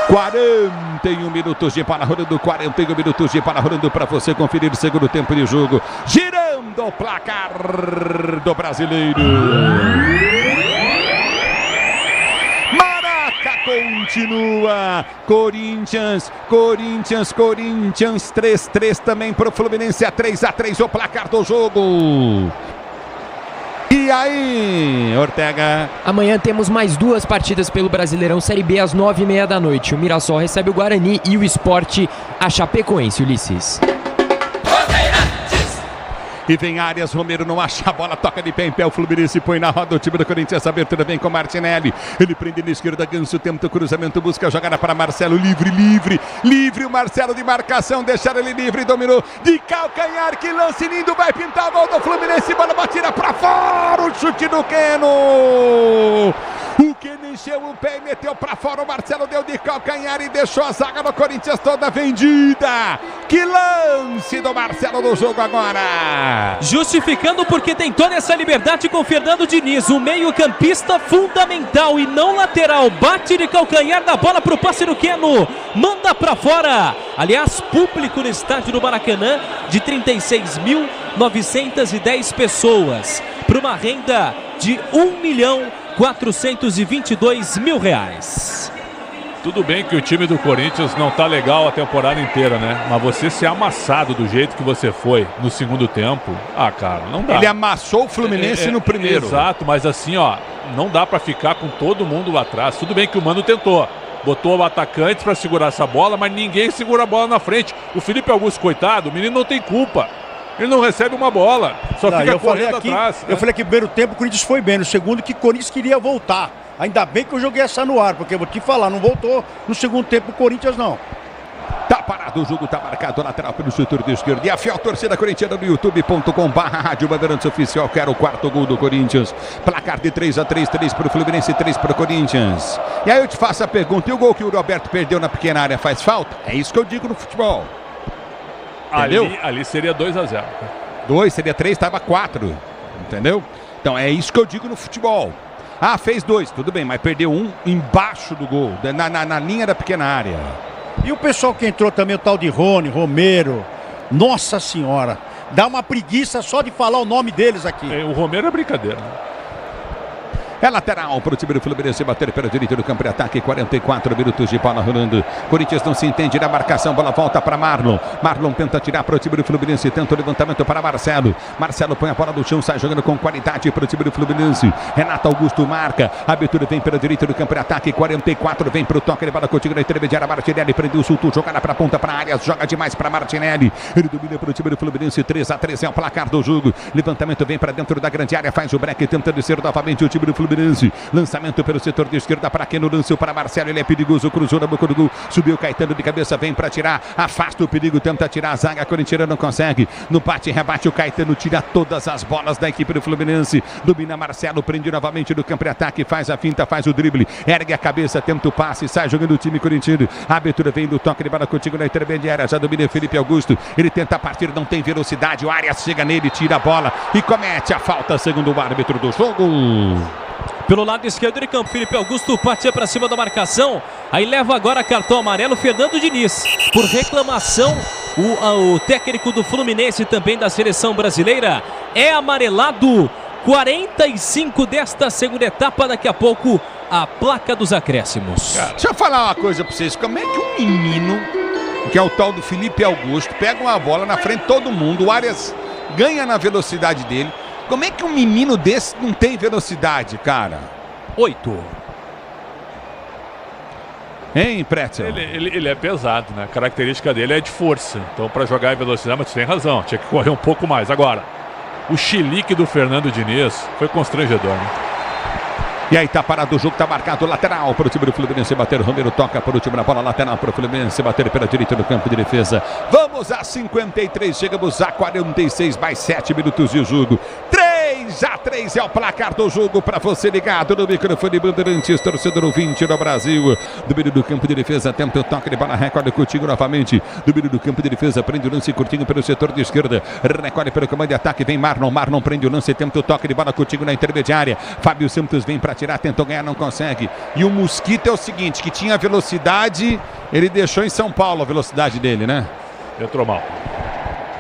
41 minutos de bola rolando, 41 minutos de bola rolando para você conferir o segundo tempo de jogo. Girando o placar do brasileiro. Continua, Corinthians 3-3 também para o Fluminense, é 3-3 o placar do jogo. E aí, Ortega? Amanhã temos mais duas partidas pelo Brasileirão Série B às 9h30 da noite. O Mirassol recebe o Guarani e o Sport a Chapecoense, Ulisses. E vem Arias, Romero não acha a bola, toca de pé em pé, o Fluminense põe na roda o time do Corinthians, essa abertura vem com Martinelli, ele prende na esquerda, Ganso tenta o cruzamento, busca a jogada para Marcelo, livre, o Marcelo de marcação, deixaram ele livre, dominou de calcanhar, que lance lindo, vai pintar o gol do Fluminense, bola batida para fora, o chute do Keno, O Keno encheu o pé e meteu pra fora. O Marcelo deu de calcanhar e deixou a zaga do Corinthians toda vendida. Que lance do Marcelo no jogo agora. Justificando porque tem toda essa liberdade com Fernando Diniz, o meio-campista fundamental e não lateral. Bate de calcanhar da bola pro passe do Keno. Manda pra fora. Aliás, público no estádio do Maracanã de 36.910 pessoas. Para uma renda de R$1.422.000. Tudo bem que o time do Corinthians não tá legal a temporada inteira, né? Mas você ser amassado do jeito que você foi no segundo tempo, cara, não dá. Ele amassou o Fluminense no primeiro. Exato, mas assim, não dá pra ficar com todo mundo lá atrás. Tudo bem que o Mano tentou. Botou atacantes pra segurar essa bola, mas ninguém segura a bola na frente. O Felipe Augusto, coitado, o menino não tem culpa. Ele não recebe uma bola, só fica correndo atrás. Eu falei que no primeiro tempo o Corinthians foi bem, no segundo que o Corinthians queria voltar. Ainda bem que eu joguei essa no ar, porque eu vou te falar, não voltou no segundo tempo o Corinthians não. Tá parado, o jogo tá marcado, lateral pelo setor de esquerda. E a fiel torcida corintiana no youtube.com/Rádio Bandeirantes Oficial, quer o quarto gol do Corinthians. Placar de 3-3, 3 pro Fluminense, 3 pro Corinthians. E aí eu te faço a pergunta, e o gol que o Roberto perdeu na pequena área faz falta? É isso que eu digo no futebol. Entendeu? Ali seria 2-0. 2, seria 3, estava 4. Entendeu? Então é isso que eu digo no futebol. Fez 2, tudo bem, mas perdeu 1 embaixo do gol, na linha da pequena área. E o pessoal que entrou também, o tal de Rony, Romero, nossa senhora, dá uma preguiça só de falar o nome deles aqui. O Romero é brincadeira, né? É lateral para o time do Fluminense bater pela direita do campo de ataque. 44 minutos de bola rolando. Corinthians não se entende na marcação. Bola volta para Marlon. Marlon tenta tirar para o time do Fluminense. Tenta o levantamento para Marcelo. Marcelo põe a bola no chão. Sai jogando com qualidade para o time do Fluminense. Renato Augusto marca. A abertura vem pela direita do campo de ataque. 44 vem para o toque. Ele bola contigo na intermediária. Martinelli prendeu o sulto. Jogada para a ponta para a área. Joga demais para Martinelli. Ele domina para o time do Fluminense. 3-3 é o placar do jogo. Levantamento vem para dentro da grande área. Faz o break. Tenta descer novamente o time do Fluminense. Lançamento pelo setor de esquerda para Keno, lance para Marcelo, ele é perigoso, cruzou na boca do gol, subiu Caetano de cabeça, vem para tirar, afasta o perigo, tenta tirar a zaga, a corintiana não consegue, no bate, rebate, o Caetano tira todas as bolas da equipe do Fluminense, domina Marcelo, prende novamente do campo de ataque, faz a finta, faz o drible, ergue a cabeça, tenta o passe, sai jogando o time corintiano, a abertura vem do toque de bola contigo na intermediária, já domina Felipe Augusto, ele tenta partir, não tem velocidade, o Arias chega nele, tira a bola e comete a falta, segundo o árbitro do jogo. Pelo lado esquerdo de campo, Felipe Augusto partia para cima da marcação. Aí leva agora cartão amarelo Fernando Diniz. Por reclamação, o técnico do Fluminense, também da seleção brasileira, é amarelado. 45 desta segunda etapa. Daqui a pouco, a placa dos acréscimos. Cara, deixa eu falar uma coisa para vocês. Como é que um menino, que é o tal do Felipe Augusto, pega uma bola na frente de todo mundo, o Arias ganha na velocidade dele. Como é que um menino desse não tem velocidade, cara? 8. Hein, Pretzel? Ele é pesado, né? A característica dele é de força. Então, para jogar em velocidade, mas você tem razão. Tinha que correr um pouco mais. Agora, o chilique do Fernando Diniz foi constrangedor, né? E aí tá parado o jogo, tá marcado lateral para o time do Fluminense bater. O Romero toca para o time na bola lateral para o Fluminense bater pela direita do campo de defesa. Vamos a 53, chegamos a 46 mais 7 minutos de jogo. 3-3 é o placar do jogo para você ligado no microfone Bandeirantes, torcedor ouvinte do Brasil. Domínio do campo de defesa, tenta o toque de bola, recolhe contigo novamente. Domínio do campo de defesa, prende o lance curtinho pelo setor de esquerda. Recolhe pelo comando de ataque, vem Marlon. Marlon prende o lance, tenta o toque de bola contigo na intermediária. Fábio Santos vem para tirar, tentou ganhar, não consegue. E o Mosquito é o seguinte, que tinha velocidade, ele deixou em São Paulo a velocidade dele, né? Entrou mal.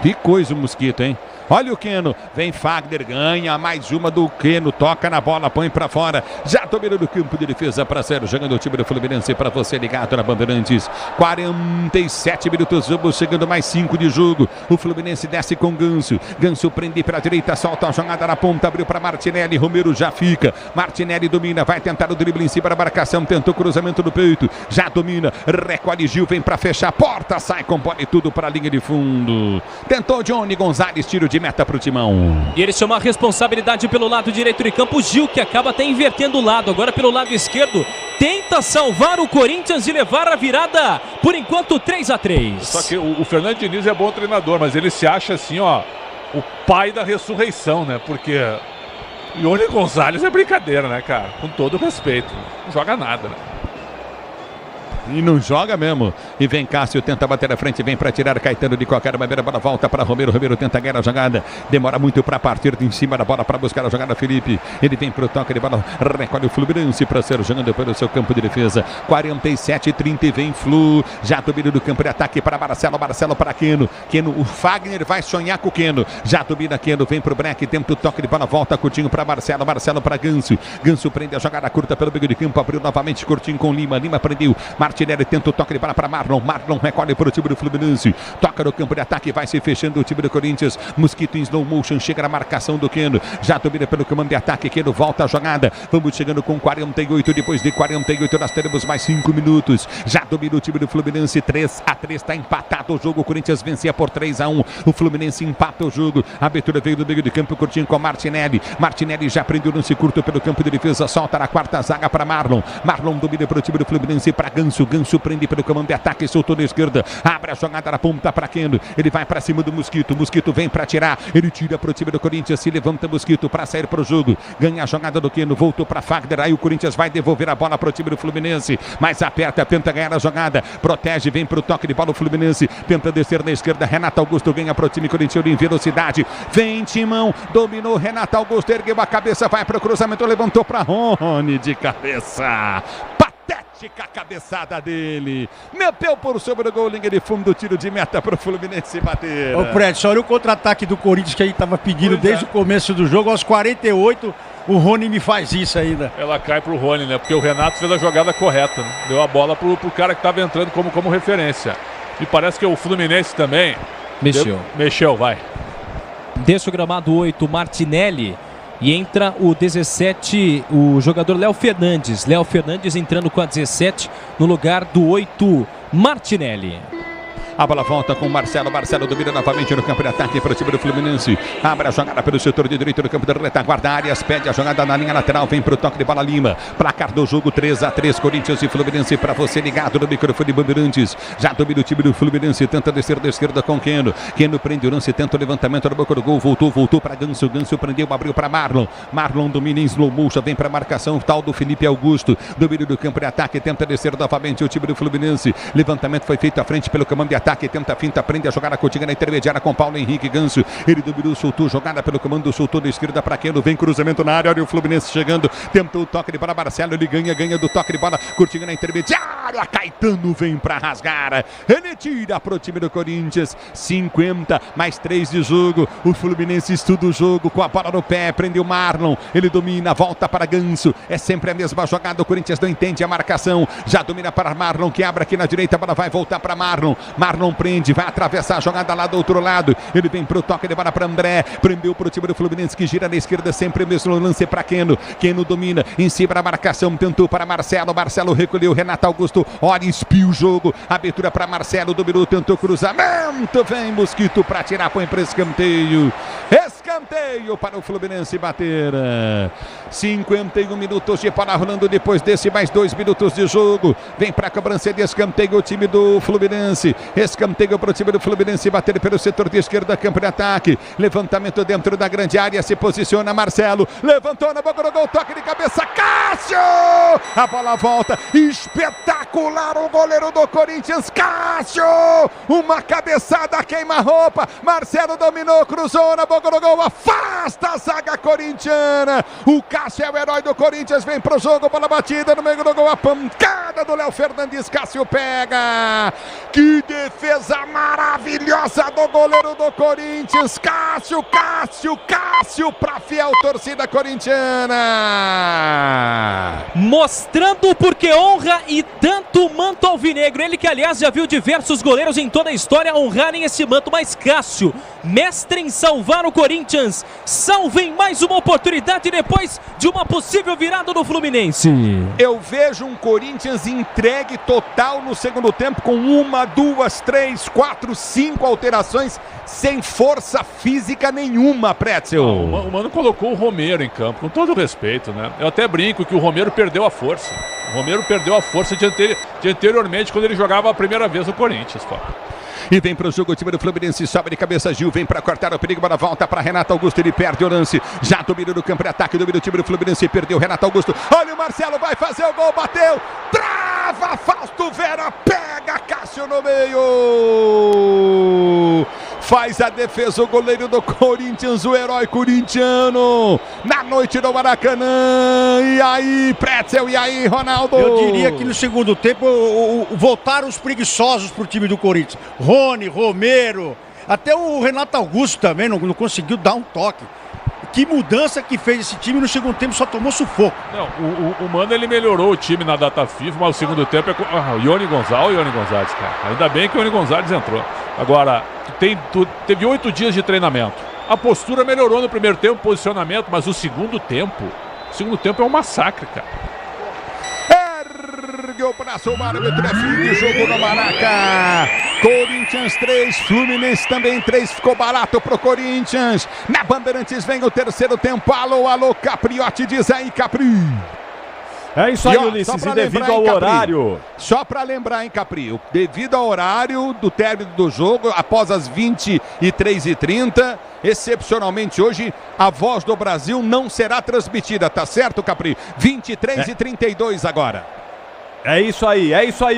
Que coisa o Mosquito, hein? Olha o Keno, vem Fagner, ganha mais uma do Keno, toca na bola, põe pra fora, já dominou do campo de defesa para zero, jogando o time do Fluminense para você ligado na Bandeirantes. 47 minutos, vamos chegando mais 5 de jogo. O Fluminense desce com Ganso, Ganso prende pela direita, solta a jogada na ponta, abriu para Martinelli, Romero já fica, Martinelli domina, vai tentar o drible em cima da marcação, tentou cruzamento no peito, já domina, recolhe Gil, vem para fechar a porta, sai com bola e tudo para a linha de fundo. Tentou Johnny Gonzalez, tiro de meta para o Timão. E ele chama a responsabilidade pelo lado direito de campo, Gil, que acaba até invertendo o lado, agora pelo lado esquerdo, tenta salvar o Corinthians e levar a virada, por enquanto 3-3. Só que o Fernando Diniz é bom treinador, mas ele se acha assim, ó, o pai da ressurreição, né? Porque E o Ione Gonzalez é brincadeira, né, cara? Com todo respeito. Não joga nada, né? E não joga mesmo. E vem Cássio, tenta bater à frente, vem para tirar Caetano de qualquer maneira. Bola volta para Romero. Romero tenta ganhar a jogada. Demora muito para partir de em cima da bola para buscar a jogada. Felipe. Ele vem para o toque de bola. Recolhe o Fluminense para ser jogando pelo seu campo de defesa. 47-30 e vem Flu. Já domina do campo de ataque para Marcelo. Marcelo para Keno. Keno, o Fagner vai sonhar com o Keno. Já domina Keno. Vem para o Breck. Tenta o toque de bola. Volta Coutinho para Marcelo. Marcelo para Ganso. Ganso prende a jogada curta pelo meio de campo. Abriu novamente Coutinho com Lima. Lima prendeu. Martinelli tenta o toque de bola para Marlon. Marlon recolhe para o time do Fluminense. Toca no campo de ataque. Vai se fechando o time do Corinthians. Mosquito em slow motion. Chega na marcação do Keno. Já domina pelo comando de ataque. Keno volta a jogada. Vamos chegando com 48. Depois de 48 nós teremos mais 5 minutos. Já domina o time do Fluminense. 3-3. Está empatado o jogo. O Corinthians vencia por 3-1. O Fluminense empata o jogo. A abertura veio do meio de campo. Curtinho com Martinelli. Martinelli já prendeu o lance curto pelo campo de defesa. Solta na quarta zaga para Marlon. Marlon domina para o time do Fluminense. Para Ganso. Ganso prende pelo comando de ataque. Soltou na esquerda. Abre a jogada na ponta para Keno. Ele vai para cima do Mosquito. Mosquito vem para tirar. Ele tira para o time do Corinthians. Se levanta Mosquito para sair para o jogo. Ganha a jogada do Keno. Voltou para Fagner. Aí o Corinthians vai devolver a bola para o time do Fluminense. Mas aperta. Tenta ganhar a jogada. Protege. Vem para o toque de bola o Fluminense. Tenta descer na esquerda. Renato Augusto ganha para o time corintiano em velocidade. Vem Timão. Dominou. Renato Augusto ergueu a cabeça. Vai para o cruzamento. Levantou para Rony de cabeça. A cabeçada dele, meteu por sobre o gol, linha de fundo, tiro de meta para o Fluminense bater. Ô Fred, só olha o contra-ataque do Corinthians que a gente estava pedindo desde o começo do jogo. Aos 48, o Rony me faz isso ainda. Ela cai pro Rony, né? Porque o Renato fez a jogada correta, né? Deu a bola pro cara que estava entrando como referência. E parece que o Fluminense também mexeu, vai. Deixa o gramado 8, Martinelli. E entra o 17, o jogador Léo Fernandes. Léo Fernandes entrando com a 17 no lugar do 8, Martinelli. A bola volta com Marcelo. Marcelo domina novamente no campo de ataque para o time do Fluminense. Abre a jogada pelo setor de direito do campo da retaguarda. Arias pede a jogada na linha lateral. Vem para o toque de bola Lima. Placar do jogo 3-3. Corinthians e Fluminense para você ligado no microfone Bandeirantes. Já domina o time do Fluminense. Tenta descer da esquerda com Keno. Keno prende o lance. Tenta o levantamento na boca do gol. Voltou para Ganso. Ganso prendeu. Abriu para Marlon. Marlon domina em slow motion. Vem para a marcação. Tal do Felipe Augusto. Domínio do campo de ataque. Tenta descer novamente o time do Fluminense. Levantamento foi feito à frente pelo comando de ataque. Tenta a finta, prende a jogada Coutinho na intermediária com Paulo Henrique Ganso. Ele dominou, soltou, jogada pelo comando, soltou da esquerda para Keno. Vem cruzamento na área, olha o Fluminense chegando. Tentou o toque de bola, Marcelo, ele ganha do toque de bola. Coutinho na intermediária, Caetano vem para rasgar. Ele tira pro time do Corinthians. 50, mais 3 de jogo. O Fluminense estuda o jogo com a bola no pé, prende o Marlon. Ele domina, volta para Ganso. É sempre a mesma jogada, o Corinthians não entende a marcação. Já domina para Marlon, que abre aqui na direita, a bola vai voltar para Marlon. Marlon prende. Vai atravessar a jogada lá do outro lado. Ele vem pro toque de bola para André. Prendeu pro time do Fluminense que gira na esquerda. Sempre o mesmo lance para Keno. Keno domina em cima da marcação. Tentou para Marcelo. Marcelo recolheu. Renato Augusto. Olha, espia o jogo. Abertura para Marcelo. Dominou, tentou cruzamento. Vem Mosquito para tirar. Põe para escanteio. Escanteio para o Fluminense bater. 51 minutos de bola rolando depois desse mais 2 minutos de jogo. Vem para a cobrança de escanteio o time do Fluminense. Escanteio para o time do Fluminense bater pelo setor de esquerda, campo de ataque. Levantamento dentro da grande área, se posiciona Marcelo. Levantou na boca do gol, toque de cabeça, Cássio! A bola volta, espetacular o goleiro do Corinthians, Cássio! Uma cabeçada queima-roupa. Marcelo dominou, cruzou na boca do gol, afasta a zaga corintiana. O Cássio é o herói do Corinthians, vem pro jogo, bola batida no meio do gol, a pancada do Léo Fernandes, Cássio pega. Que defesa maravilhosa do goleiro do Corinthians, Cássio pra fiel torcida corintiana. Mostrando porque honra e tanto o manto alvinegro. Ele que, aliás, já viu diversos goleiros em toda a história honrarem esse manto, mas Cássio, mestre em salvar o Corinthians, salva em mais uma oportunidade depois de uma possível virada do Fluminense. Eu vejo um Corinthians entregue total no segundo tempo, com 1, 2, 3, 4, 5 alterações, sem força física nenhuma, Pretzel. O Mano colocou o Romero em campo, com todo respeito, né? Eu até brinco que o Romero perdeu a força. O Romero perdeu a força de anteriormente, quando ele jogava a primeira vez no Corinthians, pô. E vem pro jogo o time do Fluminense, sobe de cabeça Gil, vem pra cortar o perigo, bola volta pra Renato Augusto, ele perde o lance, já domina no campo de ataque, domina o time do Fluminense, perdeu Renato Augusto, olha o Marcelo, vai fazer o gol, bateu, trava, Fausto Vera, pega Cássio no meio, faz a defesa o goleiro do Corinthians, o herói corintiano, na noite do Maracanã. E aí, Pretzel, e aí, Ronaldo? Eu diria que no segundo tempo voltaram os preguiçosos pro time do Corinthians. Rony, Romero, até o Renato Augusto também não conseguiu dar um toque. Que mudança que fez esse time no segundo tempo, só tomou sufoco. Não, o Mano, ele melhorou o time na data FIFA, mas o segundo tempo é com o Ione Gonzalez, cara. Ainda bem que o Ione Gonzalez entrou. Agora, teve 8 dias de treinamento. A postura melhorou no primeiro tempo, posicionamento, mas o segundo tempo é um massacre, cara. Ergueu o braço, o árbitro, é fim de jogo no Maraca. Corinthians 3, Fluminense também 3, ficou barato pro Corinthians. Na Bandeirantes vem o terceiro tempo. Alô, Capriotti, diz aí, Capri. É isso aí, Ulisses, e devido ao horário... Só para lembrar, hein, Capri, devido ao horário do término do jogo, após as 23h30, excepcionalmente hoje, a Voz do Brasil não será transmitida, tá certo, Capri? 23h32 agora. É isso aí,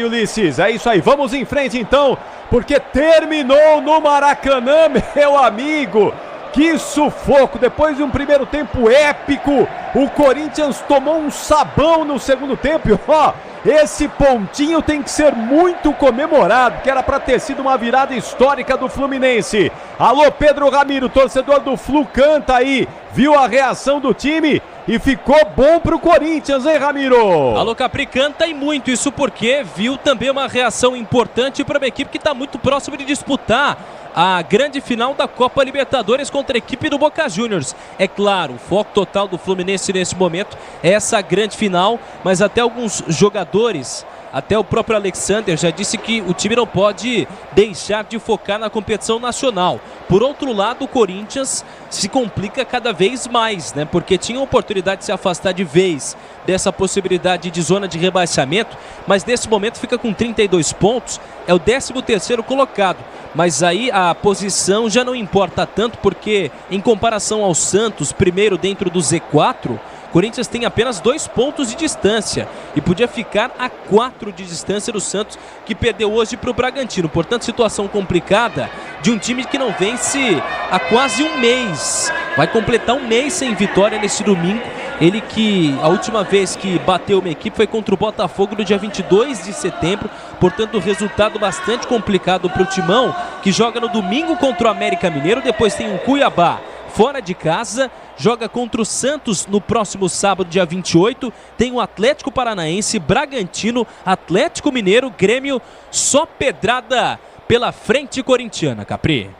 Ulisses, é isso aí. Vamos em frente, então, porque terminou no Maracanã, meu amigo. Que sufoco, depois de um primeiro tempo épico, o Corinthians tomou um sabão no segundo tempo. E, ó, esse pontinho tem que ser muito comemorado, que era para ter sido uma virada histórica do Fluminense. Alô, Pedro Ramiro, torcedor do Flu, canta aí, viu a reação do time e ficou bom pro Corinthians, hein, Ramiro? Alô, Capri, canta e muito, isso porque viu também uma reação importante para uma equipe que está muito próxima de disputar a grande final da Copa Libertadores contra a equipe do Boca Juniors. É claro, o foco total do Fluminense nesse momento é essa grande final, mas até alguns jogadores, até o próprio Alexander já disse que o time não pode deixar de focar na competição nacional. Por outro lado, o Corinthians se complica cada vez mais, né? Porque tinha a oportunidade de se afastar de vez dessa possibilidade de zona de rebaixamento, mas nesse momento fica com 32 pontos, é o 13º colocado. Mas aí a posição já não importa tanto, porque em comparação ao Santos, primeiro dentro do Z4, Corinthians tem apenas 2 pontos de distância e podia ficar a 4 de distância do Santos, que perdeu hoje para o Bragantino. Portanto, situação complicada de um time que não vence há quase um mês. Vai completar um mês sem vitória nesse domingo. Ele que a última vez que bateu uma equipe foi contra o Botafogo no dia 22 de setembro. Portanto, resultado bastante complicado para o Timão, que joga no domingo contra o América Mineiro. Depois tem o Cuiabá fora de casa, joga contra o Santos no próximo sábado, dia 28. Tem o Atlético Paranaense, Bragantino, Atlético Mineiro, Grêmio. Só pedrada pela frente corintiana, Capri.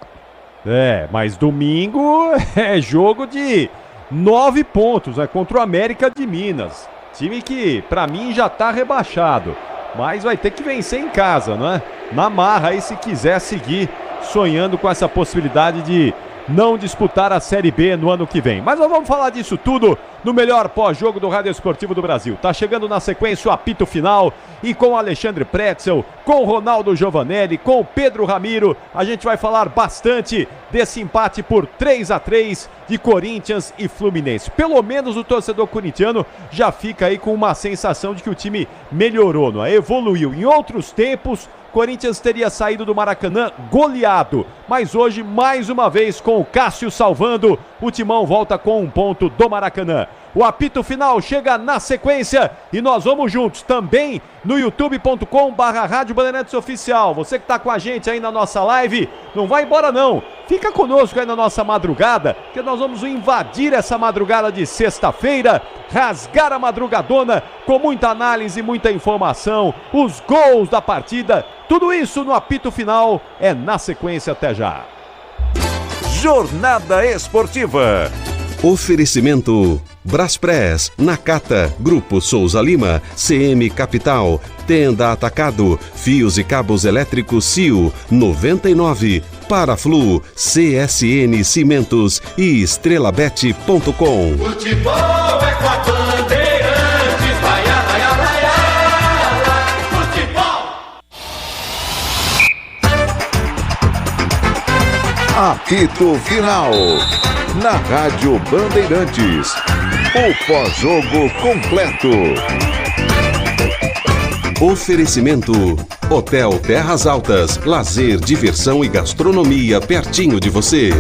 É, mas domingo é jogo de 9 pontos, né, contra o América de Minas. Time que, pra mim, já tá rebaixado, mas vai ter que vencer em casa, né? Na marra aí, se quiser seguir sonhando com essa possibilidade de não disputar a Série B no ano que vem. Mas nós vamos falar disso tudo no melhor pós-jogo do Rádio Esportivo do Brasil. Tá chegando na sequência o apito final, e com o Alexandre Pretzel, com o Ronaldo Giovanelli, com o Pedro Ramiro, a gente vai falar bastante desse empate por 3-3 de Corinthians e Fluminense. Pelo menos o torcedor corintiano já fica aí com uma sensação de que o time melhorou, não é? Evoluiu. Em outros tempos, Corinthians teria saído do Maracanã goleado, mas hoje, mais uma vez, com o Cássio salvando, o Timão volta com 1 ponto do Maracanã. O apito final chega na sequência e nós vamos juntos também no youtube.com/Rádio Bandeirantes Oficial. Você que está com a gente aí na nossa live, não vai embora não. Fica conosco aí na nossa madrugada, que nós vamos invadir essa madrugada de sexta-feira, rasgar a madrugadona com muita análise, muita informação, os gols da partida, tudo isso no apito final é na sequência. Até já. Jornada Esportiva. Oferecimento Braspress, Nakata, Grupo Souza Lima, CM Capital, Tenda Atacado, Fios e Cabos Elétricos CIO, 99, Paraflu, CSN Cimentos e estrelabet.com. Futebol é com a Bandeirantes, vai, vai, vai, vai, futebol. Apito Final. Na Rádio Bandeirantes. O pós-jogo completo. Oferecimento: Hotel Terras Altas. Lazer, diversão e gastronomia pertinho de você.